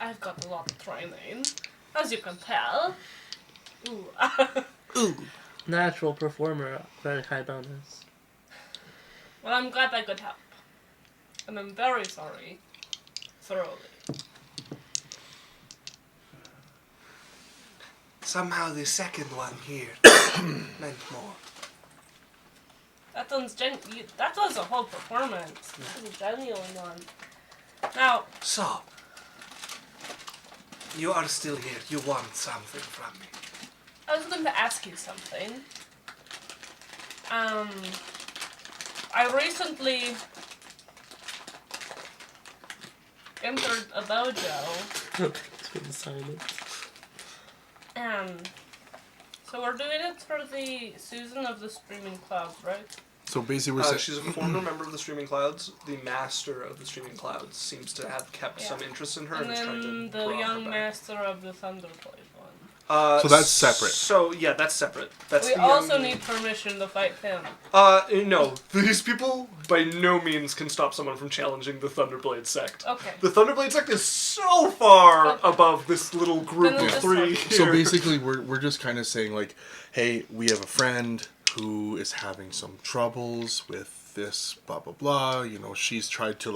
S1: I've got a lot of training, as you can tell. Ooh.
S4: Ooh. Natural performer, very high bonus.
S1: Well, I'm glad I could help. And I'm very sorry. Thoroughly.
S5: Somehow the second one here meant more.
S1: That was a whole performance. That was a genuine one. Now,
S5: So, you are still here. You want something from me.
S1: I was going to ask you something. I recently entered a dojo,
S4: It's been silent.
S1: and so we're doing it for the Susan of the Streaming Clouds, right?
S2: So basically, we're
S3: She's a former member of the Streaming Clouds. The master of the Streaming Clouds seems to have kept
S1: Yeah.
S3: some interest in her
S1: And
S3: and is trying to
S1: then the
S3: draw her
S1: young
S3: back.
S1: master of the Thunderblade one.
S2: So that's separate.
S3: So yeah, that's separate. That's
S1: We
S3: the
S1: also
S3: young-
S1: need permission to fight him.
S3: No. These people by no means can stop someone from challenging the Thunderblade sect.
S1: Okay.
S3: The Thunderblade sect is so far
S1: Okay.
S3: above this little group
S1: Then
S3: of
S1: it's
S3: three
S1: just
S3: here.
S2: So basically, we're just kind of saying hey, we have a friend who is having some troubles with this, blah blah blah. She's tried to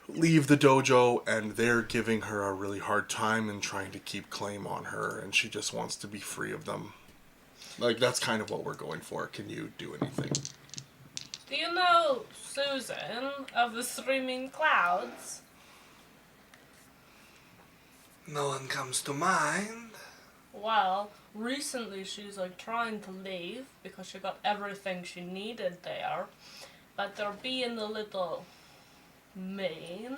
S2: leave the dojo, and they're giving her a really hard time and trying to keep claim on her, and she just wants to be free of them. That's kind of what we're going for. Can you do anything?
S1: Do you know Susan of the Streaming Clouds?
S5: No one comes to mind.
S1: Well, recently she's trying to leave because she got everything she needed there, but they're being a little mean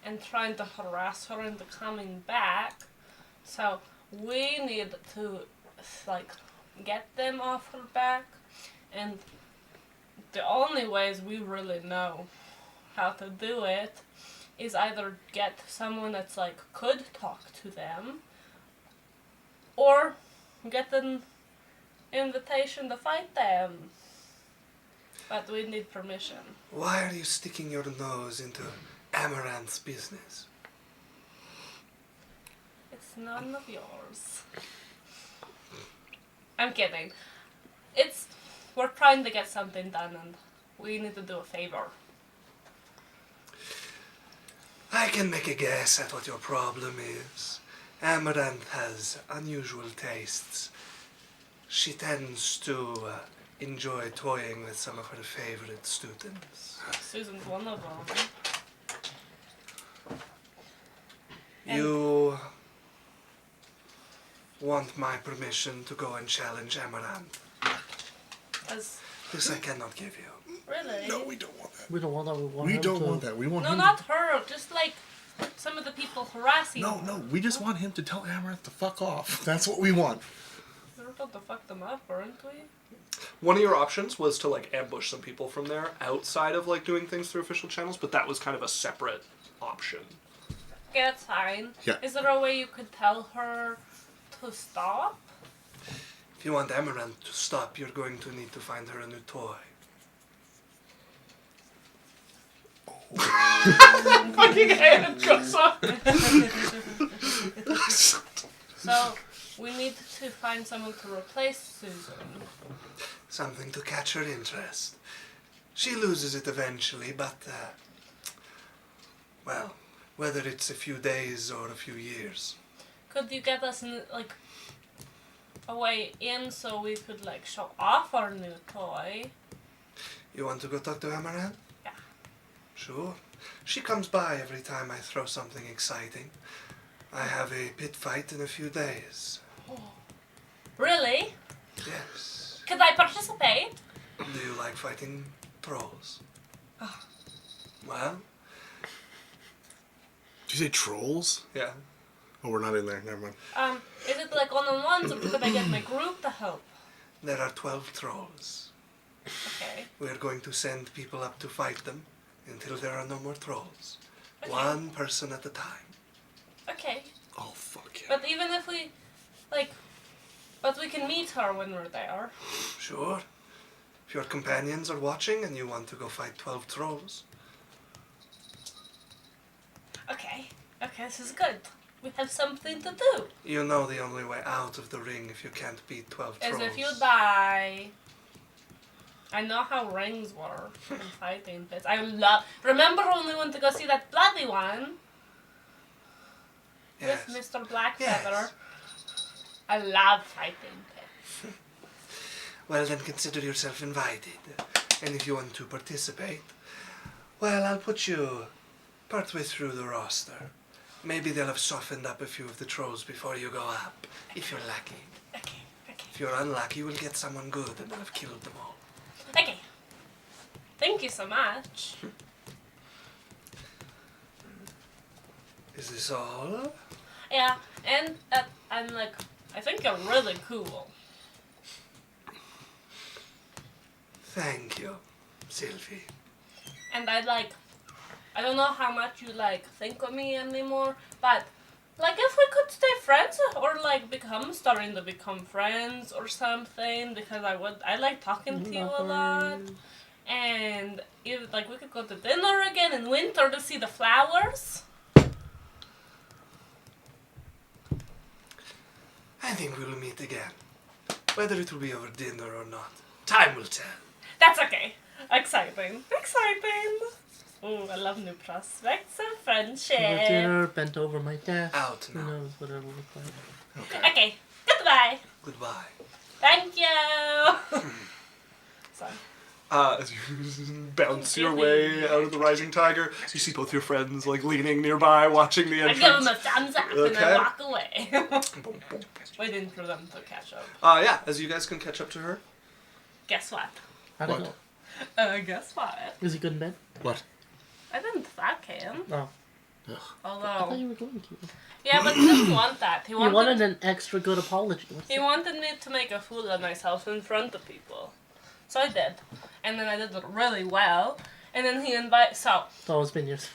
S1: and trying to harass her into coming back. So we need to get them off her back, and the only ways we really know how to do it is either get someone that's could talk to them, or get an invitation to fight them. But we need permission.
S5: Why are you sticking your nose into Amaranth's business?
S1: It's none of yours. I'm kidding. We're trying to get something done, and we need to do a favor.
S5: I can make a guess at what your problem is. Amaranth has unusual tastes. She tends to enjoy toying with some of her favorite students.
S1: Susan's one of them.
S5: You want my permission to go and challenge Amaranth?
S1: As
S5: This I cannot give you.
S1: really?
S2: No, we don't want that.
S4: We don't want that.
S2: We don't want that. We want
S1: No,
S2: him.
S1: not her. Just some of the people harassing.
S2: No,
S1: her.
S2: no. We just want him to tell Amaranth to fuck off. That's what we want.
S1: We're about to fuck them up, aren't we?
S3: One of your options was to ambush some people from there outside of doing things through official channels, but that was kind of a separate option.
S1: Okay, that's fine.
S2: Yeah.
S1: Is there a way you could tell her to stop?
S5: If you want Amaranth to stop, you're going to need to find her a new toy.
S1: Fucking head goes up. So, we need to find someone to replace Susan.
S5: Something to catch her interest. She loses it eventually, but, well, whether it's a few days or a few years.
S1: Could you get us, like, a way in so we could, like, show off our new toy?
S5: You want to go talk to Amaranth?
S1: Yeah.
S5: Sure. She comes by every time I throw something exciting. I have a pit fight in a few days.
S1: Really?
S5: Yes.
S1: Could I participate?
S5: Do you like fighting trolls? Well,
S2: Did you say trolls?
S5: yeah.
S2: Oh, we're not in there. Never mind.
S1: Is it like one-on-ones or could I get my group to help?
S5: There are 12 trolls.
S1: Okay.
S5: We are going to send people up to fight them until there are no more trolls.
S1: Okay.
S5: One person at a time.
S1: Okay.
S2: Oh, fuck yeah.
S1: But even if we, like, but we can meet her when we're there.
S5: Sure. If your companions are watching and you want to go fight 12 trolls.
S1: Okay. Okay, this is good. We have something to do.
S5: You know the only way out of the ring if you can't beat 12
S1: Is
S5: trolls.
S1: if you die. I know how rings work in fighting pits. Remember when we went to go see that bloody one?
S5: Yes.
S1: With Mr. Blackfeather?
S5: Yes.
S1: I love fighting pits.
S5: Well, then consider yourself invited. And if you want to participate, well, I'll put you partway through the roster. Maybe they'll have softened up a few of the trolls before you go up, if you're lucky.
S1: Okay, okay.
S5: If you're unlucky, we'll get someone good and they'll have killed them all.
S1: Okay. Thank you so much.
S5: Is this all?
S1: Yeah, and I'm like, I think you're really cool.
S5: Thank you, Sylvie.
S1: And I don't know how much you think of me anymore, but if we could stay friends or starting to become friends or something, because I like talking to you a lot. And if we could go to dinner again in winter to see the flowers.
S5: I think we'll meet again. Whether it will be over dinner or not, time will tell.
S1: That's okay. Exciting. Exciting. Ooh, I love new prospects of friendship.
S4: Over dinner, bent over my desk.
S5: Out
S4: Who
S5: now.
S4: knows what it'll look like.
S5: Okay.
S1: Okay. Goodbye.
S5: Goodbye.
S1: Thank you. Sorry.
S3: As you bounce your way out of the rising tiger, you see both your friends leaning nearby, watching the
S1: I
S3: entrance.
S1: give them a thumbs up and
S3: Okay.
S1: I walk away. Waiting for them to catch up.
S3: Yeah, as you guys can catch up to her.
S1: Guess what?
S4: I don't
S2: What?
S4: know.
S1: Guess what?
S4: Is he good in bed?
S2: What?
S1: I didn't fuck him.
S4: Oh.
S2: Ugh.
S4: I thought
S1: Although,
S4: you were going to.
S1: yeah, but he didn't want that. He
S4: You
S1: wanted,
S4: wanted an extra good apology. What's
S1: he
S4: that?
S1: wanted me to make a fool of myself in front of people. So I did. And then I did it really well. And then he invited... So,
S4: It's always been yours.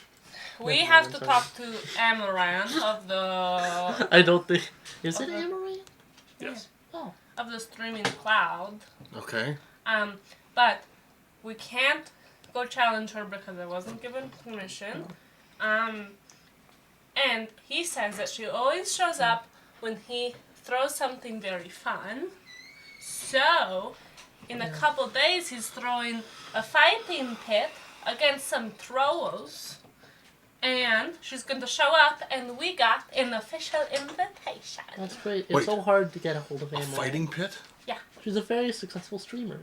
S1: we
S4: Never
S1: have
S4: mind,
S1: to
S4: sorry.
S1: talk to Amaranth of the...
S4: I don't think. Is it
S1: Okay.
S4: Amaranth?
S3: Yes.
S4: Oh.
S1: of the streaming cloud.
S2: Okay.
S1: But we can't go challenge her because I wasn't given permission. And he says that she always shows up when he throws something very fun. So, in a couple days, he's throwing a fighting pit against some trolls. And she's going to show up, and we got an official invitation.
S4: That's great. It's
S2: Wait.
S4: so hard to get a hold of
S2: A
S4: Amaranth.
S2: fighting pit?
S4: She's a very successful streamer.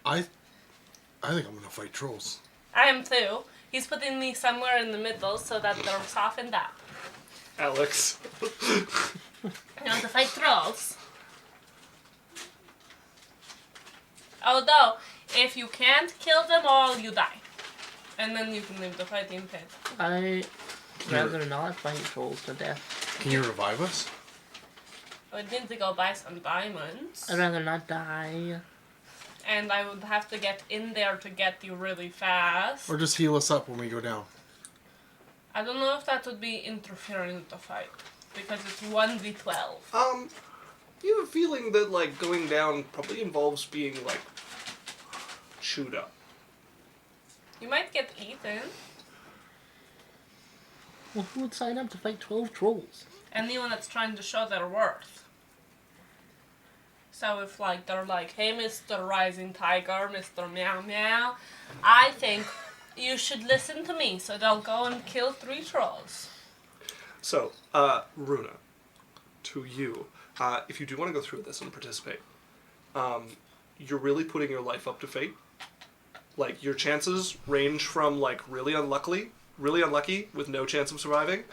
S2: I think I'm gonna fight trolls.
S1: I am too. He's putting me somewhere in the middle so that they're softened up.
S3: Alex.
S1: You want to fight trolls? Although, if you can't kill them all, you die. And then you can leave the fighting pit.
S4: I rather not fight trolls to death.
S2: Can you revive us?
S1: I need to go buy some diamonds.
S4: I'd rather not die.
S1: And I would have to get in there to get you really fast.
S2: Or just heal us up when we go down?
S1: I don't know if that would be interfering with the fight. Because it's 1v12.
S3: You have a feeling that, like, going down probably involves being, like, chewed up.
S1: You might get eaten.
S4: Well, who would sign up to fight 12 trolls?
S1: Anyone that's trying to show their worth. So if, like, they're like, hey, Mr. Rising Tiger, Mr. Meow Meow, I think you should listen to me. So they'll go and kill 3 trolls.
S3: So, Runa, to you, if you do want to go through this and participate, you're really putting your life up to fate. Like, your chances range from, like, really unlucky with no chance of surviving,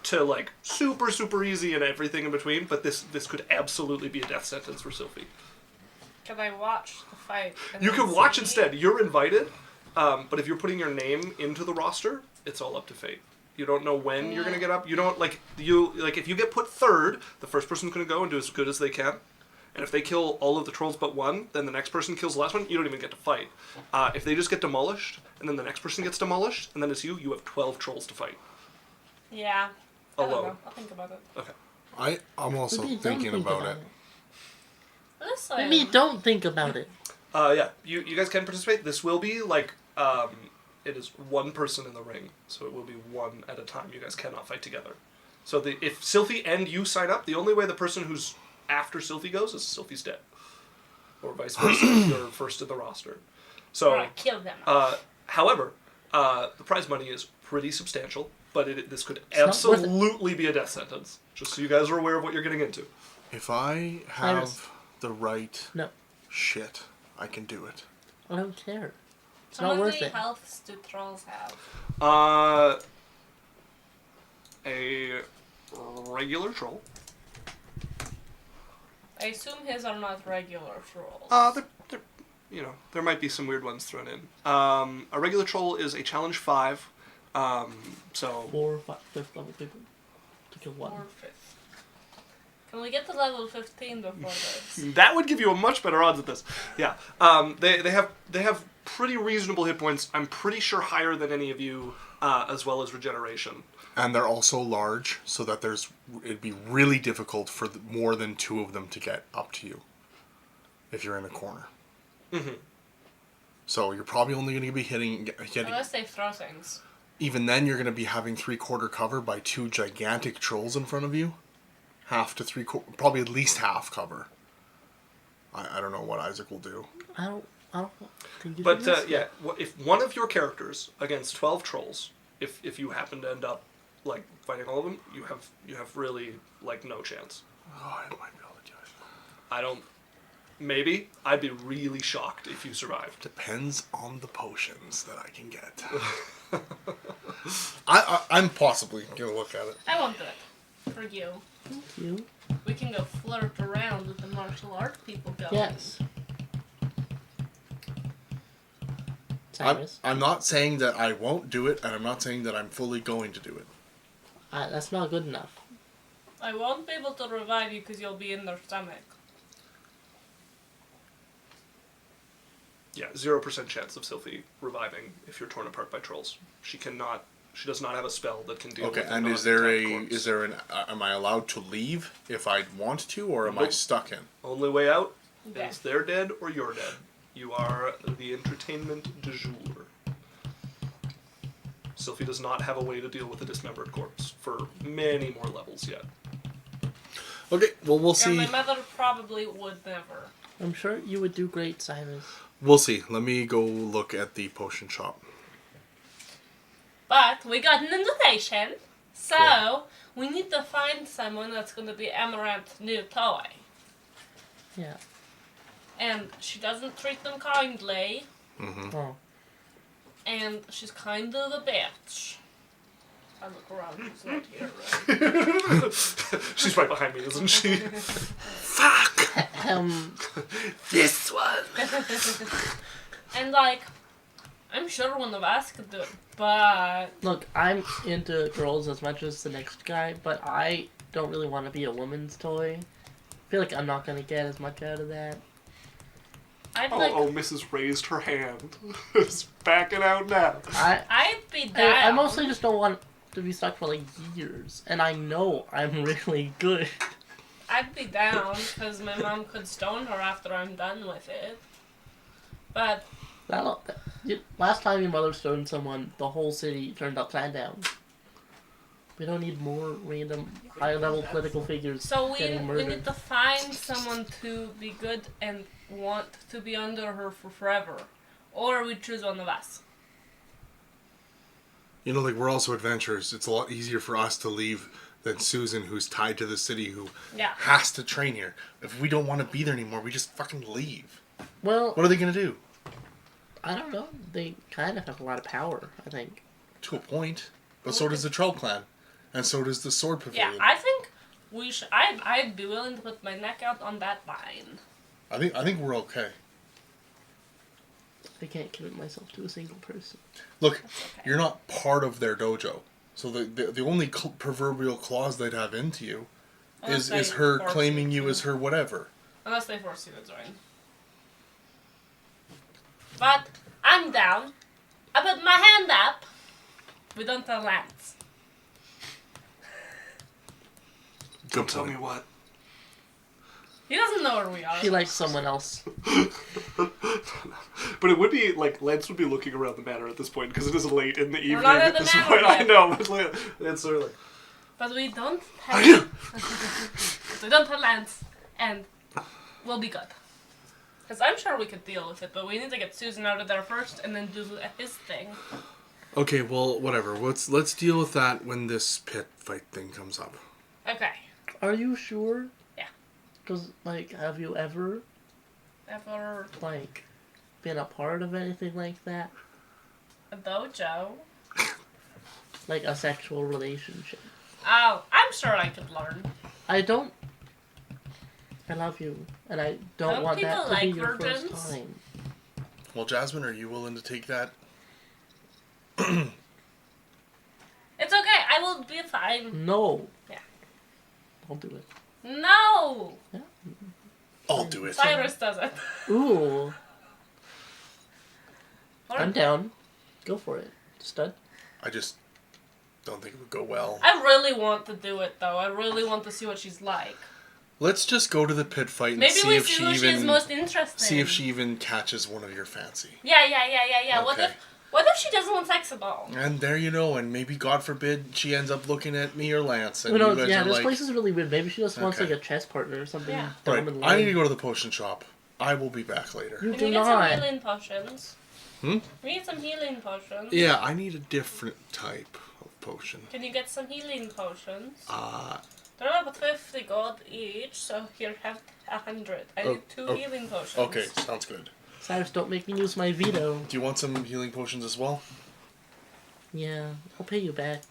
S3: to, like, super, super easy and everything in between, but this could absolutely be a death sentence for Sylphie.
S1: Can I watch the fight?
S3: You can watch instead. You're invited, but if you're putting your name into the roster, it's all up to fate. You don't know when you're going to get up. You don't, if you get put third, the first person's going to go and do as good as they can. And if they kill all of the trolls but one, then the next person kills the last one, you don't even get to fight. If they just get demolished, and then the next person gets demolished, and then it's you have 12 trolls to fight.
S1: Yeah. I don't
S3: Alone.
S1: know. I'll think about it.
S3: Okay.
S2: I'm also
S4: Maybe
S2: thinking
S4: don't think
S2: about it.
S1: Listen.
S4: Maybe don't think about it.
S3: Yeah, you guys can participate. This will be, like, it is one person in the ring, so it will be one at a time. You guys cannot fight together. So if Sylphie and you sign up, the only way the person who's after Sylphie goes is Sylphie's dead. Or vice versa, if you're first in the roster. So,
S1: Or I kill them.
S3: however, the prize money is pretty substantial, but this could
S4: not worth it.
S3: absolutely be a death sentence. Just so you guys are aware of what you're getting into.
S2: If I
S4: Cyrus.
S2: have the right
S4: No,
S2: shit, I can do it.
S4: I don't care. It's
S1: How
S4: not
S1: many
S4: worth it.
S1: healths do trolls have?
S3: A regular troll.
S1: I assume his are not regular trolls.
S3: They're, there might be some weird ones thrown in. A regular troll is a challenge 5. So
S4: 4 or 5th level people to kill one.
S1: Or 5th. Can we get to level 15 before this?
S3: that would give you a much better odds at this. Yeah. They have pretty reasonable hit points. I'm pretty sure higher than any of you, as well as regeneration.
S2: And they're also large, so that it'd be really difficult for more than 2 of them to get up to you if you're in a corner.
S3: Mm-hmm.
S2: So you're probably only going to be getting.
S1: Unless they throw things.
S2: Even then, you're going to be having 3/4 cover by 2 gigantic trolls in front of you. Half to 3/4, probably at least half cover. I don't know what Isaac will do.
S4: I don't think you
S3: But
S4: should risk
S3: yeah,
S4: it.
S3: if one of your characters against 12 trolls, if you happen to end up like fighting all of them, you have really like no chance.
S2: Oh, I might be able to do it.
S3: I don't. Maybe I'd be really shocked if you survived.
S2: Depends on the potions that I can get. I'm possibly going to look at it.
S1: I won't do it. For you.
S4: Thank you.
S1: We can go flirt around with the martial art people going.
S4: Yes. Cyrus,
S2: I'm not saying that I won't do it, and I'm not saying that I'm fully going to do it.
S4: that's not good enough.
S1: I won't be able to revive you because you'll be in their stomach.
S3: Yeah, 0% chance of Sylphie reviving if you're torn apart by trolls. She cannot. She does not have a spell that can deal
S2: Okay,
S3: with.
S2: and is there am I allowed to leave if I want to, or am I
S3: Nope.
S2: stuck in?
S3: Only way out
S1: Okay.
S3: is they're dead or you're dead. You are the entertainment du jour. Sylphie does not have a way to deal with a dismembered corpse for many more levels yet.
S2: Okay, well, we'll
S1: And
S2: see.
S1: my mother probably would never.
S4: I'm sure you would do great, Cyrus.
S2: We'll see. Let me go look at the potion shop.
S1: But we got an invitation, so
S2: Cool.
S1: we need to find someone that's going to be Amaranth's new toy.
S4: Yeah.
S1: And she doesn't treat them kindly,
S2: Mm-hmm.
S4: Oh.
S1: and she's kind of a bitch. I look around, she's not here, right?
S3: She's right behind me, isn't she?
S2: Fuck!
S3: This one!
S1: And like, I'm sure one of us could do it, but
S4: Look, I'm into girls as much as the next guy, but I don't really want to be a woman's toy. I feel like I'm not going to get as much out of that.
S1: I'd like,
S3: Mrs. raised her hand. It's backing out now.
S1: I'd be down.
S4: I mostly just don't want to be stuck for like years, and I know I'm really good.
S1: I'd be down because my mom could stone her after I'm done with it. But
S4: Last time your mother stoned someone, the whole city turned upside down. We don't need more random high-level political figures
S1: so we
S4: getting murdered.
S1: need to find someone to be good and want to be under her for forever, or we choose one of us.
S2: You know, like, we're also adventurers. It's a lot easier for us to leave than Susan, who's tied to the city, who has to train here. If we don't want to be there anymore, we just fucking leave.
S4: Well,
S2: what are they going to do?
S4: I don't know. They kind of have a lot of power, I think.
S2: To a point. But so does the Troll Clan. And so does the Sword Pavilion.
S1: Yeah, I think we should... I'd be willing to put my neck out on that line.
S2: I think we're okay.
S4: I can't commit myself to a single person.
S2: Look,
S1: okay.
S2: You're not part of their dojo. So the only proverbial clause they'd have into you is her claiming you as her whatever.
S1: Unless they force you to join. But I'm down. I put my hand up. We don't tell Lance.
S3: Don't tell me what.
S1: He doesn't know where we are.
S4: She likes someone else.
S3: But it would be, like, Lance would be looking around the manor at this point, because it is late in the evening
S1: not
S3: at
S1: at the
S3: this
S1: manor
S3: point.
S1: yet.
S3: I know, but Lance sort of like...
S1: But we don't have... we don't have Lance, and we'll be good. Because I'm sure we could deal with it, but we need to get Susan out of there first, and then do his thing.
S2: Okay, well, whatever. Let's deal with that when this pit fight thing comes up.
S1: Okay.
S4: Are you sure?
S1: Yeah.
S4: Because, like, have you ever, like, been a part of anything like that?
S1: A dojo?
S4: Like a sexual relationship?
S1: Oh, I'm sure I could learn.
S4: I love you, and I don't want that to be your
S1: virgins?
S4: first time.
S2: Well, Jasmine, are you willing to take that?
S1: It's okay, I will be fine.
S4: No.
S1: Yeah.
S4: I'll do it.
S1: No!
S4: Yeah.
S2: I'll do it.
S1: Cyrus does it.
S4: Ooh. I'm down. Go for it, stud.
S2: I just don't think it would go well.
S1: I really want to do it, though. I really want to see what she's like.
S2: Let's just go to the pit fight and
S1: Maybe
S2: see
S1: we
S2: if
S1: see
S2: she
S1: who
S2: even
S1: she's most interested in.
S2: see if she even catches one of your fancy.
S1: Yeah.
S2: Okay.
S1: What if she doesn't want flexible?
S2: And there you know, and maybe God forbid she ends up looking at me or Lance, and
S4: No,
S2: you guys
S4: yeah,
S2: are
S4: this
S2: like,
S4: place is really weird. Maybe she just wants
S2: Okay.
S4: like a chess partner or something.
S1: Yeah.
S4: Dumb
S2: right.
S4: and
S2: I need to
S4: lame.
S2: go to the potion shop. I will be back later.
S4: You
S1: Can
S4: do
S1: you get some
S4: not.
S1: healing potions?
S2: Hmm?
S1: We need some healing potions.
S2: Yeah, I need a different type of potion.
S1: Can you get some healing potions? They're about 50 gold each, so here, have 100. I need 2 healing potions.
S2: Okay, sounds good.
S4: Cyrus, don't make me use my veto.
S2: Do you want some healing potions as well?
S4: Yeah, I'll pay you back.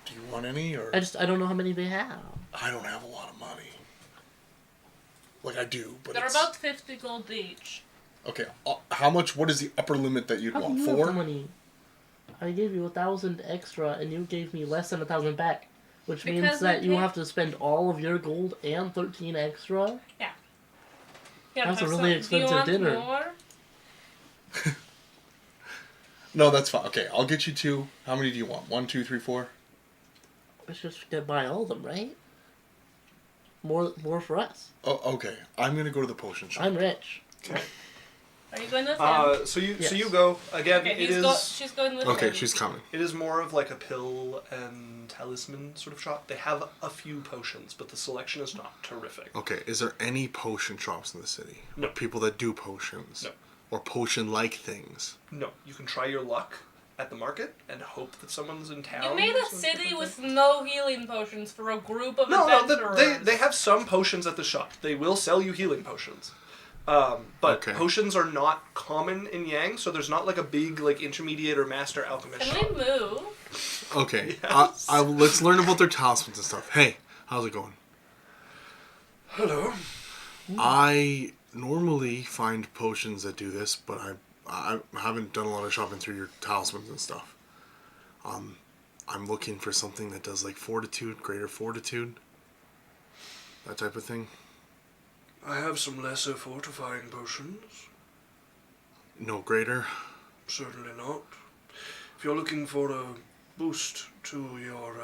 S2: Do you want any, or
S4: I don't know how many they have.
S2: I don't have a lot of money. Like I do, but
S1: They're
S2: it's...
S1: about 50 gold each.
S2: Okay, how much? What is the upper limit that you'd
S4: How
S2: want?
S4: do you have
S2: 4?
S4: the money? I gave you 1,000 extra, and you gave me less than 1,000 back, which means
S1: Because
S4: that
S1: we
S4: you
S1: paid-
S4: have to spend all of your gold and 13 extra.
S1: Yeah,
S4: That's a
S1: have
S4: really
S1: some- do you
S4: expensive
S1: want
S4: dinner.
S1: More?
S2: No, that's fine. Okay, I'll get you 2. How many do you want? 1, 2, 3, 4.
S4: Let's just get buy all of them, right? More for us.
S2: Oh, okay. I'm gonna go to the potion shop.
S4: I'm rich.
S3: Okay.
S1: Are you going with him?
S3: So you
S4: Yes.
S3: go again.
S1: Okay,
S3: It is
S1: she's going with
S2: Okay,
S1: him.
S2: she's coming.
S3: it is more of like a pill and talisman sort of shop. They have a few potions, but the selection is not terrific.
S2: Okay, is there any potion shops in the city?
S3: No.
S2: Or people that do potions?
S3: No.
S2: Or potion-like things?
S3: No, you can try your luck at the market and hope that someone's in town.
S1: You made
S3: or
S1: a
S3: something
S1: city
S3: like
S1: with
S3: that.
S1: no healing potions for a group of
S3: No,
S1: adventurers.
S3: they have some potions at the shop. They will sell you healing potions. But
S2: Okay.
S3: potions are not common in Yang, so there's not like a big like intermediate or master alchemist shop.
S1: Can we move?
S2: Okay,
S3: Yes.
S2: let's learn about their talismans and stuff. Hey, how's it going?
S3: Hello.
S2: I normally find potions that do this, but I haven't done a lot of shopping through your talismans and stuff. I'm looking for something that does like fortitude, greater fortitude, that type of thing.
S5: I have some lesser fortifying potions.
S2: No greater.
S5: Certainly not. If you're looking for a boost to your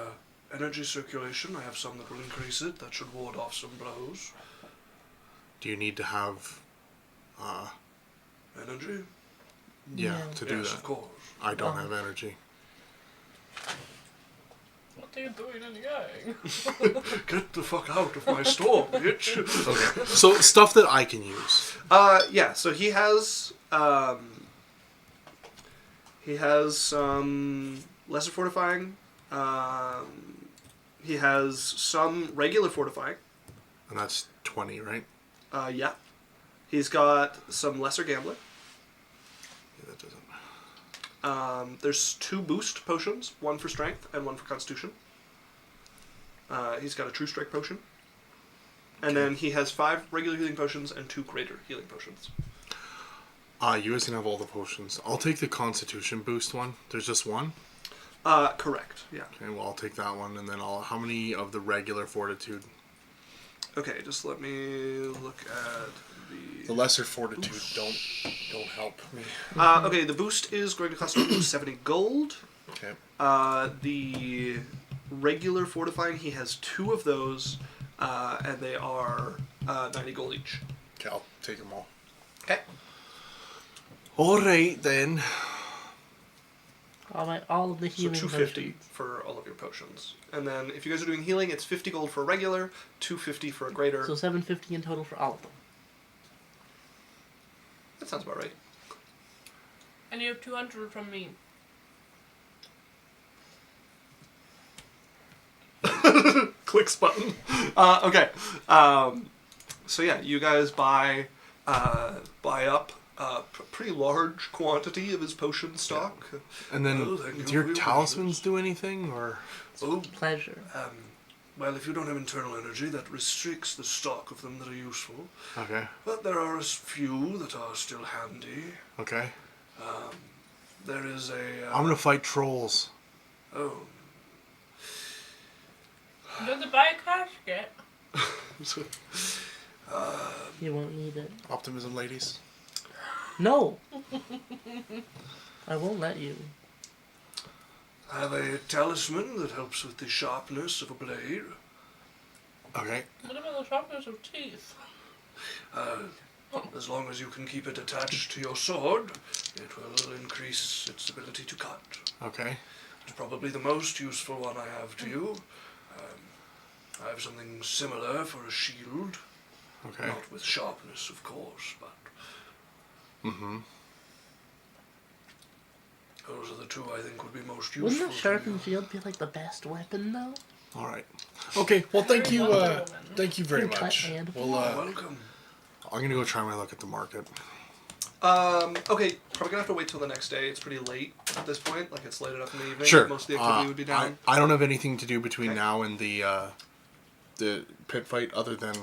S5: energy circulation. I have some that will increase it. That should ward off some blows.
S2: Do you need to have,
S5: Energy?
S2: yeah, to do
S5: Yes,
S2: that?
S5: of course.
S2: I don't have energy.
S1: What are you doing in the gang?
S5: Get the fuck out of my store, bitch.
S2: Okay. So stuff that I can use.
S3: Yeah, so he has some lesser fortifying. He has some regular fortifying.
S2: And that's 20, right?
S3: Yeah. He's got some lesser gambler.
S2: Yeah, that doesn't.
S3: There's 2 boost potions, one for strength and one for constitution. He's got a true strike potion. And
S2: Okay.
S3: then he has 5 regular healing potions and 2 greater healing potions.
S2: You guys can have all the potions. I'll take the Constitution boost one. There's just one?
S3: Correct, yeah.
S2: Okay, well, I'll take that one, and then how many of the regular Fortitude?
S3: Okay, just let me look at
S2: The lesser Fortitude don't help me.
S3: Okay, the boost is going to cost you 70 gold.
S2: Okay.
S3: The regular fortifying, he has 2 of those, and they are 90 gold each.
S2: Okay, I'll take them all.
S3: Okay.
S2: Alright, then.
S4: All of the
S3: So
S4: healing
S3: 250
S4: potions.
S3: for all of your potions. And then if you guys are doing healing, it's 50 gold for a regular, 250 for a greater.
S4: So 750 in total for all of them.
S3: That sounds about right.
S1: And you have 200 from me.
S3: Clicks button. Okay. So yeah, you guys buy up a pretty large quantity of his potion stock.
S2: And then,
S5: Oh, thank you
S2: do your
S5: for your
S2: talismans do anything, or?
S5: Oh,
S4: Pleasure.
S5: well, if you don't have internal energy, that restricts the stock of them that are useful.
S2: Okay.
S5: But there are a few that are still handy.
S2: Okay.
S5: There is a...
S2: I'm gonna fight trolls.
S5: Oh.
S1: Did the buy a casket?
S4: You won't need it.
S2: Optimism, ladies.
S4: No! I won't let you.
S5: I have a talisman that helps with the sharpness of a blade.
S2: Okay.
S1: What about the sharpness of teeth?
S5: As long as you can keep it attached to your sword, it will increase its ability to cut.
S2: Okay.
S5: It's probably the most useful one I have to you. I have something similar for a shield.
S2: Okay.
S5: Not with sharpness, of course, but
S2: Mm-hmm.
S5: those are the 2 I think would be most useful.
S4: Wouldn't a
S5: to
S4: sharpened
S5: you.
S4: shield be like the best weapon though?
S2: All right. Okay. Well, thank you.
S1: Wonder Woman.
S2: Thank you very
S4: Cut
S2: much.
S4: hand.
S2: Well,
S5: Welcome.
S2: I'm gonna go try my luck at the market.
S3: Okay, probably gonna have to wait till the next day. It's pretty late at this point. Like it's late enough in the evening.
S2: Sure.
S3: Most of the activity would be down.
S2: I don't have anything to do between
S3: Okay.
S2: now and the pit fight other than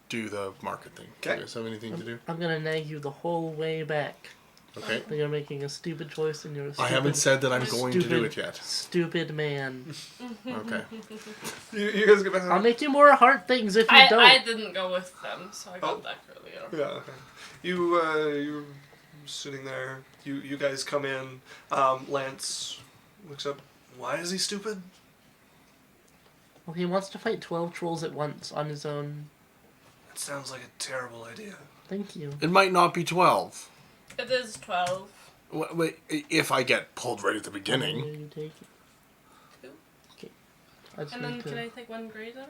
S2: do the market thing. Do
S3: Okay.
S2: you guys have anything to do?
S4: I'm gonna nag you the whole way back.
S2: Okay.
S4: That you're making a stupid choice and you're a stupid,
S2: I haven't said that I'm going to do
S4: stupid-
S2: it yet.
S4: Stupid man.
S2: Okay.
S3: You guys get back.
S4: I'll make you more hard things if you
S1: I
S4: don't.
S1: didn't go with them, so I got
S3: Oh.
S1: back earlier.
S3: Yeah. Okay. You're sitting there. You guys come in. Lance looks up.
S5: Why is he stupid?
S4: Well, he wants to fight 12 trolls at once on his own.
S5: That sounds like a terrible idea.
S4: Thank you.
S2: It might not be 12.
S1: It is 12.
S2: Wait, if I get pulled right at the
S4: Here
S2: beginning.
S4: you take it.
S1: Two.
S4: Okay. I just
S1: And then
S4: need
S1: can
S4: to...
S1: I take one greater?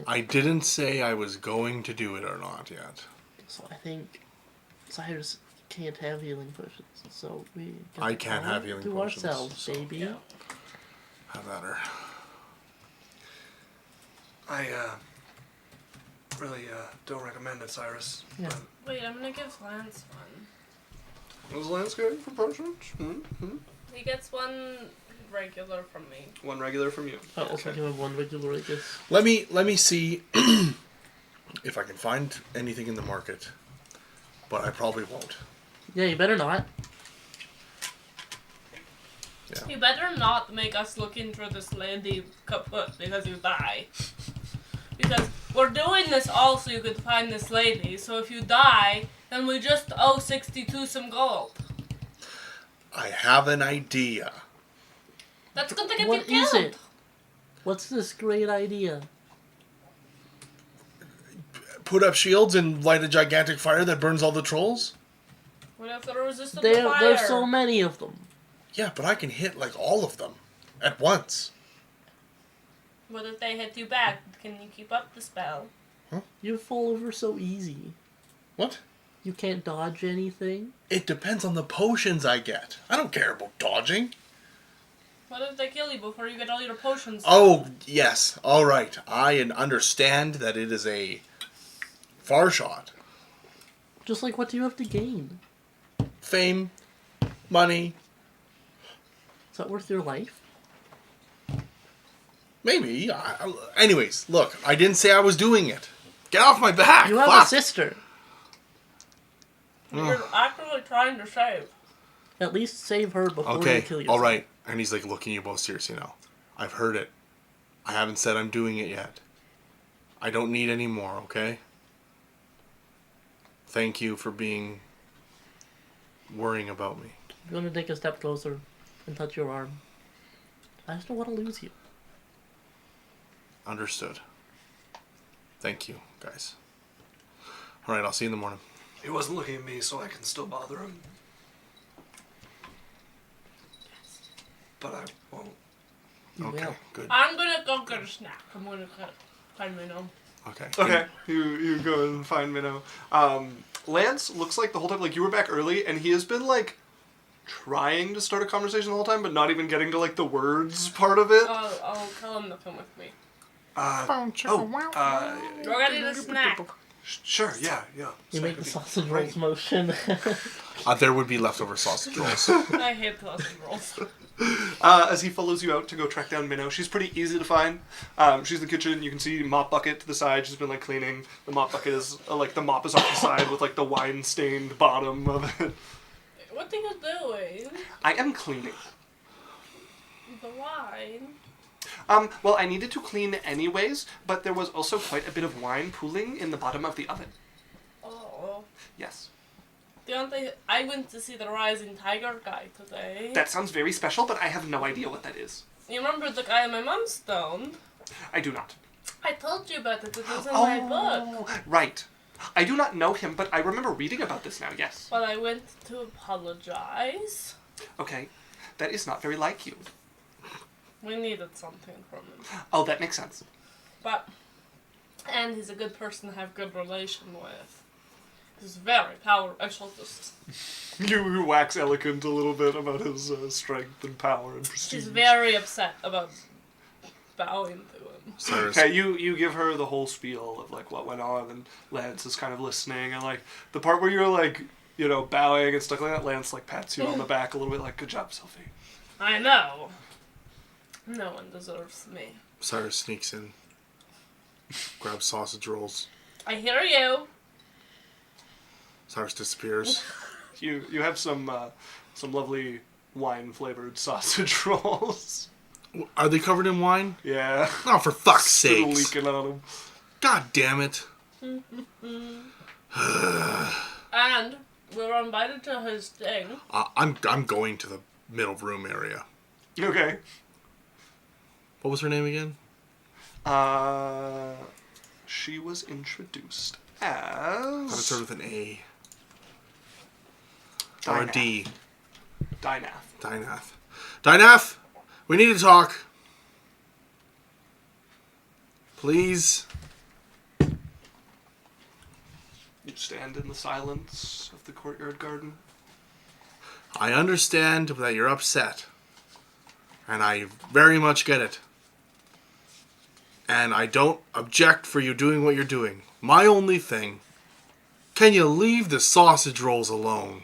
S2: I didn't say I was going to do it or not yet.
S4: So I think Cyrus can't have healing potions. So we got
S2: I
S4: to
S2: can't
S4: call
S2: have
S4: it
S2: healing
S4: to
S2: potions,
S4: ourselves,
S2: so-
S4: baby.
S1: Yeah.
S2: Have at her.
S5: I really don't recommend it, Cyrus.
S4: Yeah.
S1: Wait, I'm gonna give Lance one.
S3: Was Lance going for potions?
S1: He gets one regular from me.
S3: One regular from you.
S4: I'll also give him one regular, I guess.
S2: Let me see if I can find anything in the market. But I probably won't.
S4: Yeah, you better not.
S2: Yeah.
S1: You better not make us look into this lady kaput because you die. Because we're doing this all so you could find this lady, so if you die, then we just owe 62 some gold.
S2: I have an idea.
S1: That's gonna get
S4: What
S1: you
S4: is
S1: killed.
S4: it? What's this great idea?
S2: Put up shields and light a gigantic fire that burns all the trolls?
S1: What if they're resistant to fire?
S4: There's so many of them.
S2: Yeah, but I can hit like all of them at once.
S1: What if they hit you back? Can you keep up the spell?
S4: You fall over so easy.
S2: What?
S4: You can't dodge anything.
S2: It depends on the potions I get. I don't care about dodging.
S1: What if they kill you before you get all your potions?
S2: Oh, yes. All right. I understand that it is a far shot.
S4: Just like, what do you have to gain?
S2: Fame, money,
S4: Is that worth your life?
S2: maybe. Anyways, look, I didn't say I was doing it. Get off my back.
S4: You have
S2: Fuck.
S4: a sister.
S1: You're actively trying to save.
S4: At least save her before you
S2: Okay,
S4: kill yourself.
S2: all right. And he's like looking at you both seriously now. I've heard it. I haven't said I'm doing it yet. I don't need any more, okay? Thank you for worrying about me.
S4: I'm going to take a step closer and touch your arm. I just don't want to lose you.
S2: Understood. Thank you, guys. All right, I'll see you in the morning.
S3: He wasn't looking at me, so I can still bother him. But I won't.
S4: You
S2: Okay,
S4: will.
S2: good.
S1: I'm gonna go get a snack. I'm gonna find Minnow.
S2: Okay.
S3: Okay, you go and find Minnow. Lance looks like the whole time, like, you were back early, and he has been, like, trying to start a conversation the whole time, but not even getting to, like, the words part of it.
S1: I'll tell him to come with me.
S3: You're
S1: We're gonna need a snack.
S3: Sure, yeah.
S4: You make the sausage rolls motion.
S2: There would be leftover sausage rolls.
S1: I hate sausage rolls.
S3: As he follows you out to go track down Minnow, she's pretty easy to find. She's in the kitchen. You can see mop bucket to the side. She's been like cleaning. The mop bucket is like the mop is off the side with like the wine stained bottom of it.
S1: What are you doing?
S3: I am cleaning.
S1: The wine.
S3: Well, I needed to clean anyways, but there was also quite a bit of wine pooling in the bottom of the oven.
S1: Oh.
S3: Yes.
S1: I went to see the Rising Tiger guy today.
S3: That sounds very special, but I have no idea what that is.
S1: You remember the guy my mom stoned?
S3: I do not.
S1: I told you about it. It was in my book.
S3: Right. I do not know him, but I remember reading about this now, yes.
S1: But I went to apologize.
S3: Okay. That is not very like you.
S1: We needed something from him.
S3: Oh, that makes sense.
S1: And he's a good person to have good relation with. He's very powerful. I shall just...
S3: You wax eloquent a little bit about his strength and power and prestige.
S1: She's very upset about bowing to him.
S2: Cyrus.
S3: Okay, you give her the whole spiel of like what went on, and Lance is kind of listening, and like the part where you're like, you know, bowing and stuff like that, Lance like pats you on the back a little bit, like, good job, Sophie.
S1: I know. No one deserves me.
S2: Cyrus sneaks in, grabs sausage rolls.
S1: I hear you.
S2: Cyrus disappears.
S3: You have some lovely wine flavored sausage rolls.
S2: Are they covered in wine?
S3: Yeah.
S2: Oh, for fuck's
S3: Still
S2: sake!
S3: leaking on them.
S2: God damn it!
S1: And we were invited to his thing.
S2: I'm going to the middle room area.
S3: Okay.
S2: What was her name again?
S3: She was introduced
S2: How to
S3: as
S2: start with an A. Or a D.
S3: Dynath.
S2: Dynath, we need to talk. Please.
S3: You stand in the silence of the courtyard garden.
S2: I understand that you're upset. And I very much get it. And I don't object for you doing what you're doing. My only thing, can you leave the sausage rolls alone?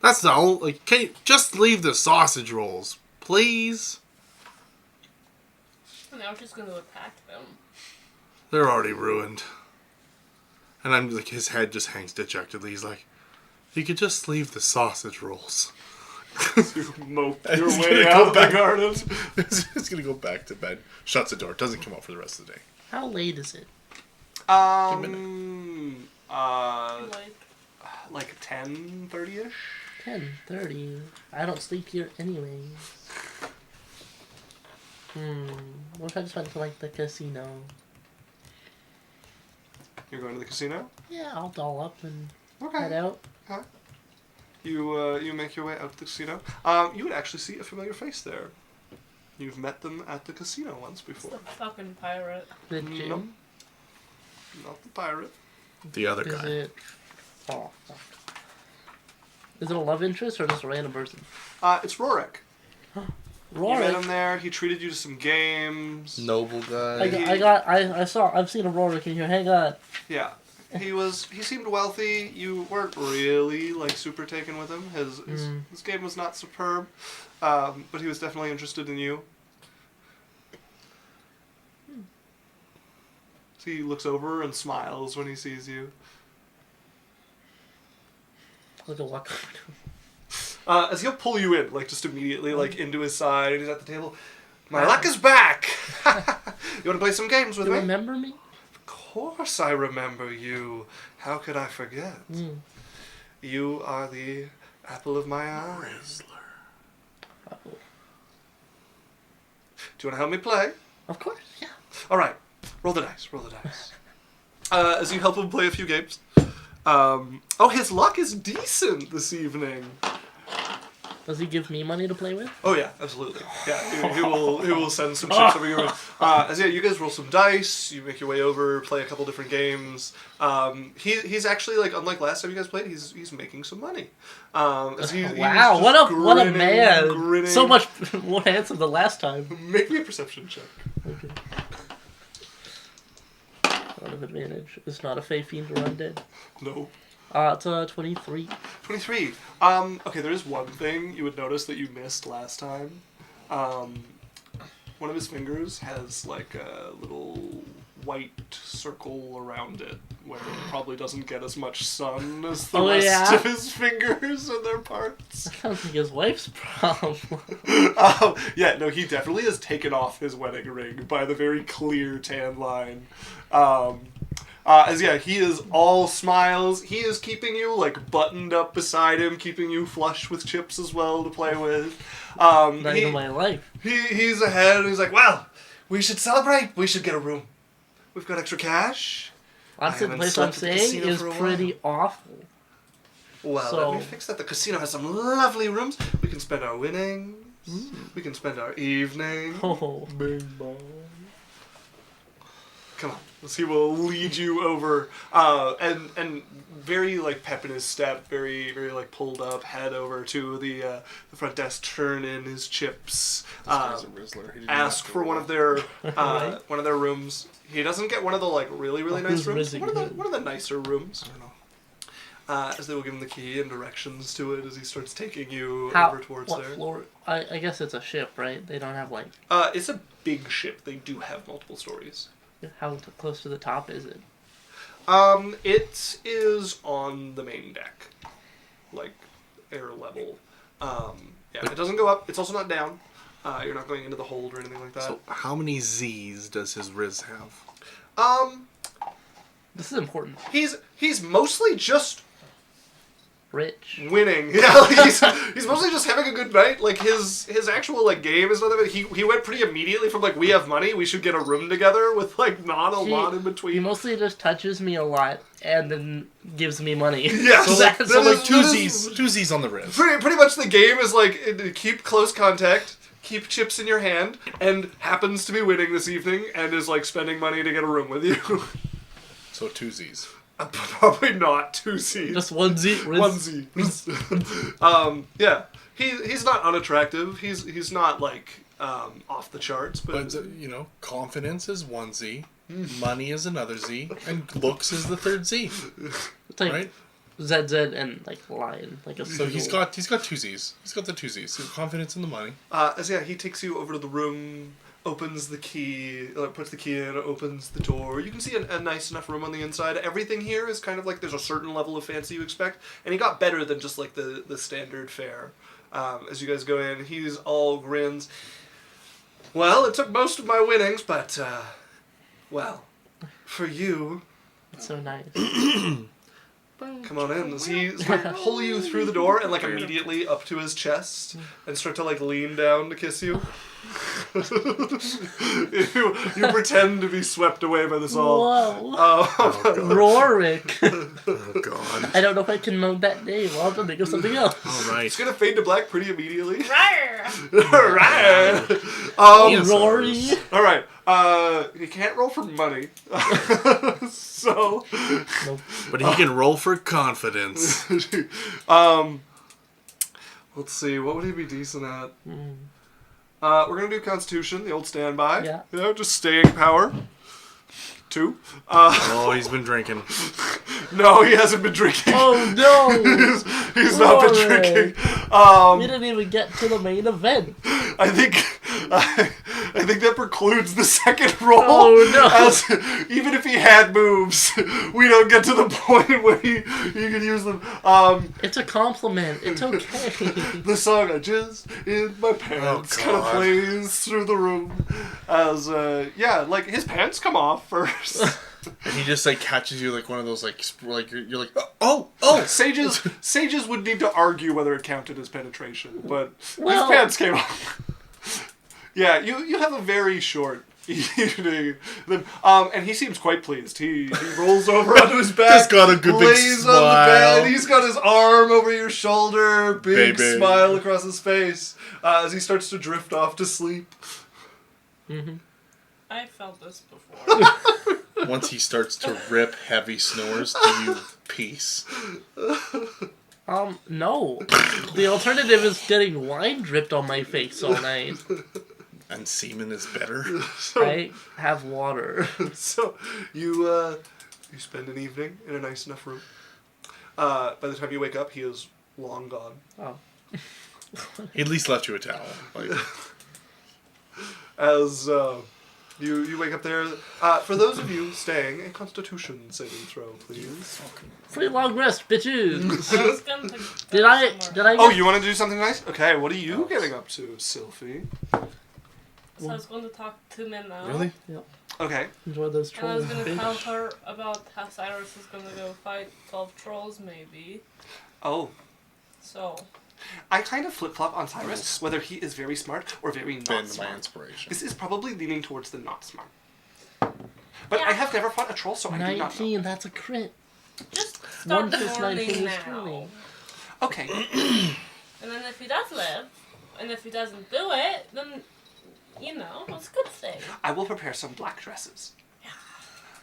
S2: That's the only, can you just leave the sausage rolls, please?
S1: And now she's going to attack them.
S2: They're already ruined. And I'm like, his head just hangs dejectedly. He's like, you could just leave the sausage rolls.
S3: You mope your
S2: He's
S3: way
S2: gonna
S3: out
S2: go
S3: of the
S2: back.
S3: garden.
S2: He's gonna go back to bed. Shuts the door. Doesn't come out for the rest of the day.
S4: How late is it?
S3: Like 10:30ish.
S4: 10:30. I don't sleep here anyways. What if I just went to like the casino?
S3: You're going to the casino?
S4: Yeah, I'll doll up and
S3: Okay.
S4: head out.
S3: You make your way out to the casino. You would actually see a familiar face there. You've met them at the casino once
S1: It's
S3: before.
S1: the fucking pirate.
S4: The gym.
S3: Nope. Not the pirate.
S2: The other
S4: Is
S2: guy.
S4: it? Oh, fuck. Is it a love interest or just a random person?
S3: It's Rorik. You met
S4: Rorik.
S3: him there. He treated you to some games.
S2: Noble guy.
S4: I've seen a Rorik in here. Hang on.
S3: Yeah. He seemed wealthy. You weren't really like super taken with him. His game was not superb, but he was definitely interested in you. So he looks over and smiles when he sees you.
S4: Look at what.
S3: As he'll pull you in, like just immediately, like into his side, and he's at the table. My luck is back. You want to play some games with
S4: You
S3: me?
S4: remember me?
S3: Of course I remember you. How could I forget? You are the apple of my eye.
S4: Oh,
S3: Do you want to help me play?
S4: of course, yeah.
S3: All right. Roll the dice. Roll the dice. As you help him play a few games. His luck is decent this evening.
S4: Does he give me money to play with?
S3: Oh yeah, absolutely. Yeah, he will send some chips over your way. You guys roll some dice. You make your way over, play a couple different games. He's actually like unlike last time you guys played. He's making some money.
S4: Wow, what a man!
S3: Grinning.
S4: So much more handsome than last time.
S3: Make me a perception check.
S4: Okay. Out of advantage. It's not a Fey Fiend or undead.
S3: No.
S4: It's a 23.
S3: 23. Okay, there is one thing you would notice that you missed last time. One of his fingers has like a little white circle around it where it probably doesn't get as much sun as the rest of his fingers and their parts.
S4: That sounds like his wife's problem.
S3: He definitely has taken off his wedding ring by the very clear tan line. He is all smiles. He is keeping you like buttoned up beside him, keeping you flush with chips as well to play with.
S4: Not even my life.
S3: He's ahead and he's like, well, we should celebrate. We should get a room. We've got extra cash.
S4: Honestly, the
S3: haven't
S4: place I'm
S3: slept at the
S4: staying
S3: casino
S4: is
S3: for a while.
S4: pretty awful.
S3: Well,
S4: So-
S3: let me fix that. The casino has some lovely rooms. We can spend our winnings. We can spend our evening.
S4: Oh, bing bong.
S3: Come on. He will lead you over, and very like pep in his step, very very like pulled up, head over to the front desk, turn in his chips, ask for one of their rooms. He doesn't get one of the like really nice rooms. One of the nicer rooms. I don't know. As they will give him the key and directions to it as he starts taking you over towards
S4: what
S3: there.
S4: floor? I guess it's a ship, right? They don't have like.
S3: It's a big ship. They do have multiple stories.
S4: How close to the top is it?
S3: It is on the main deck, like air level. It doesn't go up. It's also not down. You're not going into the hold or anything like that.
S2: So how many Z's does his Riz have?
S4: This is important.
S3: He's mostly just
S4: Rich.
S3: winning. Yeah, he's mostly just having a good night. Like his actual like game is not that bad. He went pretty immediately from like we have money, we should get a room together with like not a lot in between.
S4: He mostly just touches me a lot and then gives me money.
S3: Yes,
S4: So that's
S3: that
S2: Like
S3: is-
S2: two
S3: that is-
S2: Z's. Two Z's on the Riz.
S3: Pretty much the game is like keep close contact, keep chips in your hand, and happens to be winning this evening and is like spending money to get a room with you.
S2: So two Z's.
S3: Probably not 2 C's.
S4: Just one Z. Riz.
S3: 1 Z. He's not unattractive. He's not like off the charts, but
S2: But confidence is one Z, money is another Z, and looks is the third Z.
S4: It's like
S2: Right?
S4: ZZ and like lion. Like a
S2: So he's got two Z's. He's got the two Z's. So confidence in the money.
S3: he takes you over to the room, opens the key, puts the key in, opens the door. You can see a nice enough room on the inside. Everything here is kind of like there's a certain level of fancy you expect, and he got better than just like the standard fare. As you guys go in, he's all grins. Well, it took most of my winnings, but for you,
S4: It's so nice.
S3: come on in. As he pull you through the door and like immediately up to his chest and start to like lean down to kiss you. you pretend to be swept away by the song.
S4: Whoa. Rorik.
S2: Oh god.
S4: I don't know if I can know that name. I'll have to think of something else.
S2: All right.
S3: It's gonna fade to black pretty immediately.
S1: Rawr.
S3: Right.
S2: Yes.
S4: Rory.
S3: All right. You can't roll for money. So.
S4: Nope.
S2: But he can roll for confidence.
S3: Let's see. What would he be decent at?
S4: Mm.
S3: We're gonna do Constitution, the old standby.
S4: Yeah.
S3: You know, just staying power. 2.
S2: Oh, he's been drinking.
S3: No, he hasn't been drinking.
S4: Oh no!
S3: He's not been
S4: Rory.
S3: drinking.
S4: We didn't even get to the main event.
S3: I think that precludes the second roll.
S4: Oh, no.
S3: As even if he had moves, we don't get to the point where he can use them.
S4: It's a compliment. It's okay.
S3: The song "I Just in My Pants" kind of
S2: God.
S3: plays through the room as like his pants come off first.
S2: And he just like catches you like one of those like you're like oh.
S3: Sages would need to argue whether it counted as penetration, but
S4: Well-
S3: his pants came off. Yeah, you have a very short evening. Then, and he seems quite pleased. He rolls over onto his back,
S2: Just got a good big
S3: lays on the
S2: smile.
S3: bed. He's got his arm over your shoulder, big
S2: Baby.
S3: smile across his face as he starts to drift off to sleep.
S4: Mm-hmm.
S1: I felt this before.
S2: Once he starts to rip heavy snores, do you peace?
S4: No. The alternative is getting wine dripped on my face all night.
S2: And semen is better.
S4: I have water.
S3: So you spend an evening in a nice enough room. By the time you wake up, he is long gone.
S4: Oh.
S2: He at least left you a towel. Like,
S3: As you wake up there, for those of you staying, a Constitution saving throw, please.
S4: Free long rest, bitches.
S1: I was gonna take
S4: Did I
S3: Oh,
S4: get...
S3: you want to do something nice? Okay, what are you getting up to, Sylphie?
S1: So I was going to talk to Minna.
S2: really?
S3: Okay.
S4: Enjoy those
S1: And I was
S4: trolls,
S1: going to tell
S4: bitch.
S1: her about how Cyrus is going to go fight 12 trolls, maybe.
S3: Oh.
S1: So,
S3: I kind of flip-flop on Cyrus, whether he is very smart or very not
S2: Been my
S3: smart.
S2: inspiration.
S3: This is probably leaning towards the not smart. But
S1: Yeah.
S3: I have never fought a troll, so I do not know.
S4: 19, that's a crit.
S1: just start
S4: One plus 19
S1: warning
S4: is
S1: now.
S4: 20.
S3: Okay.
S1: And then if he does live, and if he doesn't do it, then, you know, it's a good thing.
S3: I will prepare some black dresses.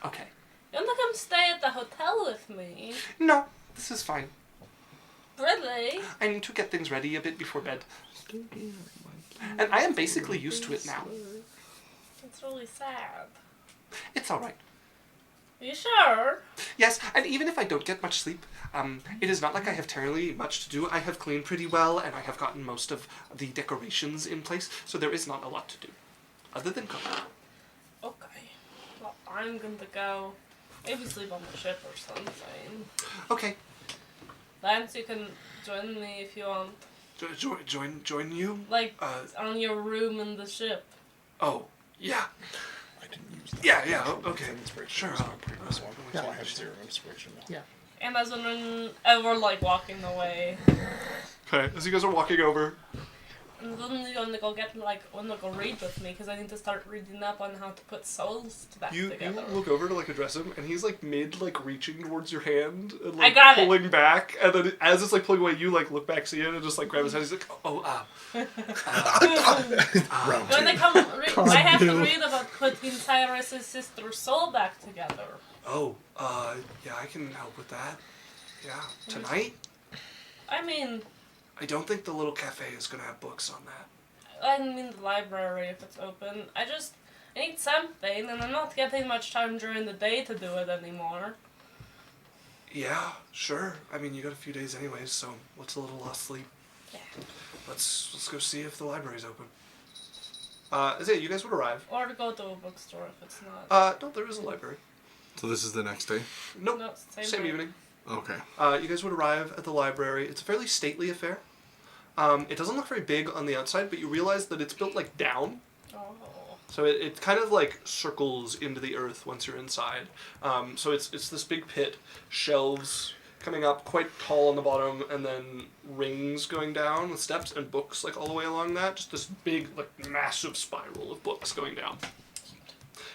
S3: Okay.
S1: You want to come stay at the hotel with me?
S3: No, this is fine.
S1: Really?
S3: I need to get things ready a bit before bed. And I am basically used to it now.
S1: It's really sad.
S3: It's alright.
S1: Are you sure?
S3: Yes, and even if I don't get much sleep, it is not like I have terribly much to do. I have cleaned pretty well, and I have gotten most of the decorations in place, so there is not a lot to do. Other than cook.
S1: Okay. Well, I'm going to go maybe sleep on the ship or something.
S3: Okay.
S1: Lance, you can join me if you want.
S3: Join you?
S1: Like, on your room in the ship.
S3: Oh, yeah.
S2: I didn't use that.
S3: Yeah, okay.
S2: Inspiration.
S3: Sure.
S2: Was my previous one, so
S4: Yeah.
S2: I have 0 inspiration now.
S4: Yeah.
S1: And as when we're like walking away.
S3: Okay, as you guys are walking over,
S1: And then you're gonna go get go read with me because I need to start reading up on how to put souls back
S3: you
S1: together.
S3: look over to address him, and he's mid reaching towards your hand and
S1: I got it.
S3: pulling back, and then as it's pulling away, you look back, see it, and just grab his hand. He's like,
S2: Round
S1: When they
S2: two.
S1: come, I have to
S4: Can't do.
S1: read about putting Cyrus's sister's soul back together.
S3: yeah, I can help with that. Yeah, tonight.
S1: I mean,
S3: I don't think the little cafe is gonna have books on that.
S1: I mean the library if it's open. I need something, and I'm not getting much time during the day to do it anymore.
S3: Yeah, sure. I mean, you got a few days anyways, so what's a little lost sleep?
S1: Yeah.
S3: Let's go see if the library's open. Is it? You guys would arrive.
S1: Or to go to a bookstore if it's not.
S3: No, there is a library.
S2: So this is the next day?
S3: Nope.
S1: No, it's the
S3: Same
S1: day.
S3: evening.
S2: Okay.
S3: You guys would arrive at the library. It's a fairly stately affair. It doesn't look very big on the outside, but you realize that it's built down.
S1: Oh.
S3: So it kind of circles into the earth once you're inside. So it's this big pit, shelves coming up, quite tall on the bottom, and then rings going down with steps and books like all the way along that. Just this big, like massive spiral of books going down.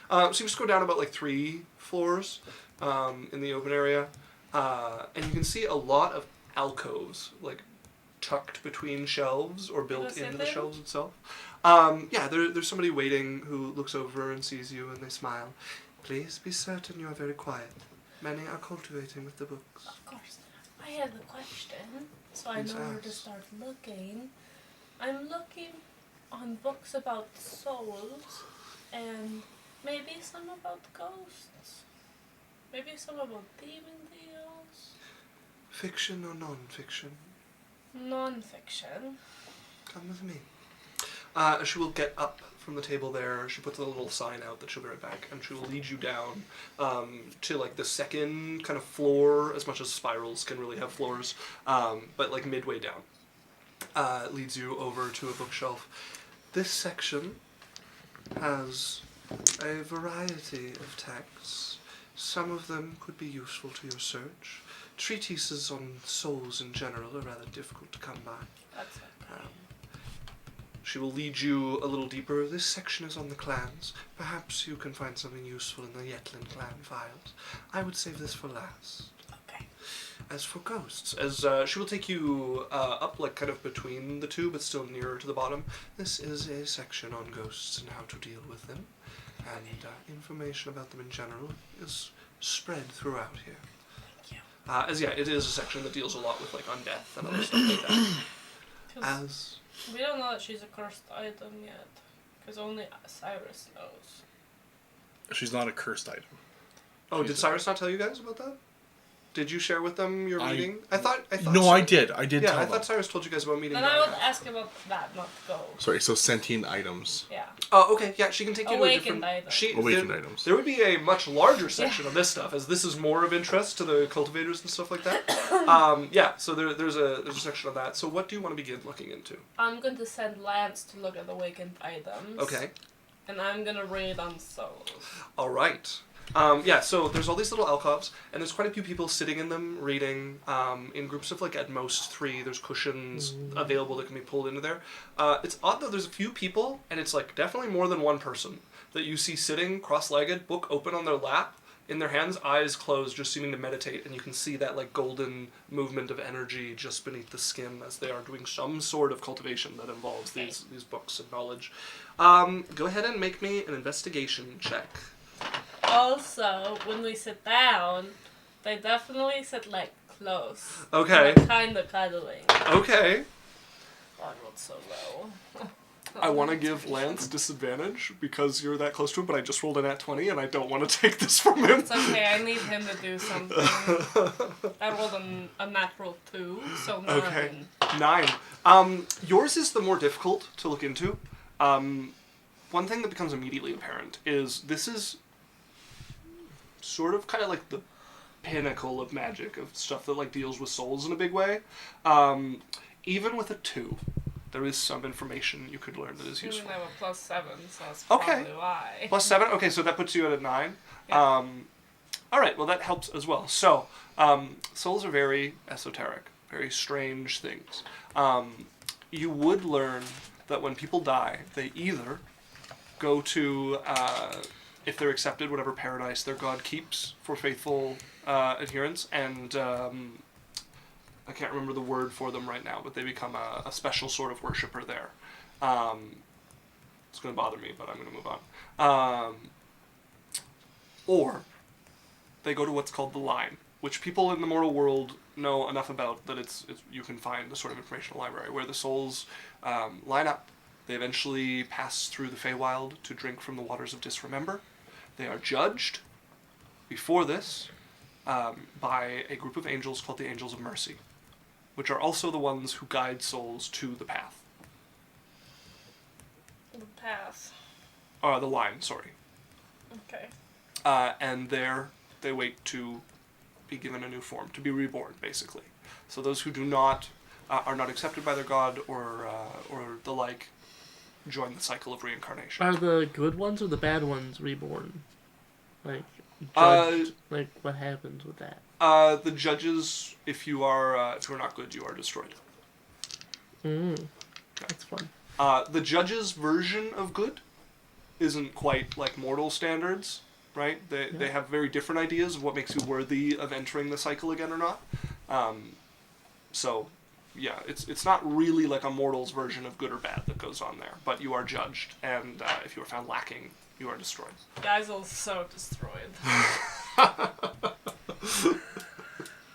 S3: So you just go down about like 3 floors in the open area, and you can see a lot of alcoves, like tucked between shelves or built into the shelves itself. There's somebody waiting who looks over and sees you and they smile. Please be certain you are very quiet. Many are cultivating with the books.
S1: Of course. I have a question, so I know where to start looking. I'm looking on books about souls and maybe some about ghosts. Maybe some about demon deals.
S3: Fiction or non-fiction?
S1: Non-fiction.
S3: Come with me. She will get up from the table there. She puts a little sign out that she'll be right back, and she will lead you down to like the second kind of floor, as much as spirals can really have floors, but like midway down. Leads you over to a bookshelf. This section has a variety of texts. Some of them could be useful to your search. Treatises on souls in general are rather difficult to come by.
S1: That's okay.
S3: She will lead you a little deeper. This section is on the clans. Perhaps you can find something useful in the Yetland clan files. I would save this for last.
S1: Okay.
S3: As for ghosts, she will take you up, like kind of between the two, but still nearer to the bottom. This is a section on ghosts and how to deal with them, and information about them in general is spread throughout here.
S1: Thank you.
S3: It is a section that deals a lot with like undeath and other stuff like that.
S1: We don't know that she's a cursed item yet, because only Cyrus knows.
S2: She's not a cursed item.
S3: Oh, did Cyrus not tell you guys about that? Did you share with them your meeting? I thought.
S2: No, I did. I did.
S3: Yeah,
S2: tell
S3: I thought
S2: them.
S3: Cyrus told you guys about meeting.
S1: Then I would ask about that, not ghost.
S2: Sorry, so sentient items.
S1: Yeah.
S3: Oh, okay. Yeah, she can take you
S1: Awakened
S3: to a different.
S1: items.
S2: Awakened items.
S3: There would be a much larger section of this stuff, as this is more of interest to the cultivators and stuff like that. So there's a section of that. So what do you want to begin looking into?
S1: I'm going to send Lance to look at awakened items.
S3: Okay.
S1: And I'm going to read on souls.
S3: All right. So there's all these little alcoves, and there's quite a few people sitting in them, reading, in groups of, like, at most 3. There's cushions available that can be pulled into there. It's odd, though, there's a few people, and it's, like, definitely more than one person, that you see sitting cross-legged, book open on their lap, in their hands, eyes closed, just seeming to meditate, and you can see that, like, golden movement of energy just beneath the skin as they are doing some sort of cultivation that involves these books and knowledge. Go ahead and make me an investigation check.
S1: Also, when we sit down, they definitely sit, like, close.
S3: Okay.
S1: Like, kind of cuddling.
S3: Okay.
S1: I rolled so low.
S3: I want to give Lance disadvantage because you're that close to him, but I just rolled a nat 20 and I don't want to take this from him.
S1: It's okay, I need him to do something. I rolled a natural 2, so 9.
S3: Okay. 9. Yours is the more difficult to look into. One thing that becomes immediately apparent is this is sort of kind of like the pinnacle of magic, of stuff that like deals with souls in a big way. Even with a 2, there is some information you could learn that is useful.
S1: I have a +7, so that's probably why.
S3: +7? Okay, so that puts you at a 9.
S1: Yeah.
S3: Alright, well that helps as well. So, souls are very esoteric, very strange things. You would learn that when people die, they either go to, if they're accepted, whatever paradise their god keeps for faithful adherence, and I can't remember the word for them right now, but they become a special sort of worshipper there. It's going to bother me, but I'm going to move on. Or they go to what's called the line, which people in the mortal world know enough about that it's you can find the sort of informational library where the souls line up. They eventually pass through the Feywild to drink from the waters of Disremember. They are judged before this by a group of angels called the Angels of Mercy, which are also the ones who guide souls to the path.
S1: The path.
S3: The line, sorry.
S1: Okay.
S3: And there they wait to be given a new form, to be reborn, basically. So those who do not, are not accepted by their god or the like, join the cycle of reincarnation.
S4: Are the good ones or the bad ones reborn? Like,
S3: Uh,
S4: judged, like what happens with that?
S3: The judges, if you are not good, you are destroyed.
S4: That's fun.
S3: The judges' version of good isn't quite like mortal standards, right? They have very different ideas of what makes you worthy of entering the cycle again or not. So, yeah, it's not really like a mortal's version of good or bad that goes on there, but you are judged, and if you are found lacking, you are destroyed.
S1: Guys are so destroyed.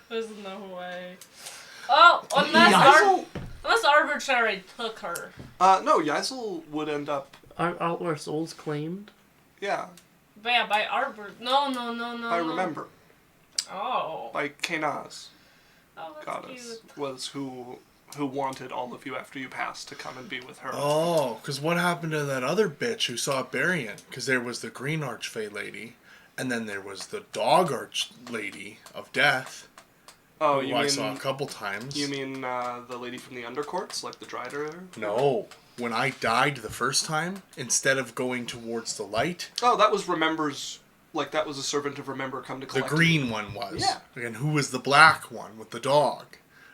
S1: There's no way. Oh, unless arbitrary took her.
S3: No, Yazel would end up,
S4: Aren't all our souls claimed?
S3: yeah,
S1: But yeah, by No.
S3: I remember.
S1: Oh.
S3: By Kenaz,
S1: Oh, that's
S3: goddess,
S1: cute.
S3: was who wanted all of you after you passed to come and be with her.
S2: Oh, because what happened to that other bitch who saw Barian? Because there was the Green Archfey lady, and then there was the Dog Arch lady of Death,
S3: Oh,
S2: who
S3: you
S2: I
S3: mean
S2: saw a couple times.
S3: you mean the lady from the Undercourts, like the Drider?
S2: No. When I died the first time, instead of going towards the light,
S3: Oh, that was Remember's. Like that was a servant of Remember come to
S2: the
S3: collect.
S2: green one was.
S3: Yeah.
S2: And who was the black one with the dog?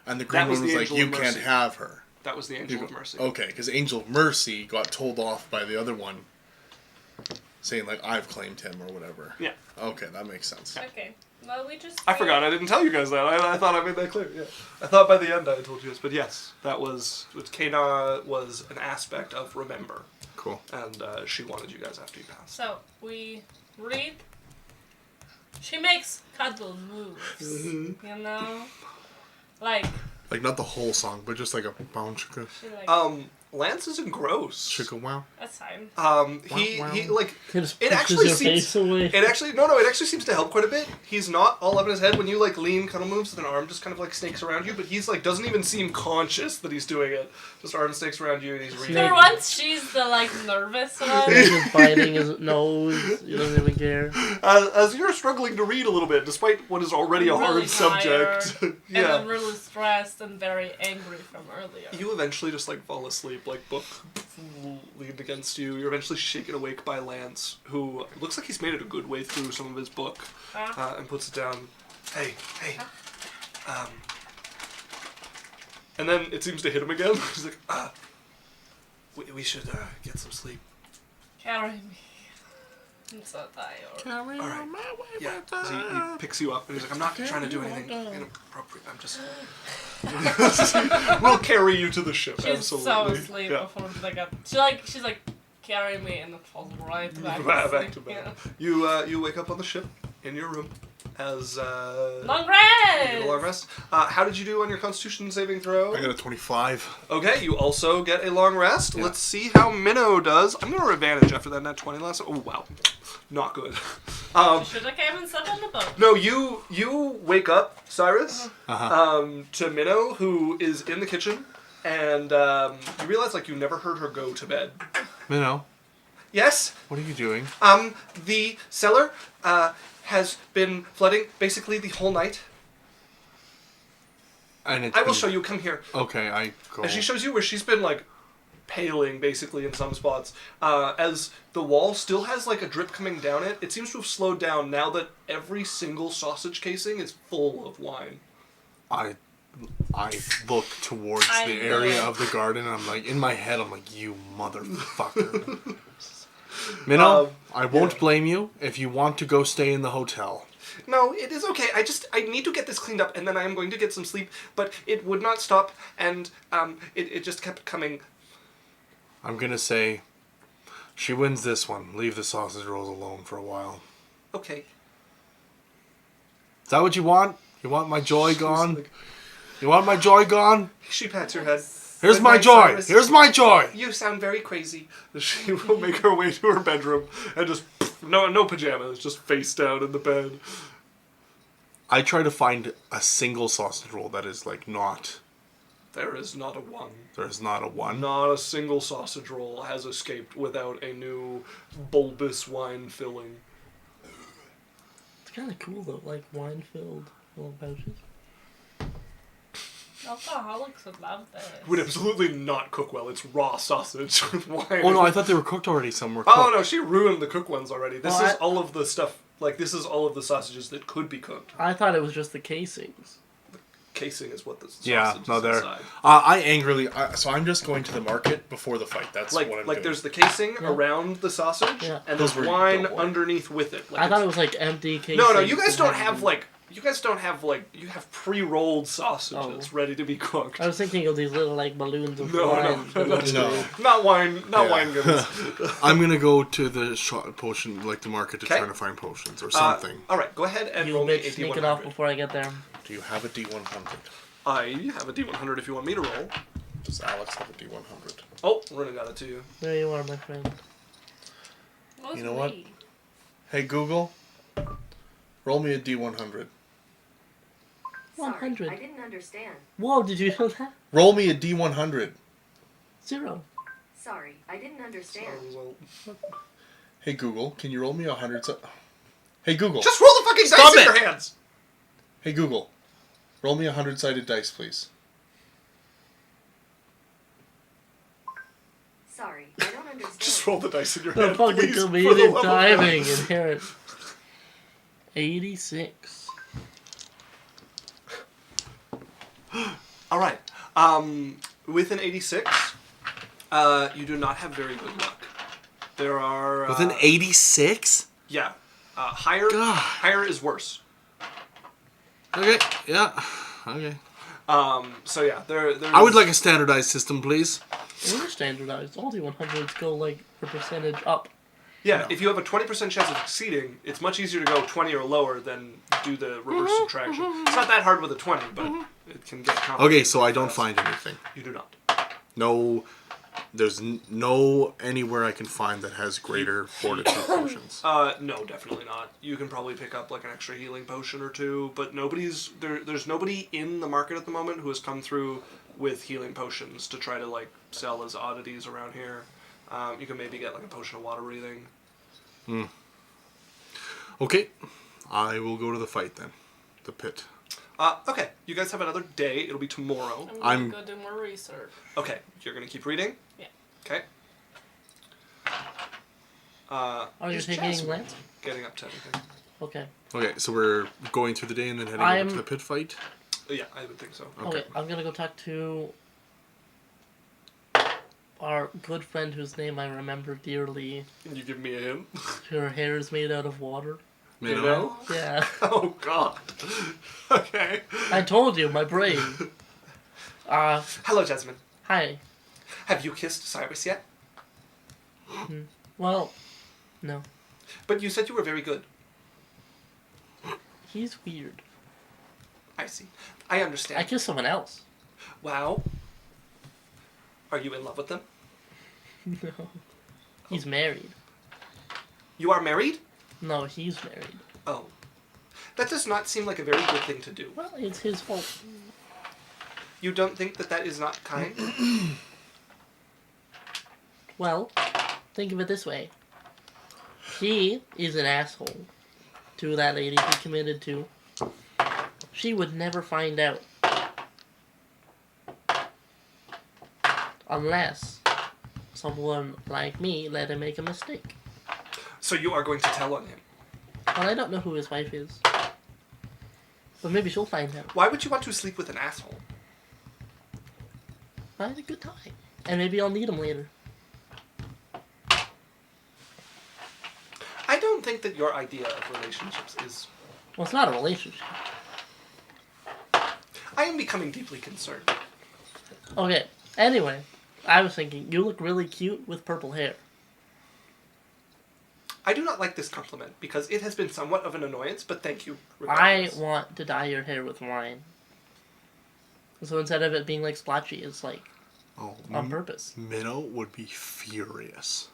S2: And the green
S3: That was
S2: one was
S3: the
S2: like,
S3: Angel
S2: you
S3: of
S2: can't
S3: Mercy.
S2: have her.
S3: That was the Angel of Mercy.
S2: Okay, because Angel of Mercy got told off by the other one, saying like, I've claimed him or whatever.
S3: Yeah.
S2: Okay, that makes sense.
S1: Okay. Well, we just.
S3: I forgot. I didn't tell you guys that. I thought I made that clear. Yeah. I thought by the end I had told you this, but yes, that was Kena was an aspect of Remember,
S2: Cool.
S3: and she wanted you guys after you passed.
S1: So we read. She makes cuddle moves. You know, like
S2: Like not the whole song, but just like a bound chicka
S1: she like.
S3: Lance is engrossed.
S2: chicka wow.
S1: That's fine.
S3: He like
S4: It just
S3: it
S4: pushes
S3: actually
S4: your
S3: seems
S4: face away.
S3: it actually seems to help quite a bit. He's not all up in his head when you like lean cuddle moves and an arm just kind of like snakes around you, but he's like doesn't even seem conscious that he's doing it. Just arm snakes around you and he's reading.
S1: For once, she's the like nervous one.
S4: He's just biting his nose. He doesn't even care.
S3: As you're struggling to read a little bit, despite what is already a
S1: I'm
S3: hard
S1: really
S3: subject.
S1: And
S3: Yeah.
S1: I'm really stressed and very angry from earlier.
S3: You eventually just like fall asleep, like book leaned against you. You're eventually shaken awake by Lance, who looks like he's made it a good way through some of his book, and puts it down. Hey, and then it seems to hit him again. He's like, we should get some sleep.
S1: Carry me. I'm so tired.
S3: All right. Yeah. So he picks you up and he's like, I'm not trying to do anything inappropriate. I'm just. We'll carry you to the ship.
S1: She's
S3: absolutely.
S1: so asleep
S3: Yeah.
S1: before they got. She's like, carry me, and it falls right back.
S3: Back to
S1: sleep.
S3: bed.
S1: Yeah.
S3: You wake up on the ship in your room as
S1: Long
S3: you
S1: rest.
S3: get a long rest. How did you do on your Constitution saving throw?
S2: I got a 25.
S3: Okay, you also get a long rest.
S2: Yeah.
S3: Let's see how Minnow does. I'm gonna advantage after that net 20 last. Oh wow, not good.
S1: You should have came and sat on the boat.
S3: No, you wake up, Cyrus,
S2: Uh-huh.
S3: to Minnow, who is in the kitchen, and you realize like you never heard her go to bed.
S2: Minnow,
S3: Yes.
S2: what are you doing?
S3: The cellar has been flooding basically the whole night.
S2: And it's
S3: I will
S2: been-
S3: show you. Come here.
S2: Okay, I go.
S3: And she shows you where she's been like paling basically in some spots. As the wall still has like a drip coming down it. It seems to have slowed down now that every single sausage casing is full of wine.
S2: I look towards
S1: I
S2: the
S1: knew
S2: area
S1: it.
S2: of the garden, and I'm like, in my head, I'm like, you motherfucker. Minnow, I won't blame you if you want to go stay in the hotel.
S3: No, it is okay. I need to get this cleaned up, and then I am going to get some sleep. But it would not stop, and it just kept coming.
S2: I'm gonna say, she wins this one. Leave the sausage rolls alone for a while.
S3: Okay.
S2: Is that what you want? You want my joy gone? You want my joy gone?
S3: She pats your head.
S2: Here's
S3: Good
S2: my
S3: night,
S2: joy.
S3: Cyrus.
S2: Here's my joy.
S3: You sound very crazy. She will make her way to her bedroom and just no pajamas, just face down in the bed.
S2: I try to find a single sausage roll that is like not.
S3: There is not a one.
S2: There's not a one.
S3: Not a single sausage roll has escaped without a new bulbous wine filling.
S4: It's kind of cool though, like wine-filled little pouches.
S1: Alcoholics would love this.
S3: Would absolutely not cook well. It's raw sausage with wine.
S2: Oh no, I thought they were cooked already. Some were cooked.
S3: Oh no, she ruined the cook ones already. This
S4: Well,
S3: is all of the stuff Like, this is all of the sausages that could be cooked.
S4: I thought it was just the casings.
S3: Casing is what the sausage
S2: Yeah, no,
S3: is
S2: there.
S3: inside.
S2: I angrily. So I'm just going to the market before the fight. That's
S3: Like,
S2: what I'm
S3: like
S2: doing.
S3: there's the casing
S4: Yeah.
S3: around the sausage,
S4: Yeah.
S3: and
S2: Those
S3: there's
S2: were
S3: wine
S2: the wine.
S3: underneath with it. Like
S4: I thought
S3: it's-
S4: it was like empty casings.
S3: No, you guys
S4: that
S3: don't
S4: had
S3: have
S4: been-
S3: like you guys don't have like you have pre-rolled sausages
S4: Oh.
S3: ready to be cooked.
S4: I was thinking of these little like balloons of
S3: No,
S4: wine.
S2: No.
S3: Not wine, not
S2: Yeah.
S3: wine goodness.
S2: I'm gonna go to the potion, like the market, to
S3: Okay.
S2: try to find potions or something.
S3: All right, go ahead and
S4: You
S3: roll me a
S4: bitch, sneak it off
S3: D100.
S4: before I get there.
S2: Do you have a D100?
S3: I have a D100 if you want me to roll.
S2: Does Alex have a D100?
S3: Oh, Runa got it to you.
S4: There you are, my friend.
S1: What was
S2: You know what?
S1: me?
S2: Hey Google, roll me a D100.
S6: Sorry,
S4: 100.
S6: I didn't understand.
S4: Whoa, did you know that?
S2: Roll me a D100.
S4: 0.
S6: Sorry, I didn't understand.
S3: Well,
S2: Hey Google, can you roll me 100? Hey Google.
S3: just roll the fucking
S2: Stop
S3: dice in
S2: it!
S3: your hands.
S2: Hey Google, roll me 100-sided dice, please.
S6: Sorry, I don't understand.
S3: Just roll the dice in your
S4: The
S3: hand,
S4: fucking
S3: please. for the
S4: comedic
S3: love of
S4: timing
S3: God.
S4: inherent. 86.
S3: All right. With an 86, you do not have very good luck. There are
S2: With an 86?
S3: yeah, higher.
S2: God.
S3: Higher is worse.
S2: Okay, yeah. Okay.
S3: So yeah, there's.
S2: I would like a standardized system, please.
S4: We're standardized. All the 100s go like a percentage up.
S3: Yeah, if you have a 20% chance of succeeding, it's much easier to go 20 or lower than do the reverse subtraction. It's not that hard with a 20, but it can get complicated.
S2: Okay, so I don't
S3: fast.
S2: find anything.
S3: You do not.
S2: No, there's no anywhere I can find that has greater fortitude potions.
S3: No, definitely not. You can probably pick up like an extra healing potion or two, but nobody's there. There's nobody in the market at the moment who has come through with healing potions to try to like sell as oddities around here. You can maybe get like a potion of water breathing.
S2: Okay, I will go to the fight then. The pit.
S3: Okay, you guys have another day. It'll be tomorrow.
S1: I'm gonna go do more research.
S3: Okay, you're gonna keep reading.
S1: Yeah.
S3: Okay.
S4: Are you
S3: is
S4: taking
S3: Jasmine
S4: Lance?
S3: getting up to anything?
S4: Okay.
S2: Okay, so we're going through the day and then heading over
S4: I'm-
S2: to the pit fight?
S3: Yeah, I would think so.
S4: Okay, I'm gonna go talk to our good friend whose name I remember dearly.
S3: Can you give me a hint?
S4: Her hair is made out of water.
S2: Minnow?
S4: Yeah.
S3: Oh God. Okay.
S4: I told you, my brain.
S3: Hello, Jasmine.
S4: Hi.
S3: Have you kissed Cyrus yet?
S4: Well, no.
S3: But you said you were very good.
S4: He's weird.
S3: I see. I understand.
S4: I kissed someone else.
S3: Wow. Are you in love with them?
S4: No. He's married.
S3: You are married?
S4: No, he's married.
S3: Oh. That does not seem like a very good thing to do.
S4: Well, it's his fault.
S3: You don't think that that is not kind?
S4: Well, think of it this way. He is an asshole to that lady he committed to. She would never find out. Unless someone like me let him make a mistake.
S3: So you are going to tell on him.
S4: Well, I don't know who his wife is. But maybe she'll find out.
S3: Why would you want to sleep with an asshole?
S4: I had a good time. And maybe I'll need him later.
S3: I don't think that your idea of relationships is...
S4: Well, it's not a relationship.
S3: I am becoming deeply concerned.
S4: Okay, anyway. I was thinking, you look really cute with purple hair.
S3: I do not like this compliment because it has been somewhat of an annoyance, but thank you.
S4: I
S3: regardless.
S4: want to dye your hair with wine. So instead of it being like splotchy, it's like
S2: Oh,
S4: on purpose.
S2: Minnow would be furious.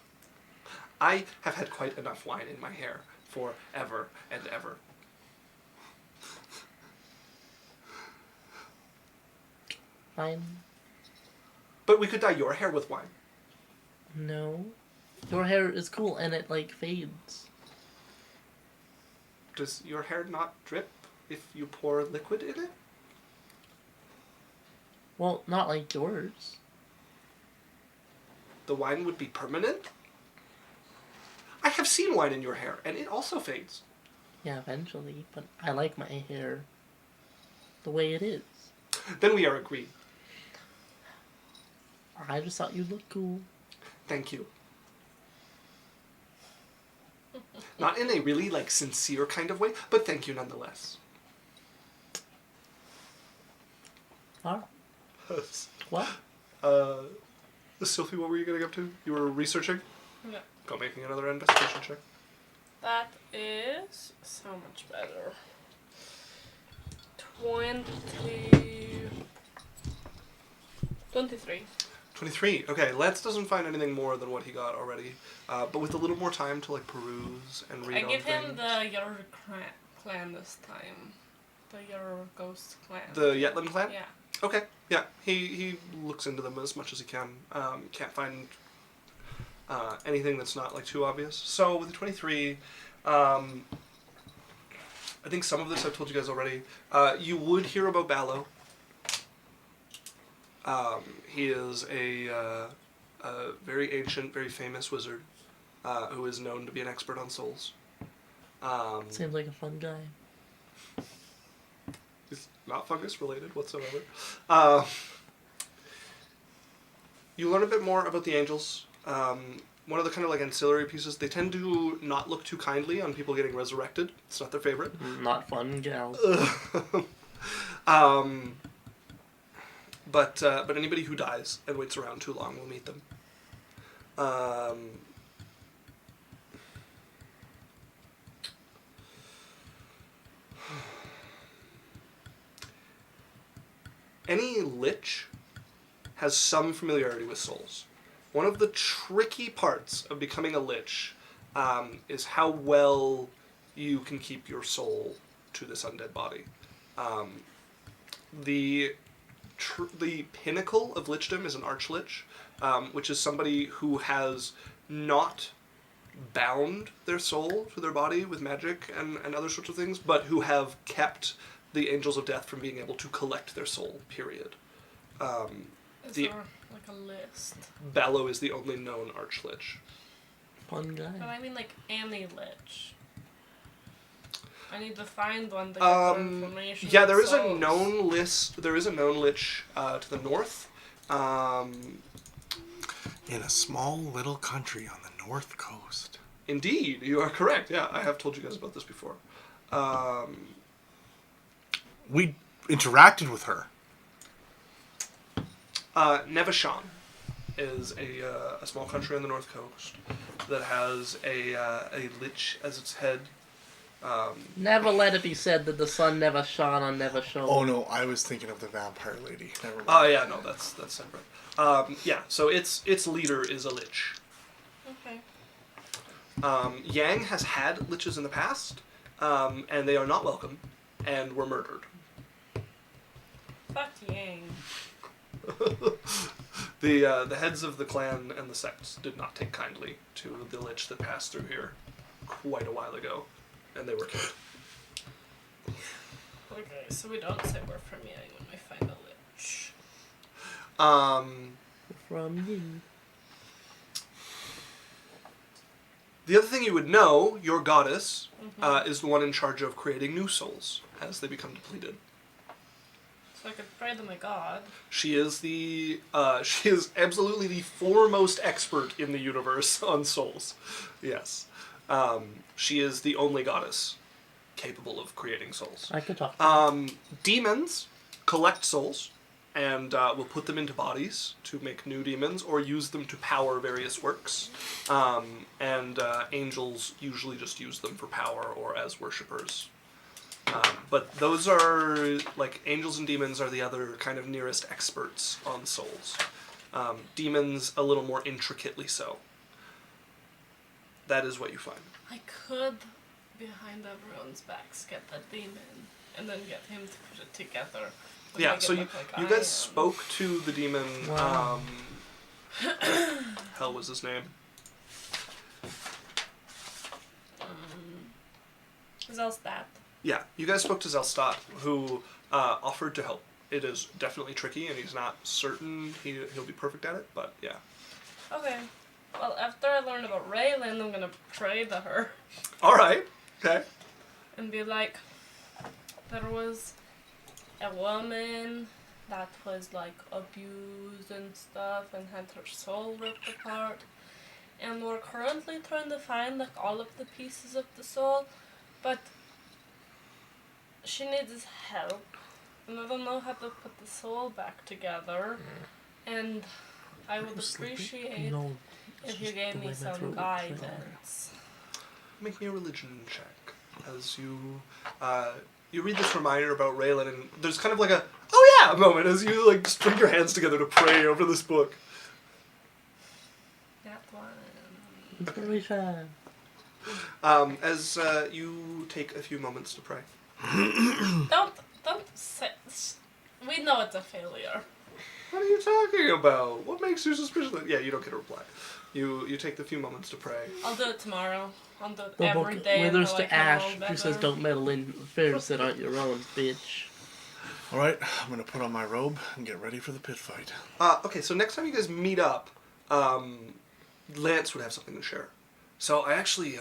S3: I have had quite enough wine in my hair for ever and ever.
S4: Fine.
S3: But we could dye your hair with wine.
S4: No. Your hair is cool and it like fades.
S3: Does your hair not drip if you pour liquid in it?
S4: Well, not like yours.
S3: The wine would be permanent? I have seen wine in your hair, and it also fades.
S4: Yeah, eventually. But I like my hair the way it is.
S3: Then we are agreed.
S4: I just thought you looked cool.
S3: Thank you. Not in a really, like, sincere kind of way, but thank you nonetheless.
S4: Alright. What?
S3: Sophie, what were you getting up to? You were researching?
S1: Yeah.
S3: Go making another investigation check.
S1: That is so much better. 23.
S3: 23. Okay, Lance doesn't find anything more than what he got already, but with a little more time to, like, peruse and read
S1: I
S3: on
S1: give
S3: things.
S1: him the Yor clan this time. The Yor ghost clan.
S3: The Yetland clan?
S1: Yeah.
S3: Okay, yeah. He looks into them as much as he can. Can't find anything that's not, like, too obvious. So, with the 23, I think some of this I've told you guys already. You would hear about Ballo. He is a very ancient, very famous wizard who is known to be an expert on souls.
S4: Seems like a fun guy.
S3: He's not fungus related whatsoever. You learn a bit more about the angels. One of the kind of like ancillary pieces, they tend to not look too kindly on people getting resurrected. It's not their favorite.
S4: Not fun gal.
S3: But anybody who dies and waits around too long will meet them. Any lich has some familiarity with souls. One of the tricky parts of becoming a lich is how well you can keep your soul to this undead body. The pinnacle of lichdom is an archlich, which is somebody who has not bound their soul to their body with magic and other sorts of things, but who have kept the angels of death from being able to collect their soul, period.
S1: Is
S3: The-
S1: there like a list?
S3: Ballo is the only known archlich.
S4: Fun
S1: But
S4: guy.
S1: I mean like any lich. I need to find one to get the information.
S3: Yeah, there is a
S1: souls.
S3: known list. There is a known lich to the north.
S2: In a small little country on the north coast.
S3: Indeed, you are correct. Yeah, I have told you guys about this before.
S2: We interacted with her.
S3: Nevashan is a small country on the north coast that has a lich as its head.
S4: Never let it be said that the sun never shone on never shone.
S2: Oh no, I was thinking of the vampire lady. Never mind.
S3: Oh yeah, no, that's separate. Yeah, so its leader is a lich.
S1: Okay.
S3: Yang has had liches in the past, and they are not welcome, and were murdered.
S1: Fuck Yang.
S3: The heads of the clan and the sects did not take kindly to the lich that passed through here quite a while ago, and they were killed.
S1: Okay, so we don't say we're from Yang when we find a lich.
S4: From you.
S3: The other thing you would know, your goddess is the one in charge of creating new souls as they become depleted.
S1: So I could pray to my god.
S3: She is she is absolutely the foremost expert in the universe on souls. Yes. She is the only goddess capable of creating souls.
S4: I could talk.
S3: Demons collect souls and will put them into bodies to make new demons or use them to power various works. And angels usually just use them for power or as worshippers. But those are, like, angels and demons are the other kind of nearest experts on souls. Demons a little more intricately so. That is what you find.
S1: I could, behind everyone's backs, get that demon and then get him to put it together. and
S3: Yeah,
S1: make it
S3: so you
S1: look like I
S3: guys
S1: am.
S3: spoke to the demon,
S4: Wow.
S3: hell was his name?
S1: Zelstat.
S3: Yeah, you guys spoke to Zelstat, who offered to help. It is definitely tricky, and he's not certain he'll be perfect at it, but yeah.
S1: Okay. Well, after I learn about Raylan, I'm gonna pray to her.
S3: All right. Okay.
S1: and be like, there was a woman that was like abused and stuff and had her soul ripped apart. And we're currently trying to find like all of the pieces of the soul, but she needs help. And I don't know how to put the soul back together. And I would appreciate
S4: No,
S1: if you
S4: just
S1: gave
S4: the
S1: me
S4: way my
S1: some
S4: throat works.
S1: guidance.
S3: Make me a religion check as you read this reminder about Raylan, and there's kind of like a oh yeah moment as you like string your hands together to pray over this book.
S1: That one.
S4: Inspiration.
S3: As you take a few moments to pray.
S1: Don't say. We know it's a failure.
S3: What are you talking about? What makes you suspicious? Yeah, you don't get a reply. You take the few moments to pray.
S1: I'll do it tomorrow. I'll do it
S4: The
S1: every
S4: book
S1: day
S4: withers
S1: until I
S4: to
S1: can
S4: ash.
S1: roll
S4: She
S1: better.
S4: says, "Don't meddle in affairs that aren't your own, bitch."
S2: All right, I'm gonna put on my robe and get ready for the pit fight.
S3: Okay, so next time you guys meet up, Lance would have something to share. So I actually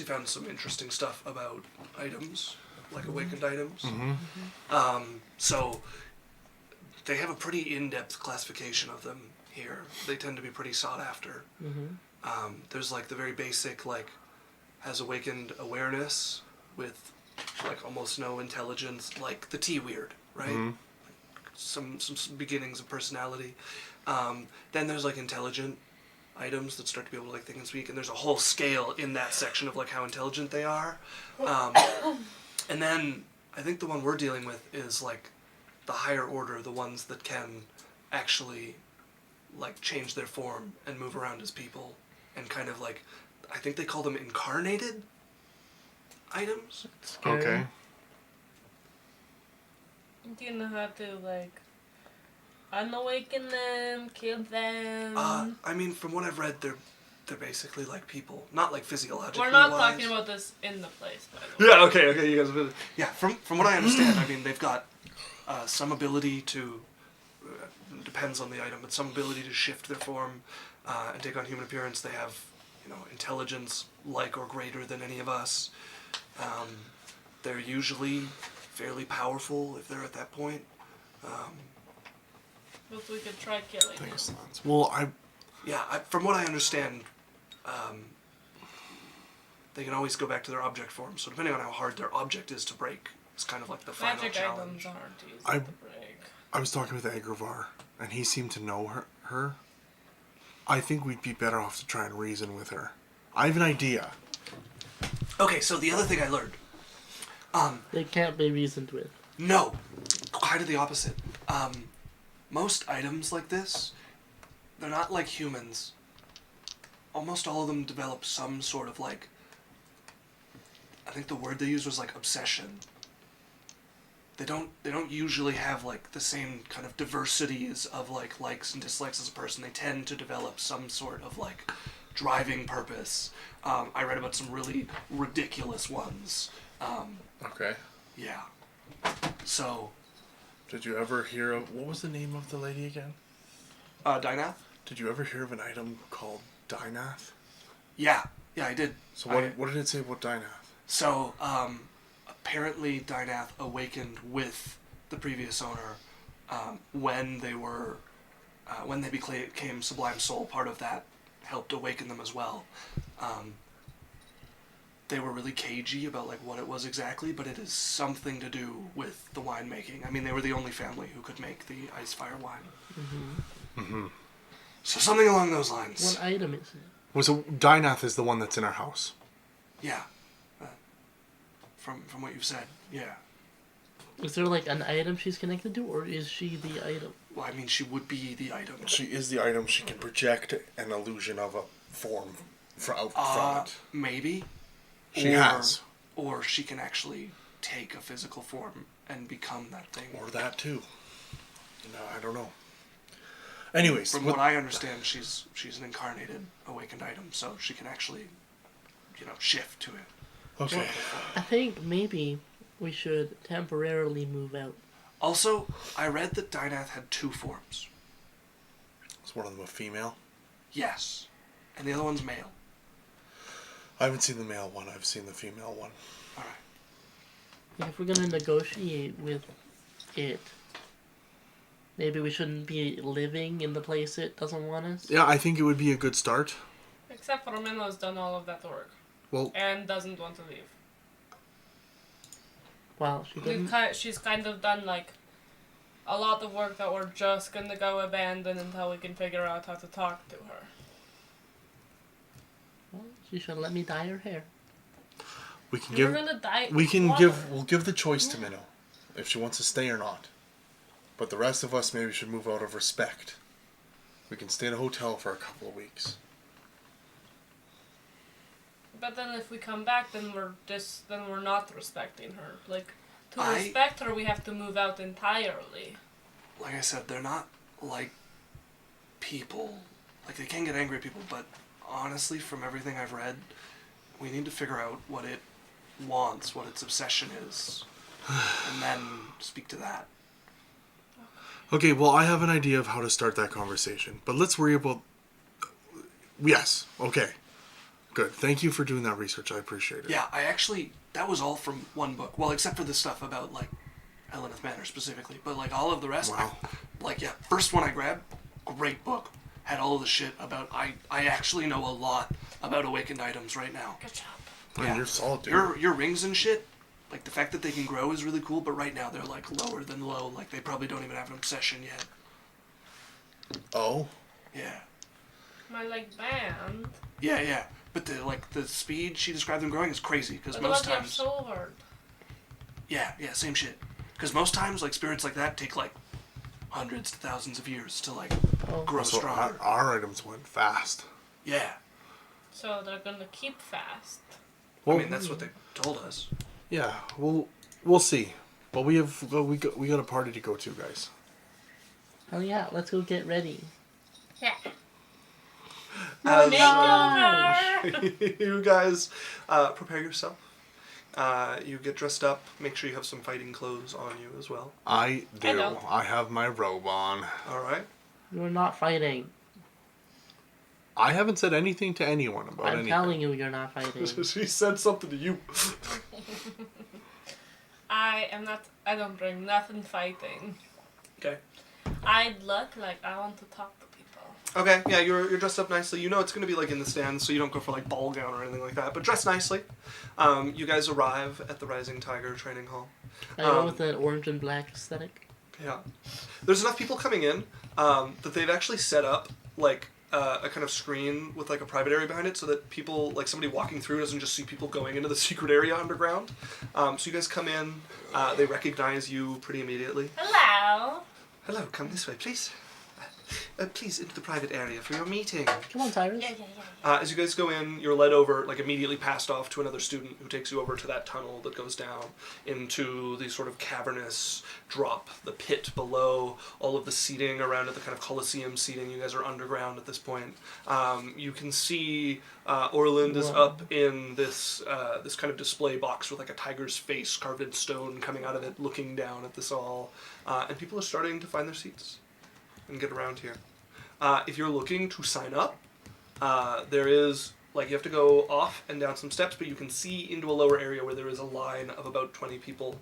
S3: found some interesting stuff about items, like awakened items. So they have a pretty in-depth classification of them here. They tend to be pretty sought after. There's like the very basic, like, has awakened awareness with like almost no intelligence, like the T-weird, right? Some beginnings of personality. Then there's like intelligent items that start to be able to like think and speak, and there's a whole scale in that section of like how intelligent they are. And then I think the one we're dealing with is like the higher order, the ones that can actually like change their form and move around as people, and kind of like, I think they call them incarnated items.
S4: Scary.
S2: Okay.
S1: Do you know how to like unawaken them, kill them?
S3: I mean, from what I've read, they're basically like people, not like physiologically.
S1: We're not
S3: wise.
S1: talking about this in the place, by the way.
S3: Yeah. Okay. You guys. Yeah. From what I understand, I mean, they've got some ability to. Depends on the item, but some ability to shift their form and take on human appearance. They have, intelligence like or greater than any of us. They're usually fairly powerful if they're at that point.
S1: But we could try killing them.
S2: Thanks, Lance. Well,
S3: From what I understand, they can always go back to their object form. So depending on how hard their object is to break, it's kind of like the final
S1: Magic
S3: challenge.
S1: items aren't easy
S2: I-
S1: to break.
S2: I was talking with Agravaar, and he seemed to know her. I think we'd be better off to try and reason with her. I have an idea.
S3: Okay, so the other thing I learned.
S4: They can't be reasoned with.
S3: No, kind of the opposite. Most items like this, they're not like humans. Almost all of them develop some sort of like, I think the word they used was like obsession. They don't usually have like the same kind of diversities of like likes and dislikes as a person. They tend to develop some sort of like driving purpose. I read about some really ridiculous ones.
S2: Okay.
S3: Yeah. So,
S2: Did you ever hear of... What was the name of the lady again?
S3: Dynath?
S2: Did you ever hear of an item called Dynath?
S3: Yeah, I did.
S2: So what did it say about Dynath?
S3: So, apparently Dynath awakened with the previous owner when they were, when they became Sublime Soul. Part of that helped awaken them as well. They were really cagey about like what it was exactly, but it is something to do with the winemaking. I mean, they were the only family who could make the ice fire wine. So something along those lines.
S4: What item is it?
S2: Well, so Dynath is the one that's in our house.
S3: Yeah. From what you've said, yeah.
S4: Is there like an item she's connected to, or is she the item?
S3: Well, I mean, she would be the item.
S2: She is the item. She can project an illusion of a form from it.
S3: Maybe.
S2: She has.
S3: Or she can actually take a physical form and become that thing.
S2: Or that too. No, I don't know. Anyways,
S3: From what I understand, she's an incarnated awakened item, so she can actually, shift to it.
S2: okay.
S4: I think maybe we should temporarily move out.
S3: Also, I read that Dynath had 2 forms.
S2: Is one of them a female?
S3: Yes. And the other one's male.
S2: I haven't seen the male one. I've seen the female one.
S3: All right.
S4: And if we're gonna negotiate with it, maybe we shouldn't be living in the place it doesn't want us.
S2: Yeah, I think it would be a good start.
S1: Except for Minno's done all of that work.
S2: Well,
S1: And doesn't want to leave.
S4: Well, she didn't.
S1: She's kind of done like a lot of work that we're just gonna go abandon until we can figure out how to talk to her.
S4: Well, she should let me dye her hair.
S2: we can
S1: You're
S2: give
S1: gonna die.
S2: we can
S1: water.
S2: we'll give the choice to Minnow if she wants to stay or not. But the rest of us maybe should move out of respect. We can stay in a hotel for a couple of weeks.
S1: But then if we come back, then we're not respecting her. Like, to
S3: I-
S1: respect her, we have to move out entirely.
S3: Like I said, they're not like people. Like, they can get angry at people, but honestly, from everything I've read, we need to figure out what it wants, what its obsession is, and then speak to that.
S2: Okay, well, I have an idea of how to start that conversation, but let's worry about... Yes, okay. Good. Thank you for doing that research. I appreciate it.
S3: Yeah, that was all from one book. Well, except for the stuff about, like, Elenith Manor specifically. But, like, all of the rest,
S2: Wow.
S3: first one I grabbed, great book. Had all of the shit about, I actually know a lot about awakened items right now.
S1: Good job.
S2: Man,
S3: Yeah.
S2: you're solid, dude.
S3: Your rings and shit, like, the fact that they can grow is really cool, but right now they're, like, lower than low. Like, they probably don't even have an obsession yet.
S2: Oh?
S3: Yeah.
S1: My, like, band.
S3: Yeah. But the speed she described them growing is crazy, because
S1: But
S3: most
S1: what you have
S3: times...
S1: sword?
S3: Yeah, same shit. Because most times, like, spirits like that take, like, hundreds to thousands of years to, like, grow
S2: So
S3: stronger.
S2: our items went fast.
S3: Yeah.
S1: So they're gonna keep fast.
S2: Well,
S3: I mean, that's what they told us.
S2: Yeah, we'll see. But we got a party to go to, guys.
S4: Oh yeah, let's go get ready.
S1: Yeah.
S3: As,
S1: Makeover!
S3: you guys prepare yourself. You get dressed up. Make sure you have some fighting clothes on you as well.
S2: I do.
S1: I don't.
S2: I have my robe on.
S3: All right.
S4: You're not fighting.
S2: I haven't said anything to anyone about
S4: I'm
S2: anything.
S4: telling you, you're not fighting.
S3: She said something to you.
S1: I don't bring nothing fighting.
S3: Okay.
S1: I look like I want to talk to people.
S3: Okay, yeah, you're dressed up nicely. You know it's going to be, like, in the stands, so you don't go for, like, ball gown or anything like that. But dress nicely. You guys arrive at the Rising Tiger Training Hall.
S4: I go with the orange and black aesthetic.
S3: Yeah. There's enough people coming in that they've actually set up, like, a kind of screen with, like, a private area behind it so that people, like, somebody walking through doesn't just see people going into the secret area underground. So you guys come in. They recognize you pretty immediately.
S1: Hello.
S3: Hello, come this way, please. Please, into the private area for your meeting.
S4: Come on, Tyrus.
S1: Yeah.
S3: As you guys go in, you're led over, like, immediately passed off to another student who takes you over to that tunnel that goes down into the sort of cavernous drop, the pit below, all of the seating around it, the kind of Colosseum seating. You guys are underground at this point. You can see Orland is
S4: Wow.
S3: up in this this kind of display box with, like, a tiger's face carved in stone coming out of it, looking down at this all. And people are starting to find their seats and get around here. If you're looking to sign up, there is, like, you have to go off and down some steps, but you can see into a lower area where there is a line of about 20 people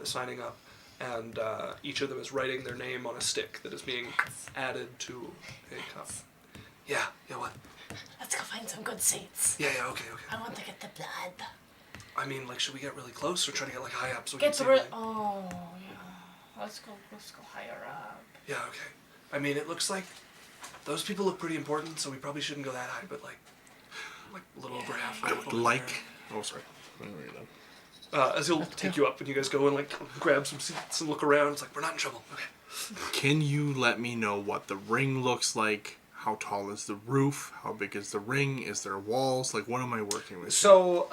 S3: signing up, and each of them is writing their name on a stick that is being added to a cup. Yeah, what?
S1: Let's go find some good seats.
S3: Yeah, okay.
S1: I want to get the blood.
S3: I mean, like, should we get really close or try to get, like, high up so we
S1: Get
S3: can see
S1: the
S3: everything?
S1: Oh yeah. Let's go higher up.
S3: Yeah, okay. I mean, it looks like those people look pretty important, so we probably shouldn't go that high, but, like a little over half.
S2: I would like... Oh, sorry.
S3: As he'll take you up, and you guys go and, like, grab some seats and look around. It's like, we're not in trouble. Okay.
S2: Can you let me know what the ring looks like? How tall is the roof? How big is the ring? Is there walls? Like, what am I working with?
S3: So,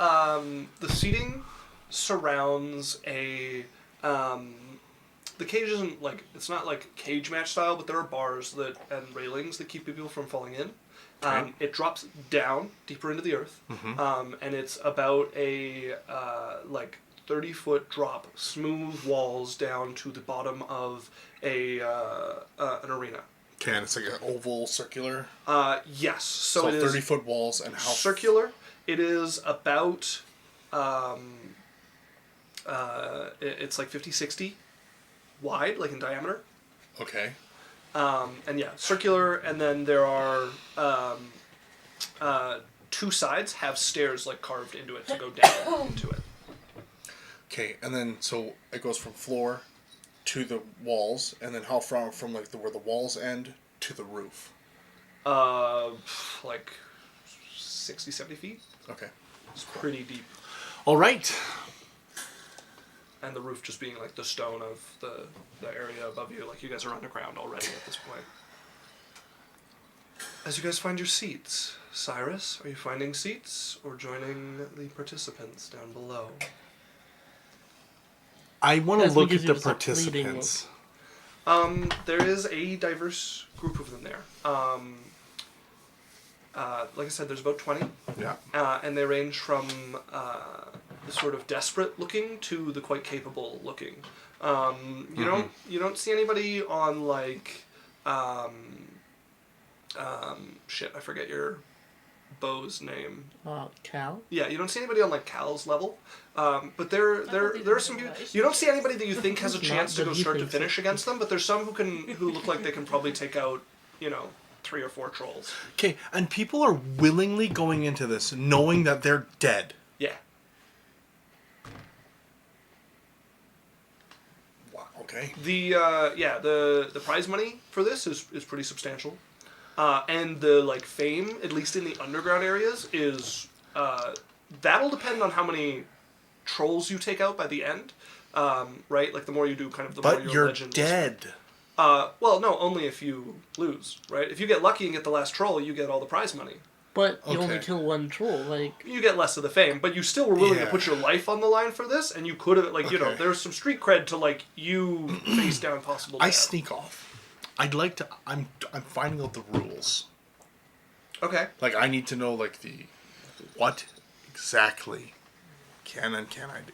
S3: the seating surrounds a... the cage isn't, like, it's not, like, cage match style, but there are bars and railings that keep people from falling in.
S2: Okay.
S3: It drops down deeper into the earth, and it's about a, 30-foot drop, smooth walls down to the bottom of an arena.
S2: Okay, and it's like an oval, circular?
S3: Yes.
S2: So
S3: it is
S2: 30-foot walls and how...
S3: circular. It is about It's like 50, 60 wide, like in diameter.
S2: Okay.
S3: And yeah, circular, and then there are two sides have stairs like carved into it to go down into it.
S2: Okay, and then so it goes from floor to the walls, and then how far from like where the walls end to the roof?
S3: Like 60, 70 feet.
S2: Okay.
S3: It's pretty deep.
S2: All right.
S3: And the roof just being like the stone of the area above you. Like you guys are underground already at this point. As you guys find your seats, Cyrus, are you finding seats or joining the participants down below?
S2: I want to
S4: That's
S2: look
S4: because
S2: at the
S4: he was a fleeting
S2: participants.
S3: There is a diverse group of them there. Like I said, there's about 20.
S2: Yeah.
S3: And they range from the sort of desperate looking to the quite capable looking. You don't see anybody on like shit, I forget your beau's name.
S4: Cal?
S3: Yeah, you don't see anybody on like Cal's level. But there are some people. You don't see anybody that you think has a
S4: Not
S3: chance to
S4: that
S3: go
S4: he
S3: start to
S4: thinks it.
S3: finish against them, but there's some who look like they can probably take out, 3 or 4 trolls.
S2: Okay, and people are willingly going into this knowing that they're dead.
S3: Yeah.
S2: Wow. Okay.
S3: The prize money for this is pretty substantial. And the like fame, at least in the underground areas, is that'll depend on how many trolls you take out by the end, right? Like the more you do, kind of the more
S2: But
S3: your
S2: you're
S3: legend will
S2: dead.
S3: well, no, only if you lose, right? If you get lucky and get the last troll, you get all the prize money.
S4: But you only
S2: Okay.
S4: kill one troll, like...
S3: You get less of the fame, but you still were willing to
S2: Yeah.
S3: put your life on the line for this, and you could have, like,
S2: Okay.
S3: there's some street cred to, like, you face down possible death.
S2: I sneak off. I'd like to. I'm finding out the rules.
S3: Okay.
S2: Like I need to know like what exactly can and can I do.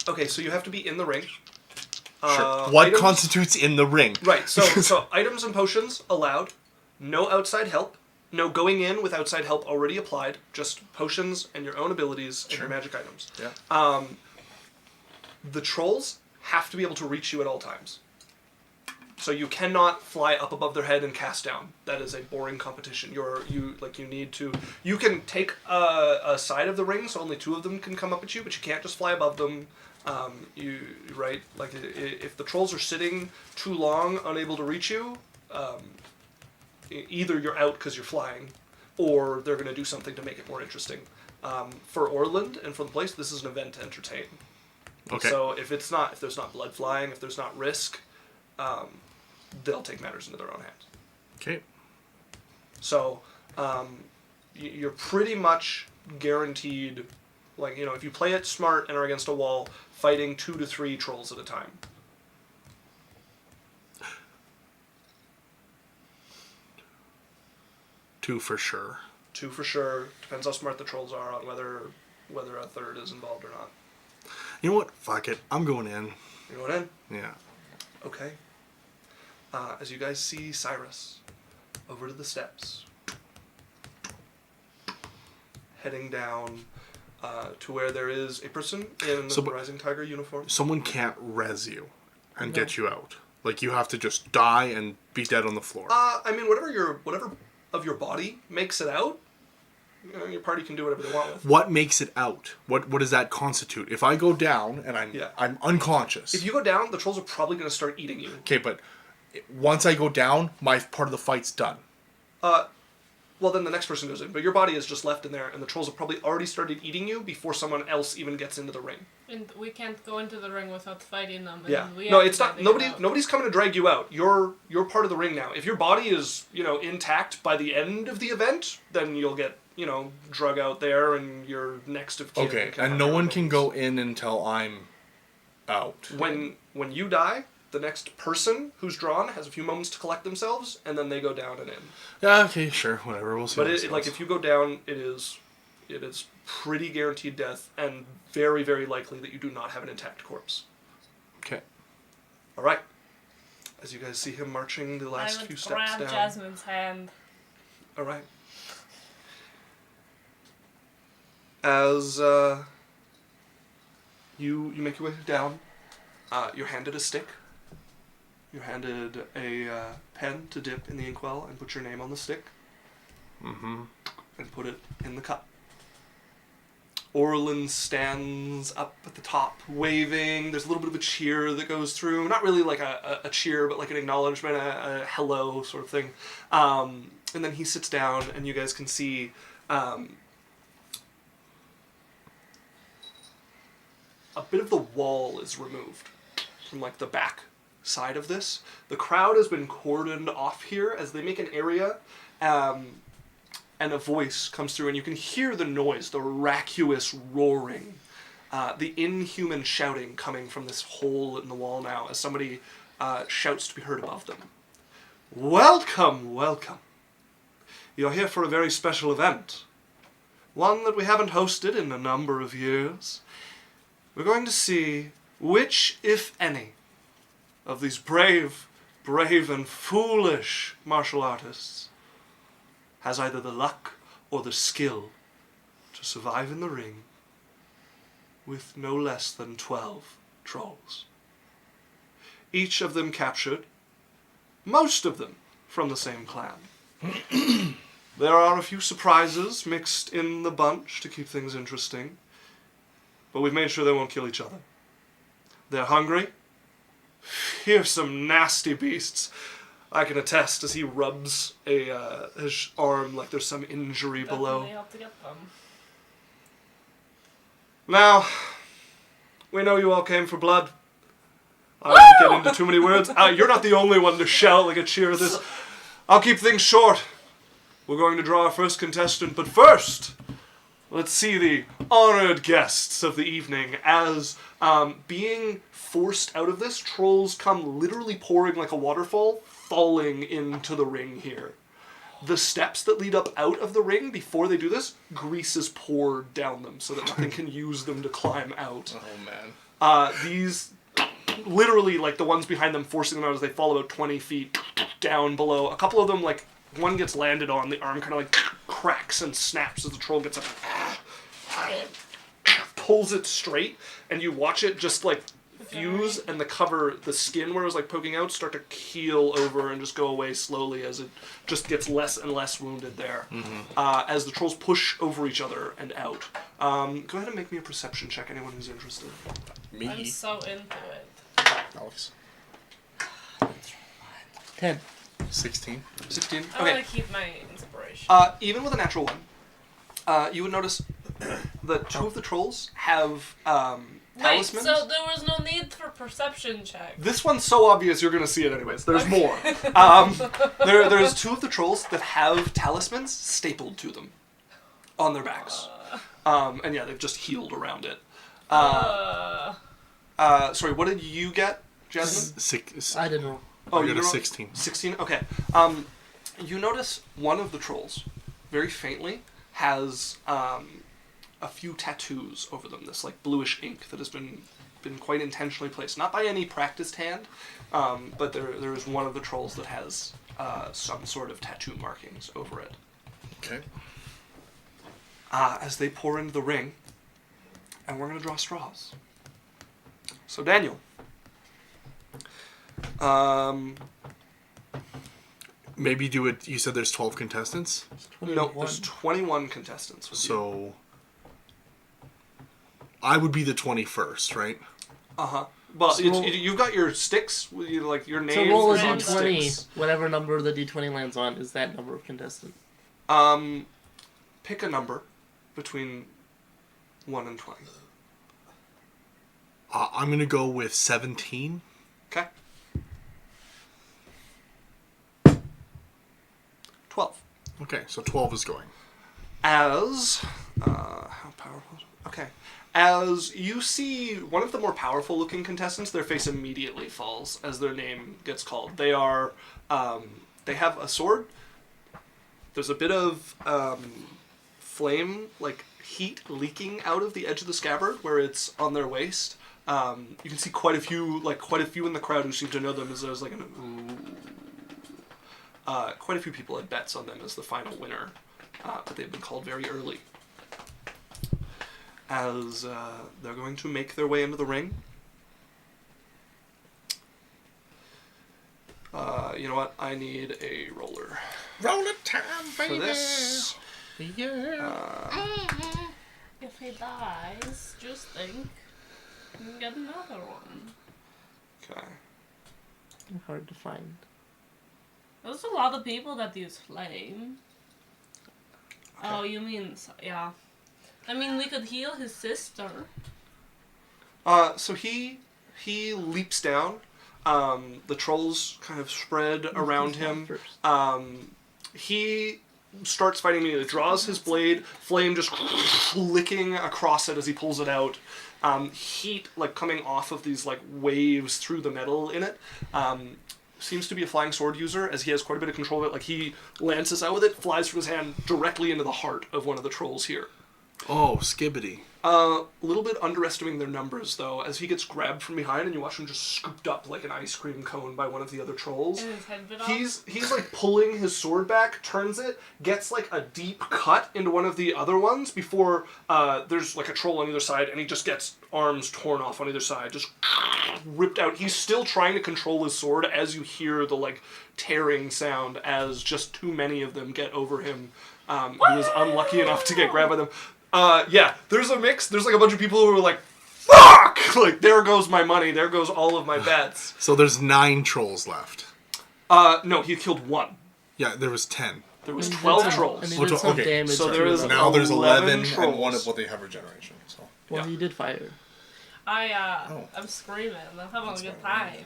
S3: Okay, so you have to be in the ring.
S2: Sure. What
S3: items-
S2: constitutes in the ring?
S3: Right, so items and potions allowed, no outside help, no going in with outside help already applied, just potions and your own abilities and your magic items.
S2: Yeah.
S3: The trolls have to be able to reach you at all times. So you cannot fly up above their head and cast down. That is a boring competition. You can take a side of the ring, so only 2 of them can come up at you, but you can't just fly above them. If the trolls are sitting too long, unable to reach you, either you're out because you're flying, or they're going to do something to make it more interesting. For Orland and for the place, this is an event to entertain.
S2: Okay.
S3: So if there's not blood flying, if there's not risk, they'll take matters into their own hands.
S2: Okay.
S3: So you're pretty much guaranteed, like, if you play it smart and are against a wall, fighting 2 to 3 trolls at a time.
S2: Two for sure.
S3: 2 for sure. Depends how smart the trolls are on whether a third is involved or not.
S2: You know what? Fuck it. I'm going in.
S3: You're going in?
S2: Yeah.
S3: Okay. As you guys see Cyrus over to the steps, heading down to where there is a person in
S2: So,
S3: the
S2: but-
S3: Rising Tiger uniform.
S2: Someone can't res you and get you out. Like you have to just die and be dead on the floor.
S3: Whatever of your body makes it out, your party can do whatever they want with.
S2: What makes it out? What does that constitute? If I go down and I'm unconscious.
S3: If you go down, the trolls are probably going to start eating you.
S2: Okay, but once I go down, my part of the fight's done.
S3: Well, then the next person goes in, but your body is just left in there, and the trolls have probably already started eating you before someone else even gets into the ring.
S1: And we can't go into the ring without fighting them. And
S3: Yeah.
S1: we
S3: No,
S1: have
S3: it's
S1: to
S3: not.
S1: fight
S3: Nobody.
S1: them out.
S3: Nobody's coming to drag you out. You're part of the ring now. If your body is intact by the end of the event, then you'll get drug out there, and you're next of kin.
S2: Okay,
S3: can
S2: and
S3: have
S2: no
S3: your
S2: one
S3: own
S2: can
S3: things.
S2: go in until I'm out.
S3: When you die, the next person who's drawn has a few moments to collect themselves, and then they go down and in.
S2: Yeah, okay, sure, whatever. We'll see.
S3: But
S2: what
S3: if you go down, it is pretty guaranteed death, and very, very likely that you do not have an intact corpse.
S2: Okay.
S3: All right. As you guys see him marching the last
S1: I
S3: few
S1: would
S3: steps
S1: grab
S3: down.
S1: Jasmine's hand.
S3: All right. As You make your way down. You're handed a stick. You're handed a pen to dip in the inkwell and put your name on the stick.
S2: Mm-hmm.
S3: And put it in the cup. Orlin stands up at the top, waving. There's a little bit of a cheer that goes through. Not really like a cheer, but like an acknowledgement, a hello sort of thing. And then he sits down, and you guys can see a bit of the wall is removed from like the back side of this. The crowd has been cordoned off here as they make an area. And a voice comes through, and you can hear the noise, the raucous roaring, the inhuman shouting coming from this hole in the wall now as somebody shouts to be heard above them. Welcome, welcome. You're here for a very special event. One that we haven't hosted in a number of years. We're going to see which, if any, of these brave and foolish martial artists has either the luck or the skill to survive in the ring with no less than 12 trolls. Each of them captured, most of them from the same clan. There are a few surprises mixed in the bunch to keep things interesting, but we've made sure they won't kill each other. They're hungry, fearsome, nasty beasts. I can attest as he rubs his arm like there's some injury below.
S1: Definitely have to get them.
S3: Now, we know you all came for blood. I won't get into too many words. You're not the only one to shout like a cheer this. I'll keep things short. We're going to draw our first contestant, but first, let's see the honored guests of the evening as being forced out of this, trolls come literally pouring like a waterfall, falling into the ring here. The steps that lead up out of the ring, before they do this, grease is poured down them so that nothing can use them to climb out.
S2: Oh, man.
S3: These, literally, like, the ones behind them forcing them out as they fall about 20 feet down below. A couple of them, like, one gets landed on, the arm kind of, like, cracks and snaps as the troll gets up, pulls it straight, and you watch it just, like, fuse, and the cover, the skin where it was like poking out, start to keel over and just go away slowly as it just gets less and less wounded there. As the trolls push over each other and out. Go ahead and make me a perception check, anyone who's interested.
S2: Me.
S1: I'm so into it.
S2: Alex.
S4: 10.
S2: 16.
S3: 16?
S1: I
S3: Okay.
S1: want to keep my inspiration.
S3: Even with a natural one, you would notice that two of the trolls have
S1: Wait,
S3: talismans.
S1: so there was no need for perception check.
S3: This one's so obvious you're going to see it anyways. There's more. There's two of the trolls that have talismans stapled to them on their backs. And yeah, they've just healed around it. Sorry, what did you get, Jasmine?
S4: I didn't roll.
S3: Oh,
S2: I
S3: you
S2: got a
S3: rolled
S2: 16.
S3: 16? Okay. You notice one of the trolls, very faintly, has a few tattoos over them. This like bluish ink that has been quite intentionally placed. Not by any practiced hand, but there is one of the trolls that has some sort of tattoo markings over it.
S2: Okay.
S3: As they pour into the ring, and we're going to draw straws. So Daniel.
S2: Maybe do it. You said there's 12 contestants?
S3: No, there's 21 contestants with you.
S2: So I would be the 21st, right?
S3: Uh-huh. Well,
S4: So-
S3: you've got your sticks, with you, like your names
S4: So roll a
S3: is on
S4: d20.
S3: sticks.
S4: Whatever number the d20 lands on is that number of contestant.
S3: Pick a number between 1 and 20.
S2: I'm going to go with 17.
S3: Okay. 12.
S2: Okay, so 12 is going.
S3: As how powerful? Okay. As you see one of the more powerful looking contestants, their face immediately falls as their name gets called. They are they have a sword. There's a bit of flame, like heat leaking out of the edge of the scabbard where it's on their waist. You can see quite a few in the crowd who seem to know them as there's like quite a few people had bets on them as the final winner, but they've been called very early. as they're going to make their way into the ring. You know what? I need a roller
S2: Roll it time,
S3: for
S2: baby.
S3: this.
S2: Yeah.
S1: If he dies, just think you can get another one.
S3: Okay.
S4: Hard to find.
S1: There's a lot of people that use flame. Oh, you mean, yeah. I mean, we could heal his sister.
S3: So he leaps down. The trolls kind of spread around him. He starts fighting me. He draws his blade, flame just flicking across it as he pulls it out. Heat like coming off of these like waves through the metal in it. Seems to be a flying sword user, as he has quite a bit of control of it. Like he lances out with it, flies from his hand directly into the heart of one of the trolls here.
S2: Oh, skibbity.
S3: A little bit underestimating their numbers, though, as he gets grabbed from behind and you watch him just scooped up like an ice cream cone by one of the other trolls.
S1: And his head bit off.
S3: He's like pulling his sword back, turns it, gets like a deep cut into one of the other ones before there's like a troll on either side, and he just gets arms torn off on either side, just ripped out. He's still trying to control his sword as you hear the like tearing sound as just too many of them get over him. He was unlucky enough to get grabbed by them. Yeah, there's a mix. There's like a bunch of people who are like, fuck! Like, there goes my money. There goes all of my bets.
S2: So there's 9 trolls left.
S3: No, he killed one.
S2: Yeah, there was 10.
S3: There was 12 trolls.
S4: And he
S2: Which
S4: did
S2: one-
S4: some
S2: okay,
S4: damage.
S3: so
S4: to
S3: there is
S4: them.
S2: Now there's 11 and
S3: trolls.
S2: one of what they have regeneration. So.
S4: Well,
S3: yeah.
S4: he did fire.
S1: I'm screaming. I'm having a good time.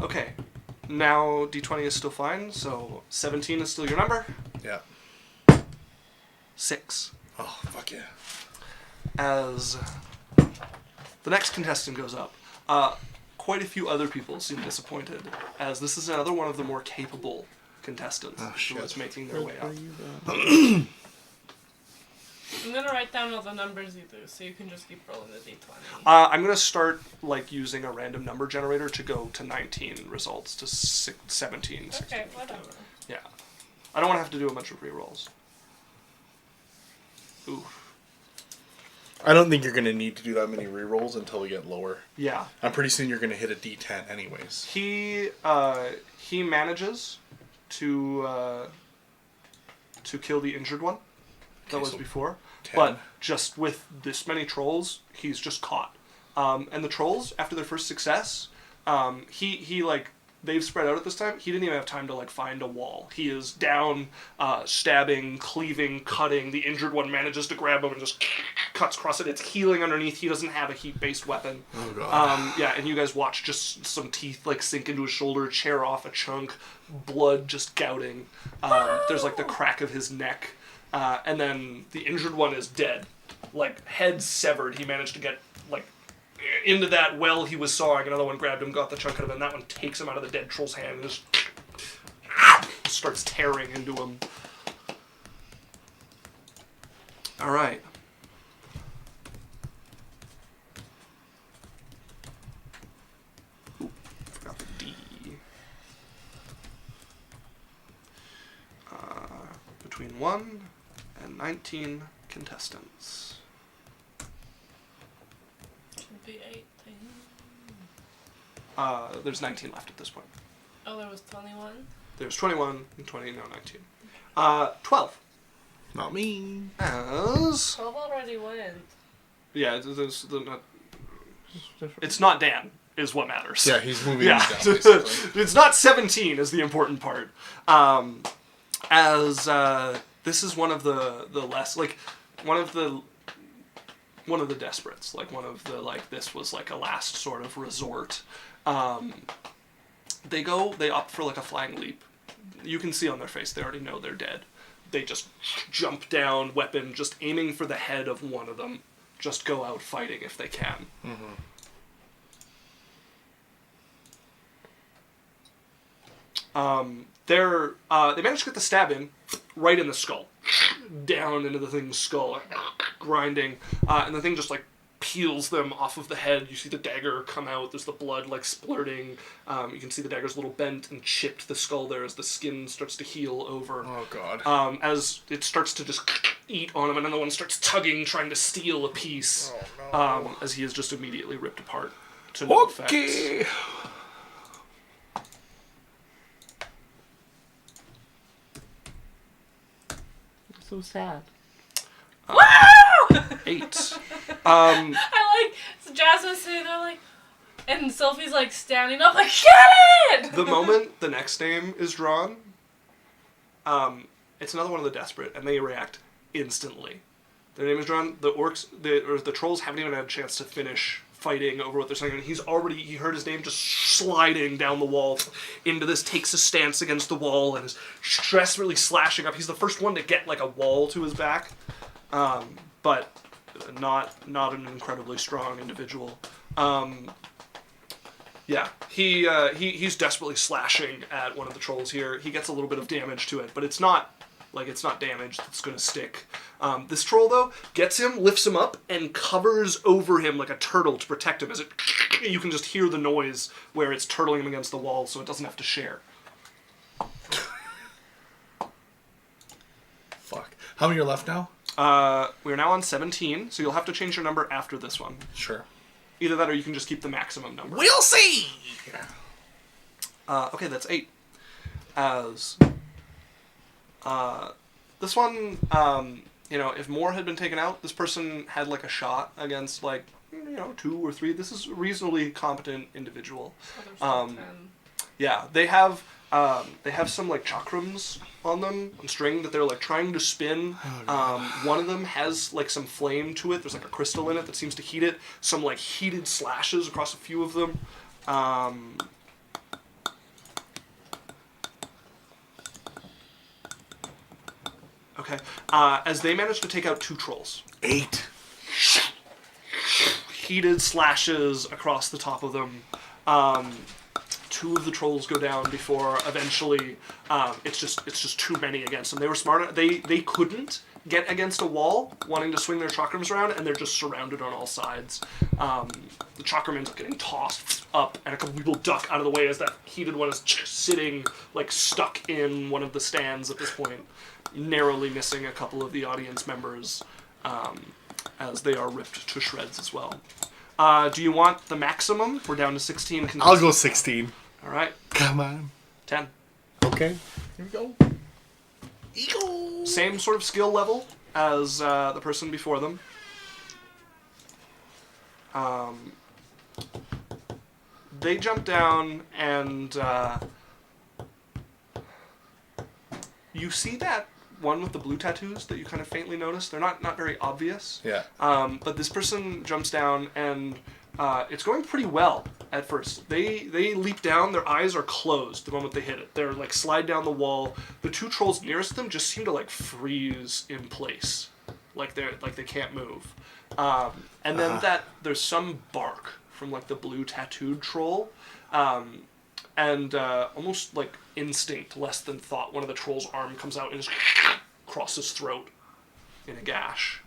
S3: Okay. Now D20 is still fine, so 17 is still your number.
S2: Yeah.
S3: 6.
S2: Oh, fuck yeah.
S3: As the next contestant goes up, quite a few other people seem disappointed, as this is another one of the more capable contestants who is making their way up.
S1: I'm gonna write down all the numbers you do, so you can just keep rolling the d20.
S3: I'm gonna start like using a random number generator to go to 19 results to 17. 16.
S1: Okay, whatever.
S3: Yeah, I don't want to have to do a bunch of rerolls. Ooh.
S2: I don't think you're going to need to do that many rerolls until we get lower.
S3: Yeah.
S2: I'm pretty soon you're going to hit a D10 anyways.
S3: He manages to kill the injured one. That was
S2: so
S3: before.
S2: 10.
S3: But just with this many trolls, he's just caught. And the trolls, after their first success, he like, they've spread out at this time. He didn't even have time to like find a wall. He is down, stabbing, cleaving, cutting. The injured one manages to grab him and just cuts across it. It's healing underneath. He doesn't have a heat-based weapon.
S2: Oh, God.
S3: Yeah, and you guys watch just some teeth like sink into his shoulder, tear off a chunk, blood just gouting. There's like the crack of his neck. And then the injured one is dead. Like, head severed. He managed to get, like, into that well he was sawing. Another one grabbed him, got the chunk out of him, and that one takes him out of the dead troll's hand and just starts tearing into him. Alright. Forgot the D. Between 1 and 19 contestants.
S1: Should be 18.
S3: There's 19 left at this point.
S1: Oh, there was 21?
S3: There's 21 and 20, now 19. 12.
S2: Not me.
S3: As...
S1: 12 already went.
S3: Yeah, it's not Dan, is what matters.
S2: Yeah, he's moving
S3: Yeah.
S2: down, basically.
S3: It's not 17 is the important part. This is one of the less, like, one of the desperates, like one of the, like, this was like a last sort of resort. They opt for like a flying leap. You can see on their face, they already know they're dead. They just jump down, weapon, just aiming for the head of one of them. Just go out fighting if they can.
S2: Mm-hmm.
S3: They managed to get the stab in right in the skull, down into the thing's skull, grinding, and the thing just like peels them off of the head. You see the dagger come out. There's the blood like splurting. You can see the dagger's a little bent and chipped the skull there as the skin starts to heal over.
S2: Oh god.
S3: As it starts to just eat on him, and another one starts tugging, trying to steal a piece.
S2: Oh no.
S3: As he is just immediately ripped apart to no effect.
S2: Okay.
S4: So sad.
S3: 8.
S1: I like so Jasmine's sitting there like, and Sophie's like standing up like, get it!
S3: The moment the next name is drawn, it's another one of the desperate, and they react instantly. Their name is drawn. The orcs, the trolls haven't even had a chance to finish fighting over what they're saying, and he heard his name just sliding down the wall into this, takes a stance against the wall, and is desperately slashing up. He's the first one to get like a wall to his back, but not an incredibly strong individual. Yeah, he's desperately slashing at one of the trolls here. He gets a little bit of damage to it, but it's not damage that's going to stick. This troll, though, gets him, lifts him up, and covers over him like a turtle to protect him. You can just hear the noise where it's turtling him against the wall, so it doesn't have to share.
S2: Fuck. How many are left now?
S3: We're now on 17, so you'll have to change your number after this one.
S2: Sure.
S3: Either that or you can just keep the maximum number.
S2: We'll see!
S3: Okay, that's 8. As... this one, if more had been taken out, this person had like a shot against 2 or 3. This is a reasonably competent individual. Yeah, they have some like chakrams on them on string that they're like trying to spin. One of them has like some flame to it. There's like a crystal in it that seems to heat it. Some like heated slashes across a few of them. Okay. As they manage to take out 2 trolls.
S2: 8.
S3: Heated slashes across the top of them. 2 of the trolls go down before eventually it's just too many against them. They were smart. They couldn't get against a wall, wanting to swing their chakrams around, and they're just surrounded on all sides. The chakram ends up getting tossed up, and a couple people duck out of the way as that heated one is sitting like stuck in one of the stands at this point, narrowly missing a couple of the audience members as they are ripped to shreds as well. Do you want the maximum? We're down to 16.
S2: I'll go 16.
S3: All right.
S2: Come on.
S3: 10.
S2: Okay. Here we go. Eagle.
S3: Same sort of skill level as the person before them. They jump down and you see that one with the blue tattoos that you kind of faintly notice. They're not very obvious.
S2: Yeah.
S3: But this person jumps down and it's going pretty well at first. They leap down. Their eyes are closed the moment they hit it. They're like slide down the wall. The 2 trolls nearest them just seem to like freeze in place, like they can't move. And then there's some bark from like the blue tattooed troll, and almost like instinct, less than thought, one of the troll's arm comes out and just across his throat in a gash.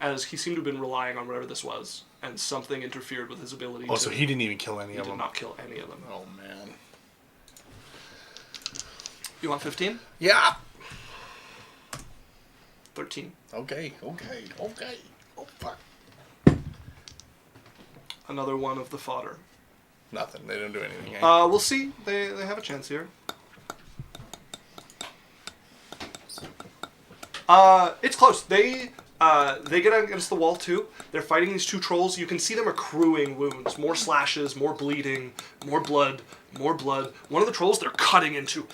S3: As he seemed to have been relying on whatever this was, and something interfered with his ability
S2: Oh, so he didn't even kill any
S3: He
S2: of
S3: did
S2: them.
S3: not kill any of them.
S2: Oh, man.
S3: You want 15?
S2: Yeah.
S3: 13.
S2: Okay. Oh, fuck.
S3: Another one of the fodder.
S2: Nothing. They don't do anything. Eh?
S3: We'll see. They have a chance here. It's close. They get against the wall too. They're fighting these 2 trolls. You can see them accruing wounds. More slashes, more bleeding, more blood. One of the trolls they're cutting into.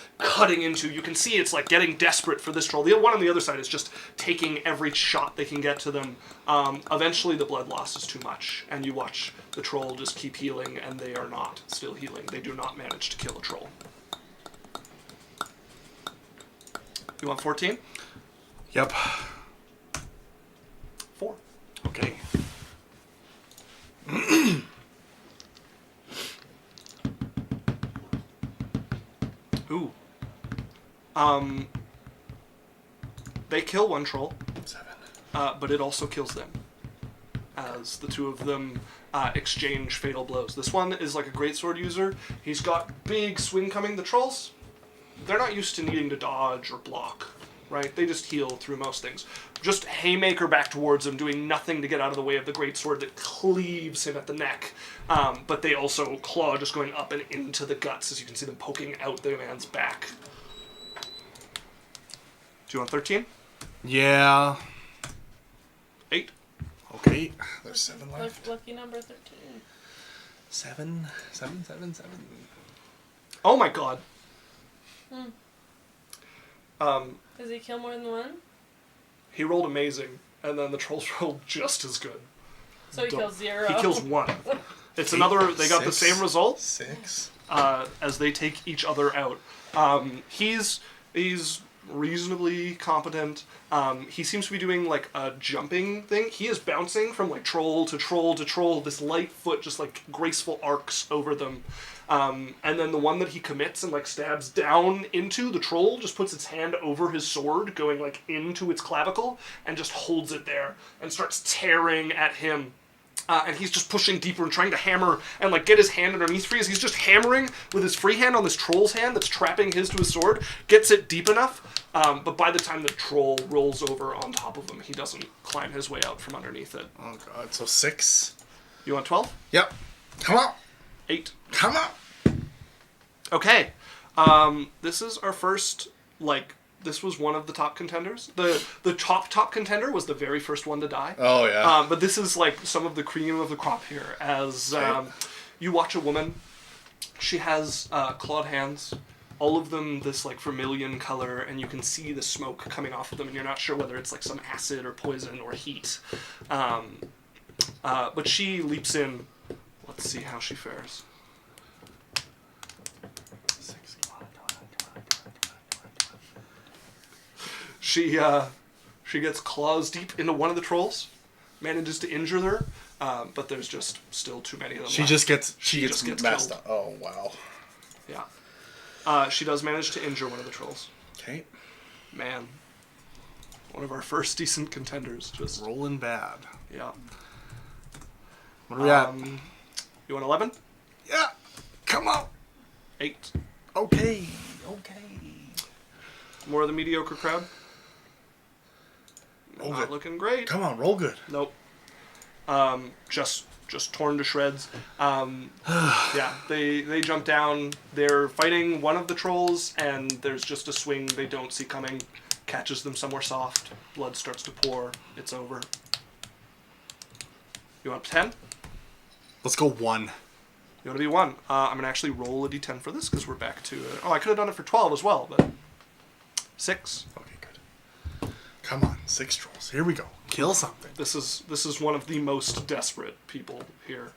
S3: You can see it's like getting desperate for this troll. The one on the other side is just taking every shot they can get to them. Eventually the blood loss is too much, and you watch the troll just keep healing, and they are not still healing. They do not manage to kill a troll. You want 14?
S2: Yep.
S3: 4.
S2: Okay.
S3: Ooh. They kill one troll,
S2: 7.
S3: but it also kills them. as the two of them exchange fatal blows. This one is like a greatsword user. He's got big swing coming. The trolls, they're not used to needing to dodge or block, right? They just heal through most things. Just haymaker back towards him, doing nothing to get out of the way of the greatsword that cleaves him at the neck. But they also claw just going up and into the guts, as you can see them poking out the man's back. Do you want 13?
S2: Yeah.
S3: 8?
S2: Okay. There's 7 left.
S1: Lucky number 13.
S2: 7.
S3: Oh my god.
S1: Does he kill more than one?
S3: He rolled amazing, and then the trolls rolled just as good.
S1: So he kills 0.
S3: He kills 1. It's another, they got the
S2: 6,
S3: same result
S2: 6.
S3: As they take each other out. He's reasonably competent. He seems to be doing like a jumping thing. He is bouncing from like troll to troll to troll. This light foot just like graceful arcs over them. And then the one that he commits and like stabs down into, the troll just puts its hand over his sword, going like into its clavicle, and just holds it there and starts tearing at him. And he's just pushing deeper and trying to hammer and like get his hand underneath free. As he's just hammering with his free hand on this troll's hand that's trapping his to his sword, gets it deep enough. But by the time the troll rolls over on top of him, he doesn't climb his way out from underneath it.
S2: Oh god. So 6.
S3: You want 12?
S2: Yep. Come on.
S3: 8.
S2: Come on.
S3: Okay. This is our first, like, this was one of the top contenders. The top contender was the very first one to die.
S2: Oh yeah.
S3: But this is like some of the cream of the crop here. As you watch a woman, she has clawed hands, all of them this like vermilion color, and you can see the smoke coming off of them, and you're not sure whether it's like some acid or poison or heat. But she leaps in. Let's see how she fares.
S2: 6.
S3: She gets claws deep into one of the trolls, manages to injure her, but there's just still too many of them.
S2: She
S3: left.
S2: just gets messed
S3: killed.
S2: up. Oh wow.
S3: Yeah. She does manage to injure one of the trolls.
S2: Okay.
S3: Man. One of our first decent contenders. Just
S2: Rolling bad.
S3: yeah.
S2: What are we at?
S3: You want 11?
S2: Yeah. Come on.
S3: 8.
S2: Okay.
S3: More of the mediocre crowd.
S2: Roll
S3: Not
S2: good.
S3: looking great.
S2: Come on. Roll good.
S3: Nope. Just torn to shreds. Yeah, they jump down. They're fighting one of the trolls, and there's just a swing they don't see coming. Catches them somewhere soft. Blood starts to pour. It's over. You want 10?
S2: Let's go 1.
S3: You want to be 1? I'm going to actually roll a d10 for this, because we're back to... I could have done it for 12 as well, but... 6.
S2: Okay, good. Come on, 6 trolls. Here we go. Kill something.
S3: This is one of the most desperate people here.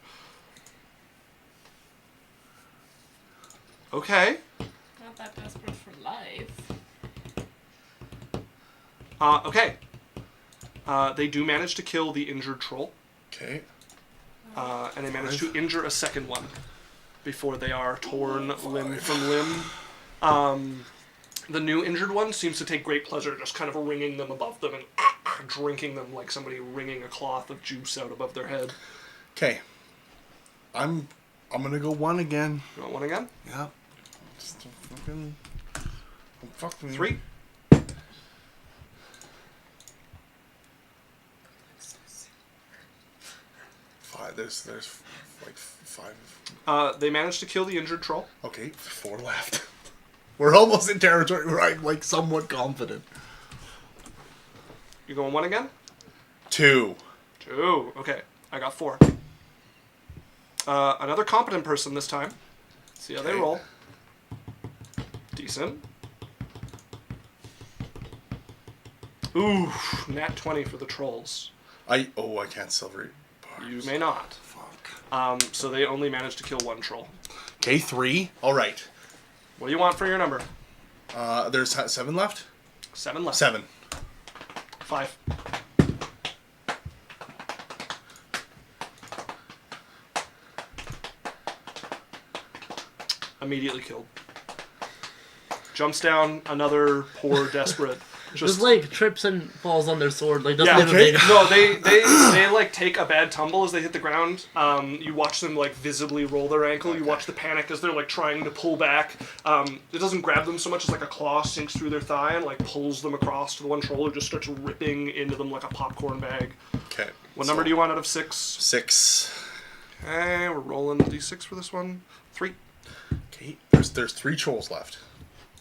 S3: Okay.
S1: Not that desperate for life.
S3: Okay. They do manage to kill the injured troll.
S2: Okay.
S3: And they manage to injure a second one before they are torn limb from limb. The new injured one seems to take great pleasure just kind of wringing them above them and drinking them like somebody wringing a cloth of juice out above their head.
S2: Okay. I'm gonna go 1 again.
S3: You want 1 again?
S2: Yeah. Just fucking
S3: 3.
S2: Five. There's like 5.
S3: They managed to kill the injured troll.
S2: Okay, 4 left. We're almost in territory where I'm like somewhat confident.
S3: You going 1 again?
S2: 2.
S3: 2. Okay, I got 4. Another competent person this time. See how they
S2: Okay.
S3: roll. Decent. Ooh, nat 20 for the trolls.
S2: I can't silver bars.
S3: You may not.
S2: Fuck.
S3: So they only managed to kill 1 troll.
S2: Okay, 3. All right.
S3: What do you want for your number?
S2: There's 7 left.
S3: 7 left.
S2: 7.
S3: 5. Immediately killed. Jumps down, another poor, desperate.
S4: Just like trips and falls on their sword, like doesn't
S3: Yeah,
S4: even
S2: okay.
S4: make
S3: No, they like take a bad tumble as they hit the ground. You watch them like visibly roll their ankle. You watch the panic as they're like trying to pull back. It doesn't grab them so much as like a claw sinks through their thigh and like pulls them across to the one troll who just starts ripping into them like a popcorn bag.
S2: Okay.
S3: What number do you want out of 6?
S2: 6.
S3: Okay, we're rolling the d6 for this one. 3.
S2: Okay. There's 3 trolls left.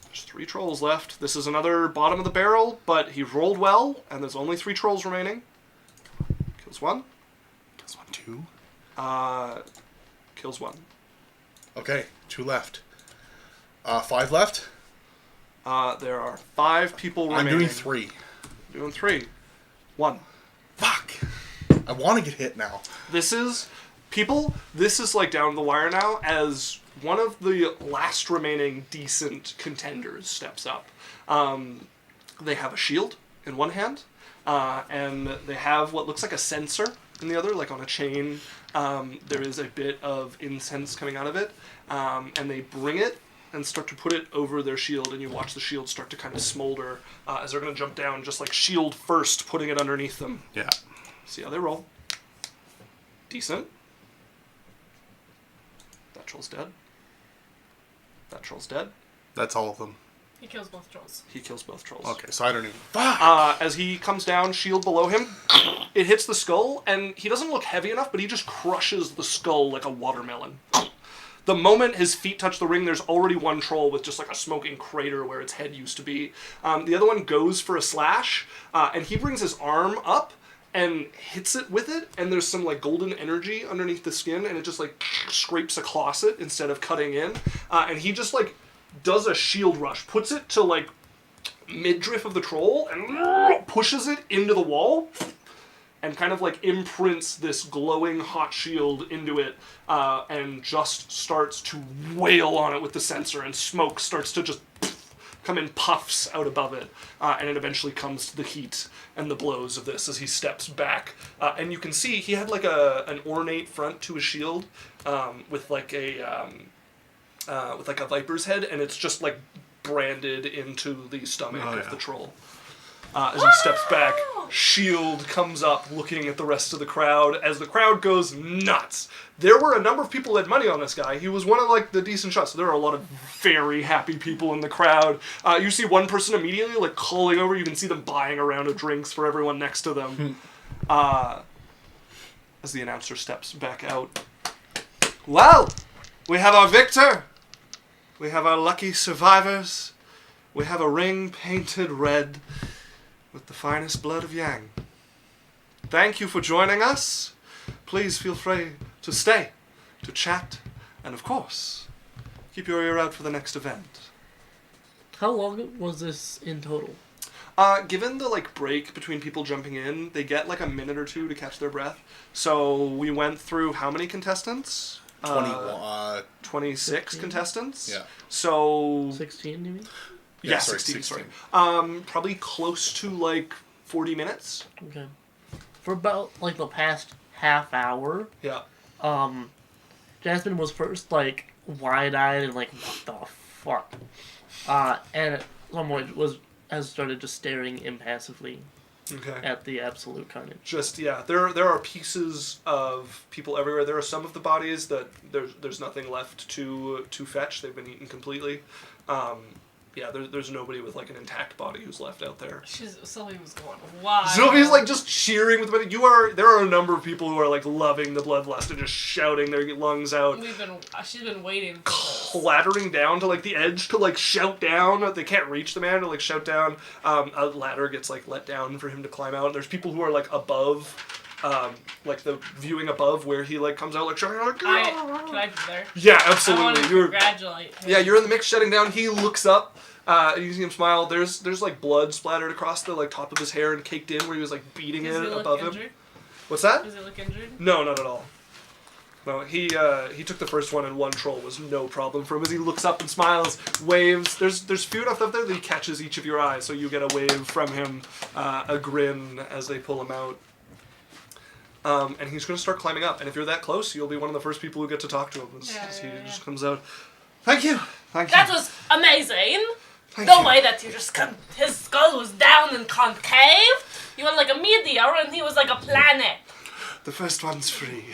S3: There's 3 trolls left. This is another bottom of the barrel, but he rolled well, and there's only 3 trolls remaining. Kills 1.
S2: Kills 1, 2.
S3: Kills 1.
S2: Okay. 2 left. 5 left.
S3: There are 5 people remaining.
S2: I'm doing 3.
S3: Doing 3. 1.
S2: Fuck. I want to get hit now.
S3: This is like down the wire now as one of the last remaining decent contenders steps up. They have a shield in one hand, and they have what looks like a censer in the other, like on a chain. There is a bit of incense coming out of it, and they bring it and start to put it over their shield, and you watch the shield start to kind of smolder as they're going to jump down, just like shield first, putting it underneath them.
S2: Yeah.
S3: See how they roll. Decent. That troll's dead. That troll's dead.
S2: That's all of them.
S1: He kills both trolls.
S3: He kills both trolls.
S2: Okay, so I don't even... Fuck!
S3: As he comes down, shield below him, it hits the skull, and he doesn't look heavy enough, but he just crushes the skull like a watermelon. The moment his feet touch the ring, there's already one troll with just like a smoking crater where its head used to be. The other one goes for a slash, and he brings his arm up and hits it with it, and there's some like golden energy underneath the skin, and it just like scrapes across it instead of cutting in. And he just like does a shield rush, puts it to like midriff of the troll, and pushes it into the wall, and kind of like imprints this glowing hot shield into it, and just starts to wail on it with the censer, and smoke starts to just come in puffs out above it, and it eventually comes to the heat and the blows of this as he steps back. And you can see he had like an ornate front to his shield, with like a viper's head, and it's just like branded into the stomach of the troll. As he steps back, shield comes up looking at the rest of the crowd as the crowd goes nuts. There were a number of people that had money on this guy. He was one of like the decent shots. So there are a lot of very happy people in the crowd. You see one person immediately like calling over. You can see them buying a round of drinks for everyone next to them. As the announcer steps back out. Well, we have our victor. We have our lucky survivors. We have a ring painted red with the finest blood of Yang. Thank you for joining us. Please feel free to stay, to chat, and of course, keep your ear out for the next event.
S4: How long was this in total?
S3: Given the like break between people jumping in, they get like a minute or two to catch their breath. So we went through how many contestants? 26
S4: 16?
S3: contestants.
S2: Yeah.
S3: So
S4: 16, you mean?
S3: yeah,
S2: sorry,
S3: 16,
S2: 16.
S3: sorry. Probably close to like 40 minutes.
S4: Okay. For about like the past half hour,
S3: Yeah.
S4: Jasmine was first like wide-eyed and like, what the fuck? And at some point has started just staring impassively
S3: Okay.
S4: at the absolute carnage.
S3: Just yeah, there are pieces of people everywhere. There are some of the bodies that there's nothing left to fetch. They've been eaten completely. Yeah, there's nobody with like an intact body who's left out there.
S1: Sylvie was going wild.
S3: Sylvie's like just cheering with the there are a number of people who are like loving the bloodlust and just shouting their lungs out.
S1: She's been waiting for this.
S3: Clattering down to like the edge to like shout down. They can't reach the man to like shout down. A ladder gets like let down for him to climb out. And there's people who are like above, like the viewing above where he like comes out like shouting like.
S1: Can I be there?
S3: Yeah,
S1: I
S3: absolutely.
S1: want to congratulate him.
S3: Yeah, you're in the mix shutting down. He looks up. You see him smile. There's like blood splattered across the like top of his hair and caked in where he was like beating
S1: Does
S3: it
S1: he look
S3: above
S1: injured?
S3: him. What's that?
S1: Does he look injured?
S3: No, not at all. No, he took the first one and one troll was no problem for him as he looks up and smiles, waves. There's few enough up there that he catches each of your eyes, so you get a wave from him, a grin as they pull him out. And he's going to start climbing up. And if you're that close, you'll be one of the first people who get to talk to him as he just comes out. Thank you. Thank you.
S1: That was amazing.
S5: Thank
S1: No
S5: you.
S1: way that you just his skull was down and concave. You were like a meteor and he was like a planet.
S5: The first one's free.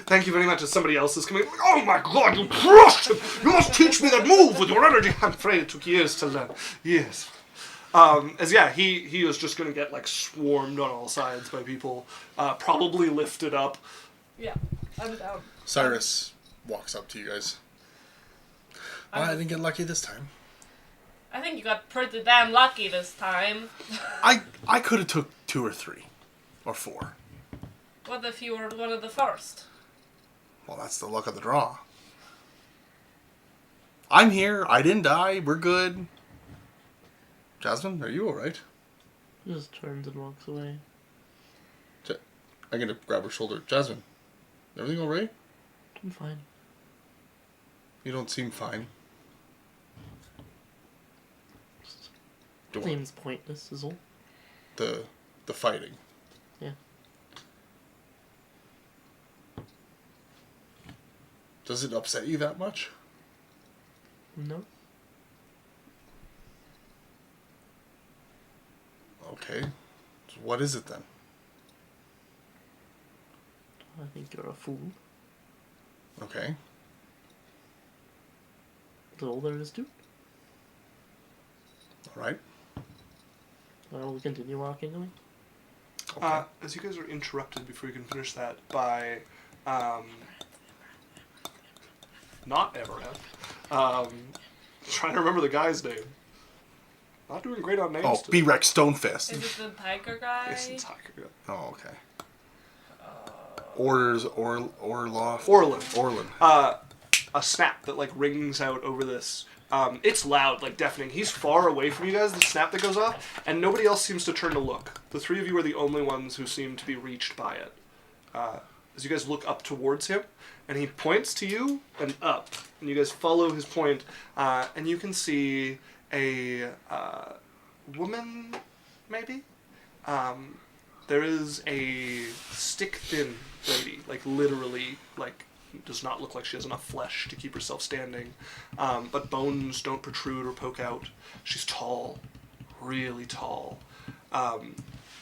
S5: Thank you very much. As somebody else is coming. Oh my god, you crushed him! You must teach me that move with your energy. I'm afraid it took years to learn. Years. He is just gonna get like swarmed on all sides by people, probably lifted up.
S1: Yeah, I'm down.
S2: Cyrus walks up to you guys. I didn't get lucky this time.
S1: I think you got pretty damn lucky this time.
S2: I could have took 2 or 3 or 4.
S1: What if you were one of the first?
S2: Well, that's the luck of the draw. I'm here. I didn't die. We're good. Jasmine, are you alright?
S4: Just turns and walks away.
S2: I'm gonna grab her shoulder. Jasmine, everything alright?
S4: I'm fine.
S2: You don't seem fine. Don't worry.
S4: Seems pointless is all.
S2: The fighting.
S4: Yeah.
S2: Does it upset you that much?
S4: No.
S2: Okay. So what is it then?
S4: I think you're a fool.
S2: Okay.
S4: That's all there is to it.
S2: Alright.
S4: I will continue walking away.
S2: Okay.
S3: As you guys are interrupted before you can finish that by, not Everett. Trying to remember the guy's name. Not doing great on names.
S2: Oh,
S3: today.
S2: B-Rex Stonefist.
S1: Is it the tiger guy?
S3: It's a tiger.
S2: Oh, okay. Orders Orloff.
S3: Orlin.
S2: Orlin.
S3: A snap that like rings out over this. It's loud, like deafening. He's far away from you guys, the snap that goes off, and nobody else seems to turn to look. The 3 of you are the only ones who seem to be reached by it. As you guys look up towards him, and he points to you and up, and you guys follow his point, and you can see a woman, maybe? There is a stick-thin lady, like literally, like does not look like she has enough flesh to keep herself standing, but bones don't protrude or poke out. She's tall, really tall,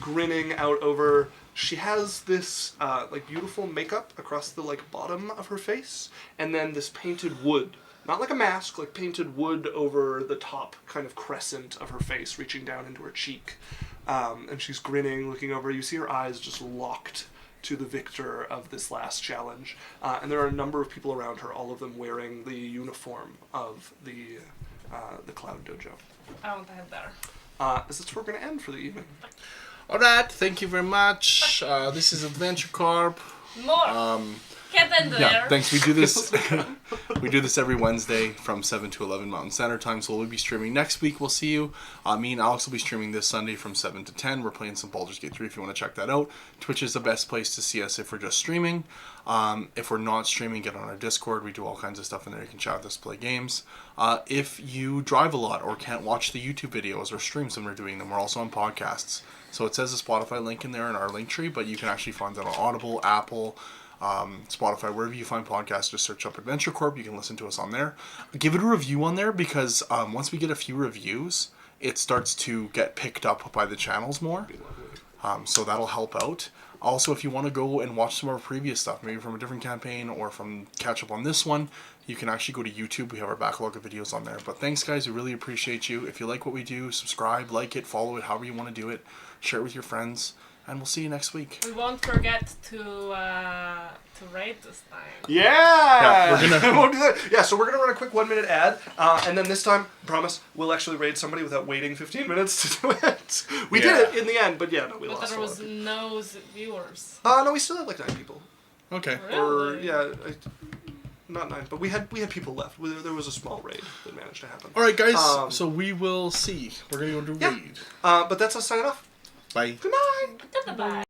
S3: grinning out over. She has this like beautiful makeup across the like bottom of her face, and then this painted wood. Not like a mask, like painted wood over the top kind of crescent of her face, reaching down into her cheek. And she's grinning, looking over. You see her eyes just locked to the victor of this last challenge. And there are a number of people around her, all of them wearing the uniform of the Cloud Dojo.
S1: I want to head there.
S3: Is this where we're going to end for the evening?
S2: Alright, thank you very much. This is Adventure Corp.
S1: More. Get in there.
S2: Yeah, thanks. We do this. We do this every Wednesday from 7 to 11 Mountain Standard Time. So we'll be streaming next week. We'll see you. Me and Alex will be streaming this Sunday from 7 to 10. We're playing some Baldur's Gate 3 if you want to check that out. Twitch is the best place to see us if we're just streaming. If we're not streaming, get on our Discord. We do all kinds of stuff in there. You can chat with us, play games. If you drive a lot or can't watch the YouTube videos or streams when we're doing them, we're also on podcasts. So it says a Spotify link in there in our link tree, but you can actually find that on Audible, Apple, Spotify, wherever you find podcasts. Just search up Adventure Corp. You can listen to us on there. Give it a review on there because once we get a few reviews, it starts to get picked up by the channels more. So that'll help out. Also, if you want to go and watch some of our previous stuff, maybe from a different campaign or from catch up on this one, you can actually go to YouTube. We have our backlog of videos on there. But thanks, guys. We really appreciate you. If you like what we do, subscribe, like it, follow it, however you want to do it. Share it with your friends. And we'll see you next week.
S1: We won't forget to raid this time.
S3: Yeah!
S2: we're gonna-
S3: We'll do that. Yeah, so we're going to run a quick 1-minute ad, and then this time, promise, we'll actually raid somebody without waiting 15 minutes to do it. We did it in the end, but yeah, no, we
S1: But
S3: lost
S1: there
S3: a lot
S1: was
S3: of people.
S1: no viewers.
S3: No, we still have like 9 people.
S2: Okay.
S3: Or,
S1: Really?
S3: yeah, not 9, but we had people left. There was a small raid that managed to happen.
S2: All right, guys. So we will see. We're going to go to
S3: Yeah.
S2: raid.
S3: But that's us signing off.
S2: Bye.
S3: Good night!
S1: Goodbye.